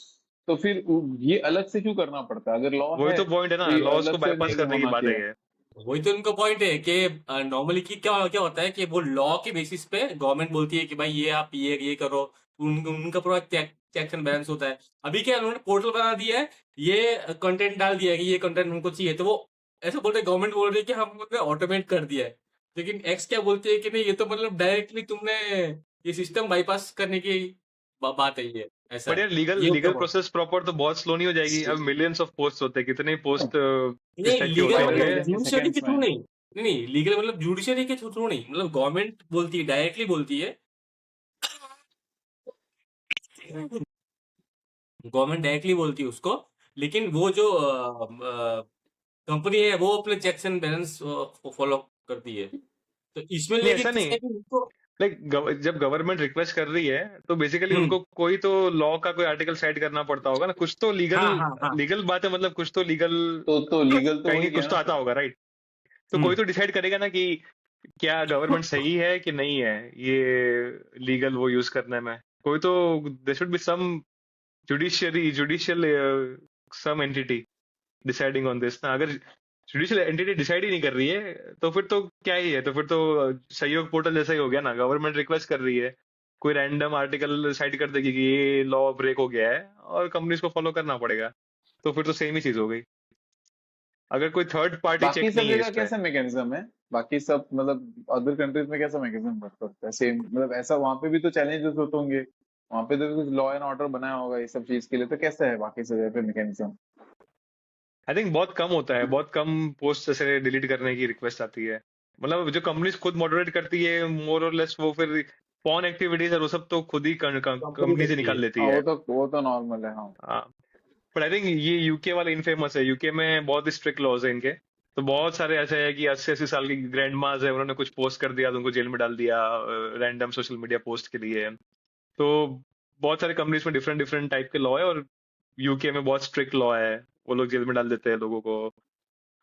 तो फिर ये अलग से क्यों करना पड़ता है? अगर लॉ वही है तो पॉइंट है ना, तो ये लॉज को अलग से बाईपास नहीं करने की होना बात है चाहिए। ये। वही तो इनका पॉइंट है कि नॉर्मली की क्या क्या होता है कि वो लॉ के बेसिस पे गवर्नमेंट बोलती है कि भाई ये आप ये करो, उनका पूरा चेक एंड बैलेंस होता है। अभी क्या उन्होंने पोर्टल बना दिया है, ये कंटेंट डाल दिया है कि ये कंटेंट हमको चाहिए, तो वो ऐसा बोलते हैं, गवर्नमेंट बोल रही है कि हमने ऑटोमेट कर दिया है। लेकिन एक्स क्या बोलती है कि नहीं, ये तो मतलब डायरेक्टली तुमने ये सिस्टम बाईपास करने की बात है, ये ऐसा बट है। यार लीगल ये लीगल उनका प्रोसेस प्रॉपर तो बहुत स्लो नहीं हो जाएगी? अब मिलियंस ऑफ पोस्ट होते हैं, कितने पोस्ट इस नहीं, टाइप के लीगल होते मतलब होंगे। वायरल होने के जुडिशरी के सेकंड्स थ्रू में। नहीं। नहीं नहीं, लीगल मतलब जुडिशरी के थ्रू नहीं, मतलब गवर्नमेंट बोलती है, डायरेक्टली बोलती है। गवर्नमेंट डायरेक्टली बोलती है उसको, लेकिन वो जो कंपनी है वो अपने चेक्स एंड बैलेंस फॉलो करती है। तो इसमें नहीं लेकिन ऐसा क्या नहीं, है कि उनको लाइक जब गवर्नमेंट रिक्वेस्ट कर रही है तो बेसिकली हम्म, उनको कोई तो लॉ का कोई आर्टिकल साइड करना पड़ता होगा ना, कुछ तो लीगल हाँ हाँ हाँ, लीगल बात है, मतलब कुछ तो लीगल तो लीगल तो हो कहीं ही नहीं गया कुछ तो ना आता फिर। होगा राइट। तो कोई तो डिसाइड करेगा ना कि क्या गवर्नमेंट सही है कि नहीं है ये लीगल वो यूज करने में। कोई तो there should be some judicial some entity deciding on this ना। अगर जुडिशियल एंटिटी डिसाइड ही नहीं कर रही है तो फिर तो क्या ही है, तो फिर तो सहयोग पोर्टल जैसा ही हो गया ना। गवर्नमेंट रिक्वेस्ट कर रही है, कोई रैंडम आर्टिकल साइड कर देगी कि ये लॉ ब्रेक हो गया है और कंपनीज को फॉलो करना पड़ेगा, तो फिर तो सेम ही चीज हो गई। अगर कोई थर्ड पार्टी बाकी चेक सब नहीं है जगह इस पे। कैसा मैकेनिज्म है? बाकी सब मतलब अदर कंट्रीज में कैसा मैकेनिज्म वर्क करता है? सेम मतलब ऐसा वहां पे भी तो चैलेंजेस होते होंगे, वहां पे तो कुछ लॉ एंड ऑर्डर बनाया होगा ये सब चीज के लिए, तो कैसा है बाकी सब जगह पे मैकेनिज्म? आई थिंक बहुत कम होता है, बहुत कम पोस्ट जैसे डिलीट करने की रिक्वेस्ट आती है। मतलब जो कंपनीज खुद मॉडरेट करती है मोर और लेस, वो फिर फोन एक्टिविटीज और वो सब तो खुद ही कंपनी कंपनी से करती है। निकाल लेती हाँ है। वो तो नॉर्मल है हाँ। बट आई थिंक ये यूके वाला इनफेमस है, यूके में बहुत स्ट्रिक्ट लॉज है इनके, तो बहुत सारे ऐसे है कि 80-80 साल की ग्रैंड माज है, उन्होंने कुछ पोस्ट कर दिया तो उनको जेल में डाल दिया रैंडम सोशल मीडिया पोस्ट के लिए। तो बहुत सारे कंपनीज में डिफरेंट डिफरेंट टाइप के लॉ है, और यूके में बहुत स्ट्रिक्ट लॉ है, वो लोग जेल में डाल देते हैं लोगों को।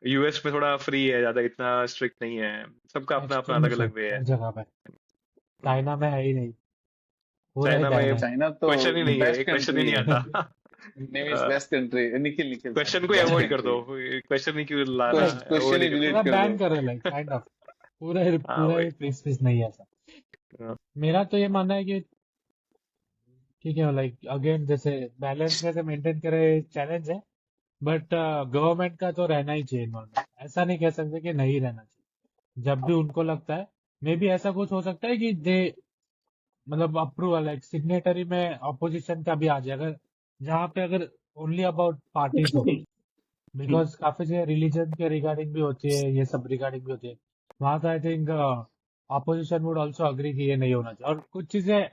यूएस में थोड़ा फ्री है, ज्यादा इतना स्ट्रिक्ट नहीं है, सबका अपना अपना अलग एक्सट्रीम अलग वे है। हर जगह पे। चाइना में है ही नहीं, पूरा ही चाइना बैन में है। चाइना तो क्वेश्चन ही नहीं है, बेस्ट एक क्वेश्चन ही कंट्री नहीं है। आता। Name is best country. Nikhil Nikhil question sorry, को बेस्ट अवॉइड कर कंट्री। दो, क्वेश्चन ही क्यों लाना, क्वेश्चन अवॉइड ही ही कर डिलीट दो। पूरा कर बैन दो। कर रहे लाइक काइंड ऑफ, पूरा हाँ ही वही। फ्री स्पीच नहीं है ऐसा। हाँ, मेरा तो ये मानना है कि ठीक है, लाइक अगेन जैसे बैलेंस कैसे मेंटेन करे चैलेंज है, बट गवर्नमेंट का तो रहना ही चाहिए इन्वॉल्वमेंट। ऐसा नहीं कह सकते कि नहीं रहना चाहिए। जब भी उनको लगता है, मे बी ऐसा कुछ हो सकता है कि दे मतलब अप्रूवल लाइक सिग्नेटरी में ऑपोजिशन का भी आ जाए, अगर जहाँ पे अगर ओनली अबाउट पार्टीज हो, बिकॉज काफी चीजें रिलीजन के रिगार्डिंग भी होती है, ये सब रिगार्डिंग भी होती है। वहां तो I think opposition would also agree कि ये नहीं होना चाहिए। और कुछ चीजें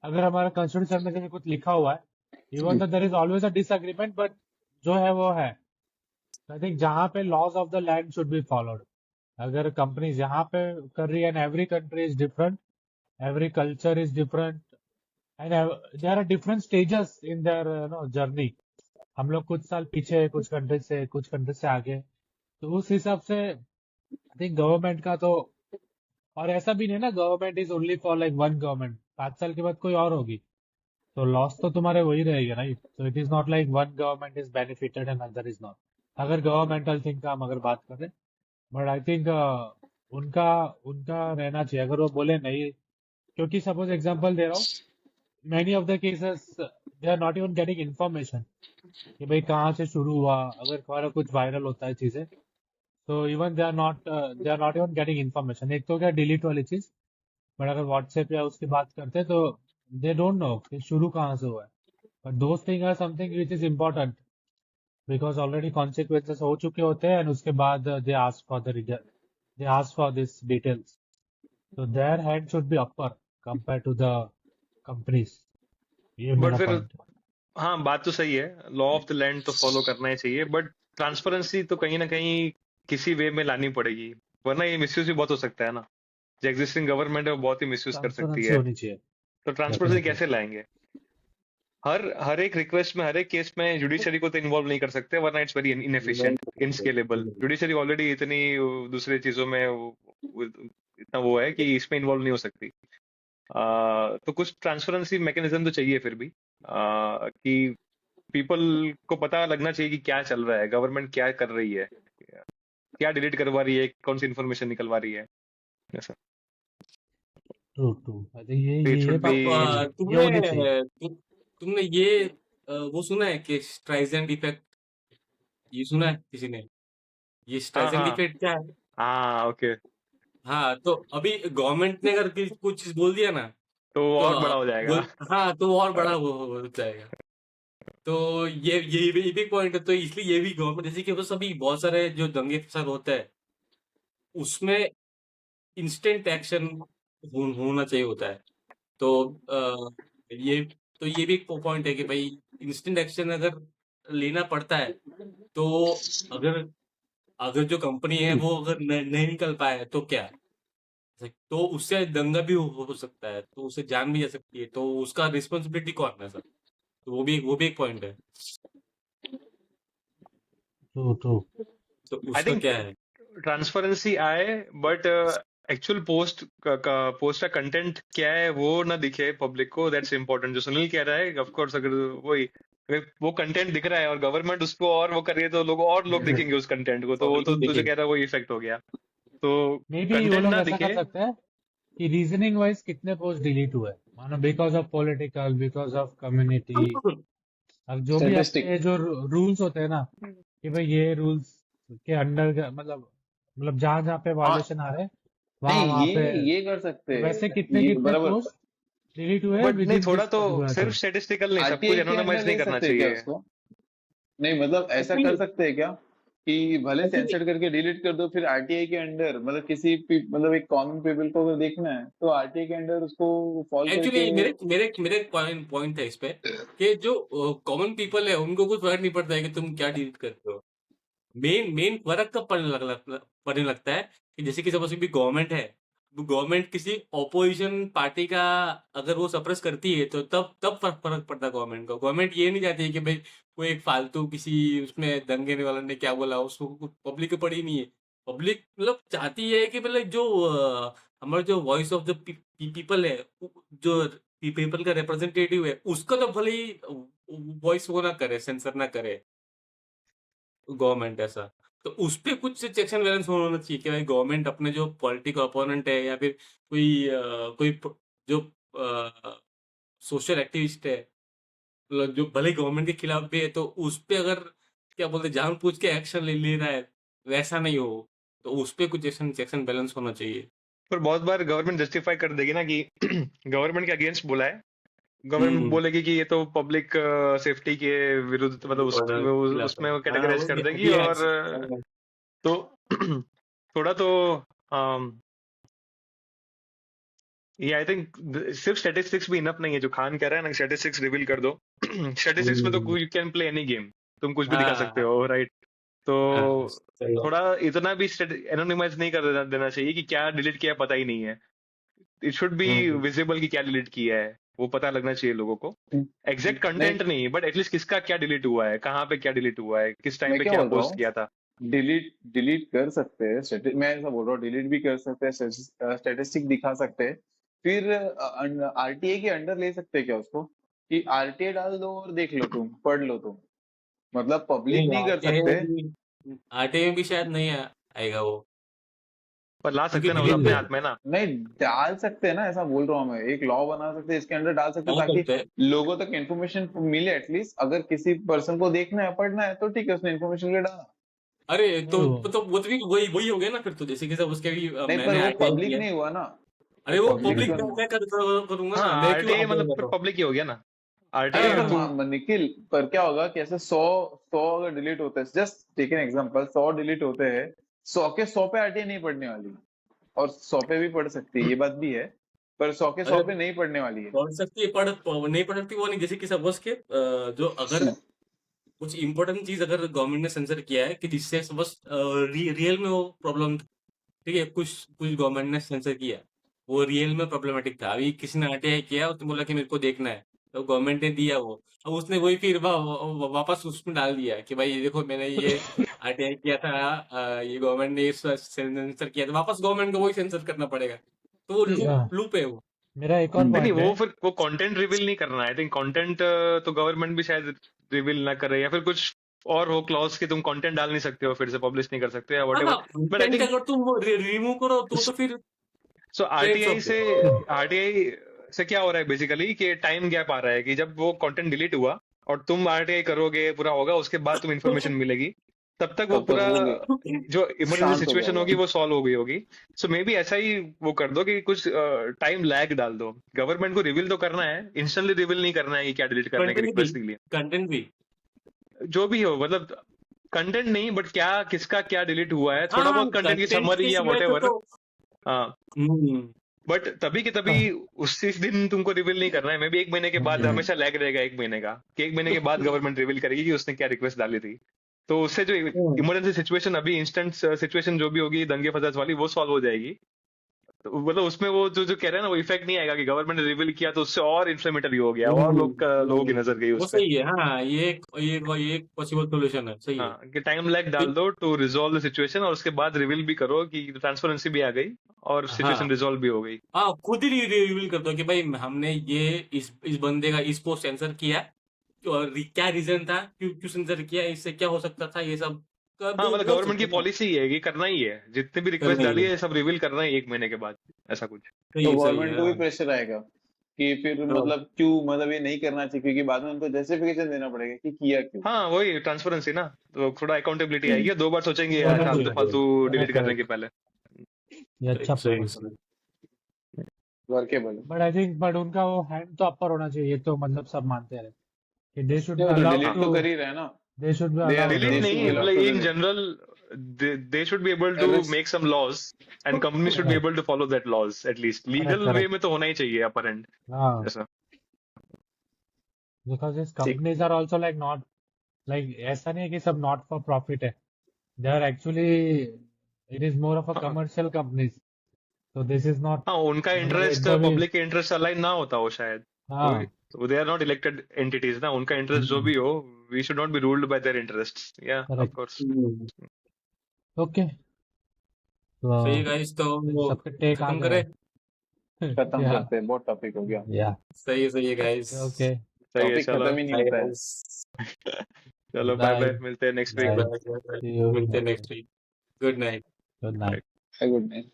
अगर हमारा कॉन्स्टिट्यूशन में जैसे कुछ लिखा हुआ है, इवन तो there is always a disagreement, but जो है वो है। आई थिंक जहाँ पे laws of the land should be followed. अगर कंपनीज यहाँ पे कर रही है, and every country is different, every culture is different, and there are different stages in their journey. हम लोग कुछ साल पीछे है, कुछ कंट्री से आगे। तो उस हिसाब से आई थिंक गवर्नमेंट का तो, और ऐसा भी नहीं ना government is only for like one government, 5 साल के बाद कोई और होगी, तो लॉस तो तुम्हारे वही रहेगा, राइट? तो it is not like one government is benefited and other is not, अगर गवर्नमेंटल थिंग का हम अगर बात करें। बट आई थिंक उनका उनका रहना चाहिए, अगर वो बोले नहीं। क्योंकि सपोज एग्जांपल दे रहा हूँ, many of the cases they are not even getting information कि भाई कहाँ से शुरू हुआ। अगर हमारा कुछ वायरल होता है चीजें, तो even they are not even getting information. एक तो क्या डिलीट वाली चीज, बट अगर व्हाट्सएप या उसकी बात करते हैं तो दे डोंट नो कि शुरू कहाँ से हुआ है। But those thing are something which is important, because already consequences हो चुके होते हैं, एंड उसके बाद they ask for this details. तो their hand should be upper compare to the companies. ये बट मेरा फिर पॉइंट है। हाँ, बात तो सही है, लॉ ऑफ द लैंड तो फॉलो करना ही चाहिए, बट ट्रांसपेरेंसी तो कहीं ना कहीं किसी वे में लानी पड़ेगी, वरना ये मिसयूज भी बहुत हो सकता है ना। जो एग्जिस्टिंग गवर्नमेंट है वो बहुत ही मिसयूज कर सकती ट्रांसपेरेंसी है, होनी चाहिए तो ट्रांसपेरेंसी डेफिनेटली। कैसे लाएंगे? हर हर एक रिक्वेस्ट में, हर एक केस में जुडिशरी को तो इन्वॉल्व नहीं कर सकते, वरना it's very inefficient, inscalable. Judiciary already इतनी दूसरे चीजों में इतना वो है कि इसमें इन्वॉल्व नहीं हो सकती। तो कुछ ट्रांसपेरेंसी मैकेनिज्म तो चाहिए फिर भी, कि पीपल को पता लगना चाहिए कि क्या चल रहा है, गवर्नमेंट क्या कर रही है, क्या डिलीट करवा रही है, कौन सी इन्फॉर्मेशन निकलवा रही है, ऐसा। True true, I think it ये शुड बी। बात अब ये तुमने होनी चाहिए। तुमने ये वो सुना है कि स्ट्राइजेंट इफेक्ट? ये सुना है किसी ने? ये हाँ स्ट्राइजेंट हाँ इफेक्ट क्या है? हाँ, ओके। हाँ, तो अभी गवर्नमेंट ने अगर कुछ चीज बोल दिया ना, तो वो तो और बड़ा हो जाएगा। हाँ, तो और बड़ा वो हो जाएगा। तो ये भी पॉइंट है, तो इसलिए ये भी गवर्नमेंट, जैसे कि बस अभी बहुत सारे जो दंगे फसाद होते हैं, उसमें इंस्टेंट एक्शन होना चाहिए होता है। तो ये ये भी एक पॉइंट है कि भाई इंस्टेंट एक्शन अगर लेना पड़ता है, तो अगर अगर जो कंपनी है वो अगर नहीं निकल पाए तो क्या? तो उससे दंगा भी हो सकता है, तो उसे जान भी जा सकती है, तो उसका रिस्पॉन्सिबिलिटी कौन है सर? तो वो भी एक पॉइंट है। True true. तो आई उसका थिंक क्या है? ट्रांसपेरेंसी आए, बट एक्चुअल पोस्ट का कंटेंट क्या है वो ना दिखे पब्लिक को, दैट्स इम्पोर्टेंट। जो सुनील कह रहा है, ऑफ कोर्स, अगर वो कंटेंट दिख रहा है और गवर्नमेंट उसको और वो कर रही है, तो और लोग देखेंगे उस कंटेंट को, तो वो तो तुझे कह रहा है वो इफेक्ट हो गया। तो मे बी वो कंटेंट लोग ना ऐसा कर दिखे। सकते हैं कि रीजनिंग वाइज कितने पोस्ट डिलीट हुए, मानो because of political, because of community. अब जो भी स्टैटिस्टिक। आपके जो रूल्स होते हैं ना, कि भाई ये रूल्स के अंडर मतलब जहां जहाँ पे हाँ, वायलेशन आ रहे हैं, वहां नहीं वहां पे ये कर सकते तो वैसे हैं, कितने ये कितने बराबर। पोस्ट डिलीट हुए बट विद नहीं, इन थोड़ा दिस तो पर्टिकुलर सिर्फ थिंग। स्टेटिस्टिकल नहीं, सब कुछ आरटीआई के एनोनिमाइज अंडर नहीं ले करना सकते हैं क्या चाहिए। उसको? नहीं मतलब ऐसा कर सकते हैं क्या कि भले सेंसर करके डिलीट कर दो, फिर आरटीआई के अंडर मतलब मतलब एक कॉमन पीपल को अगर देखना है तो आरटीआई के अंडर उसको फॉल करके। एक्चुअली मेरे पॉइंट है इस पे, कि जो कॉमन पीपल है उनको कुछ फर्क नहीं पड़ता है कि तुम क्या डिलीट करते हो। मेन मेन फर्क कब पड़ने लगता है कि जैसे कि सपोज भी गवर्नमेंट है, गवर्नमेंट किसी ऑपोजिशन पार्टी का अगर वो सप्रेस करती है तो तब तब फर्क पड़ता है गवर्नमेंट को। गवर्नमेंट ये नहीं चाहती है कि भाई कोई एक फालतू किसी उसमें दंगे वाले ने क्या बोला उसको पब्लिक को पड़ी नहीं है। पब्लिक मतलब चाहती है कि मतलब जो हमारा जो वॉइस ऑफ द पीपल है, जो पीपल का रिप्रेजेंटेटिव है, उसका तो भले ही वॉइस वो ना करे, सेंसर ना करे गवर्नमेंट ऐसा। तो उस पे कुछ चेक्स एंड बैलेंस होना चाहिए कि भाई गवर्नमेंट अपने जो पॉलिटिकल अपोनेंट है या फिर कोई जो सोशल एक्टिविस्ट है, मतलब जो भले गवर्नमेंट के खिलाफ भी है, तो उस पे अगर क्या बोलते जानबूझ के एक्शन ले रहा है, वैसा नहीं हो, तो उस पे कुछ चेक्स एंड बैलेंस होना चाहिए। पर बहुत बार गवर्नमेंट जस्टिफाई कर देगी ना कि गवर्नमेंट के अगेंस्ट बोला है, गवर्नमेंट बोलेगी कि ये तो पब्लिक सेफ्टी के विरुद्ध, मतलब खिलाफ उसमें है। कैटेगराइज कर देगी। और तो थोड़ा तो ये आई थिंक सिर्फ स्टैटिस्टिक्स भी इनफ नहीं है। जो खान कह रहा है ना, स्टैटिस्टिक्स रिवील कर दो। स्टैटिस्टिक्स में तो you can play any game, तुम कुछ भी दिखा सकते हो, राइट? तो थोड़ा इतना भी एनोनिमाइज नहीं कर देना चाहिए कि क्या डिलीट किया पता ही नहीं है। इट शुड बी विजिबल कि क्या डिलीट किया है, वो पता लगना चाहिए लोगों को। एग्जैक्ट कंटेंट नहीं, बट एटलीस्ट किसका क्या डिलीट हुआ है, कहाँ पे क्या डिलीट हुआ है, किस टाइम मैं पे क्या क्या बोल रहा पोस्ट हूँ, किया था। डिलीट कर सकते हैं, मैं ऐसा बोल रहा हूँ, डिलीट भी कर सकते हैं, स्टेटिस्टिक दिखा सकते हैं, फिर आरटीआई के अंडर ले सकते हैं क्या उसको, कि आरटीआई डाल दो और देख लो, तुम पढ़ लो तुम, मतलब पब्लिक नहीं कर सकते। आरटीआई में भी शायद नहीं आएगा वो, पर ला सकते क्योंकि ना, मतलब डिलीट अपने हाथ में ना। नहीं डाल सकते हैं ना, ऐसा बोल रहा हूँ मैं, एक लॉ बना सकते हैं, इसके अंडर डाल सकते हैं, डाल ताकि सकते हैं। लोगों तक इन्फॉर्मेशन मिले एटलीस्ट। अगर किसी पर्सन को देखना है पढ़ना है तो ठीक है, उसने इन्फॉर्मेशन ले डाला। अरे तो वो तो भी वही हो गया ना फिर तो, जैसे कि सब उसके भी नहीं, पर मैंने वो आरटीआई पब्लिक किया। नहीं हुआ ना, अरे वो पब्लिक पब्लिक तो मैं करूंगा हाँ, ना, मैं क्यों आरटीआई आरटीआई मतलब फिर कर रहा हूँ? पब्लिक ही हो गया ना। अरे आरटीआई हाँ, पर निखिल, पर क्या होगा कि ऐसे 100 अगर डिलीट होते हैं, just take an example, 100 delete होते हैं, 100 के 100 पे आरटीआई नहीं पढ़ने वाली, और 100 पे भी पढ़ सकती है, ये बात भी है, पर 100 के 100 अरे पे नहीं पढ़ने वाली है। पढ़ सकती है, नहीं पढ़ सकती वो नहीं, जैसे कि सपोज के जो अगर कुछ इंपॉर्टेंट चीज अगर गवर्नमेंट ने सेंसर किया है कि जिससे सपोज रियल में वो प्रॉब्लम, ठीक है, कुछ कुछ गवर्नमेंट ने सेंसर किया, वो रियल में प्रॉब्लमेटिक था, अभी किसी ने आरटीआई किया, उसने बोला कि मेरे को देखना है, तो गवर्नमेंट ने दिया वो, अब उसने वही फिर वापस उसमें डाल दिया कि भाई ये देखो मैंने ये आरटीआई किया था, ये गवर्नमेंट ने सेंसर किया था, वापस गवर्नमेंट को वही सेंसर करना पड़ेगा, तो वो लूप है वो। मेरा एक और नहीं पॉइंट है। वो फिर वो कंटेंट रिवील नहीं करना है। आई थिंक कंटेंट तो गवर्नमेंट भी शायद रिवील ना करे, या फिर कुछ और हो क्लॉज कि तुम कंटेंट डाल नहीं सकते हो, फिर से पब्लिश नहीं कर सकते, या हाँ, whatever. But I content think अगर तुम वो रिमूव करो तो फिर सो ट्रेड्स आरटीआई ऑफ से आरटीआई से क्या हो रहा है बेसिकली कि टाइम गैप आ रहा है कि जब वो कंटेंट डिलीट हुआ और तुम आरटीआई करोगे, पूरा होगा, उसके बाद तुम इन्फॉर्मेशन मिलेगी, तब तक वो तब तक पूरा वो जो इमरजेंसी शांत हो सिचुएशन जाएगा। होगी वो सॉल्व हो गई होगी। सो मे बी ऐसा ही वो कर दो कि कुछ टाइम लैग डाल दो। गवर्नमेंट को रिवील तो करना है, इंस्टेंटली रिवील नहीं करना है कि क्या डिलीट करने की रिक्वेस्ट के लिए। कंटेंट भी जो भी हो, मतलब कंटेंट नहीं, बट क्या किसका क्या डिलीट हुआ है, थोड़ा हाँ बहुत कंटेंट की कंटेंट के समरी या सिवाय व्हाटएवर। तो हाँ, हम्म, बट तभी के तभी उसी दिन तुमको रिवील नहीं करना है। मे बी 1 महीने के बाद, हमेशा लैग रहेगा 1 महीने का, कि 1 महीने के बाद गवर्नमेंट रिवील करेगी कि उसने क्या रिक्वेस्ट डाली थी। तो उससे जो इमरजेंसी सिचुएशन, अभी इंस्टेंट सिचुएशन जो भी होगी दंगे फसाद वाली, वो सॉल्व हो जाएगी। तो मतलब उसमें वो जो जो कह रहे हैं ना, वो इफेक्ट नहीं आएगा कि गवर्नमेंट ने रिवील किया तो उससे और इन्फ्लेमेटरी हो गया, और लोगों की नजर गई वो उस पर। सही है। हाँ, ये एक पॉसिबल सोल्यूशन है, सही है। हाँ, कि टाइम लैग डाल दो टू रिजॉल्व द सिचुएशन, और उसके बाद रिवील भी करो कि ट्रांसपेरेंसी भी आ गई और सिचुएशन हाँ रिजॉल्व भी हो गई। हाँ, खुद ही रिवील कर दो कि भाई हमने ये इस बंदे का इस पोस्ट सेंसर किया, और क्या रीजन था, क्यों सेंसर किया, इससे क्या हो सकता था, ये सब हाँ, मतलब बोल गवर्नमेंट की सकते हैं। पॉलिसी है कि करना ही है, जितने भी रिक्वेस्ट करना ही डाली है, है सब रिवील करना है 1 महीने के बाद, ऐसा कुछ। सही तो है, सही गवर्नमेंट है। को भी हाँ प्रेशर आएगा कि फिर हाँ मतलब क्यों, मतलब ये नहीं करना चाहिए, क्योंकि बाद में उनको जस्टिफिकेशन देना पड़ेगा कि किया क्यों। हाँ, वही ट्रांसपेरेंसी ना, तो थोड़ा अकाउंटेबिलिटी आएगी, 2 बार सोचेंगे करेक्ट फालतू फालतू डिलीट करने के करेक्ट, पहले। ये अच्छा सही पॉइंट है। सही। Workable. But I think but उनका वो हैंड तो अपर होना चाहिए, ये तो मतलब सब मानते हैं कि दे शुड बी वो तो अलाउड डिलीट टू, तो कर ही रहे हैं ना, they should be they allowed. Delete they should नहीं, बी अलाउड मतलब to in delete. General they should be able to make some laws, and company should be able to follow that laws, at least correct legal way correct, में तो होना ही चाहिए upper hand हाँ, ऐसा। Because this ठीक। Companies are also like not, like ऐसा नहीं है कि सब नॉट फॉर प्रॉफिट है, they are actually, it is more of a हाँ commercial companies. So this is not, हाँ उनका मतलब इंटरेस्ट इनका भी, पब्लिक के इंटरेस्ट अलाइन ना होता हो शायद हाँ, they are not elected entities ना उनका इंटरेस्ट जो भी हो we should not be ruled by their interests या ऑफ करेक्ट, कोर्स ओके, सही है तो गाइस, तो सबके टेक आ खत्म गए। करें। खत्म या करते हैं, बहुत टॉपिक हो गया। या सही है गाइस। ओके, सही है टॉपिक चलो खत्म ही नहीं बाय होता है। गाइस। चलो बाय बाय बाय मिलते हैं next week bye, bye, see you मिलते हैं next next week. Good night. Good night. Good night.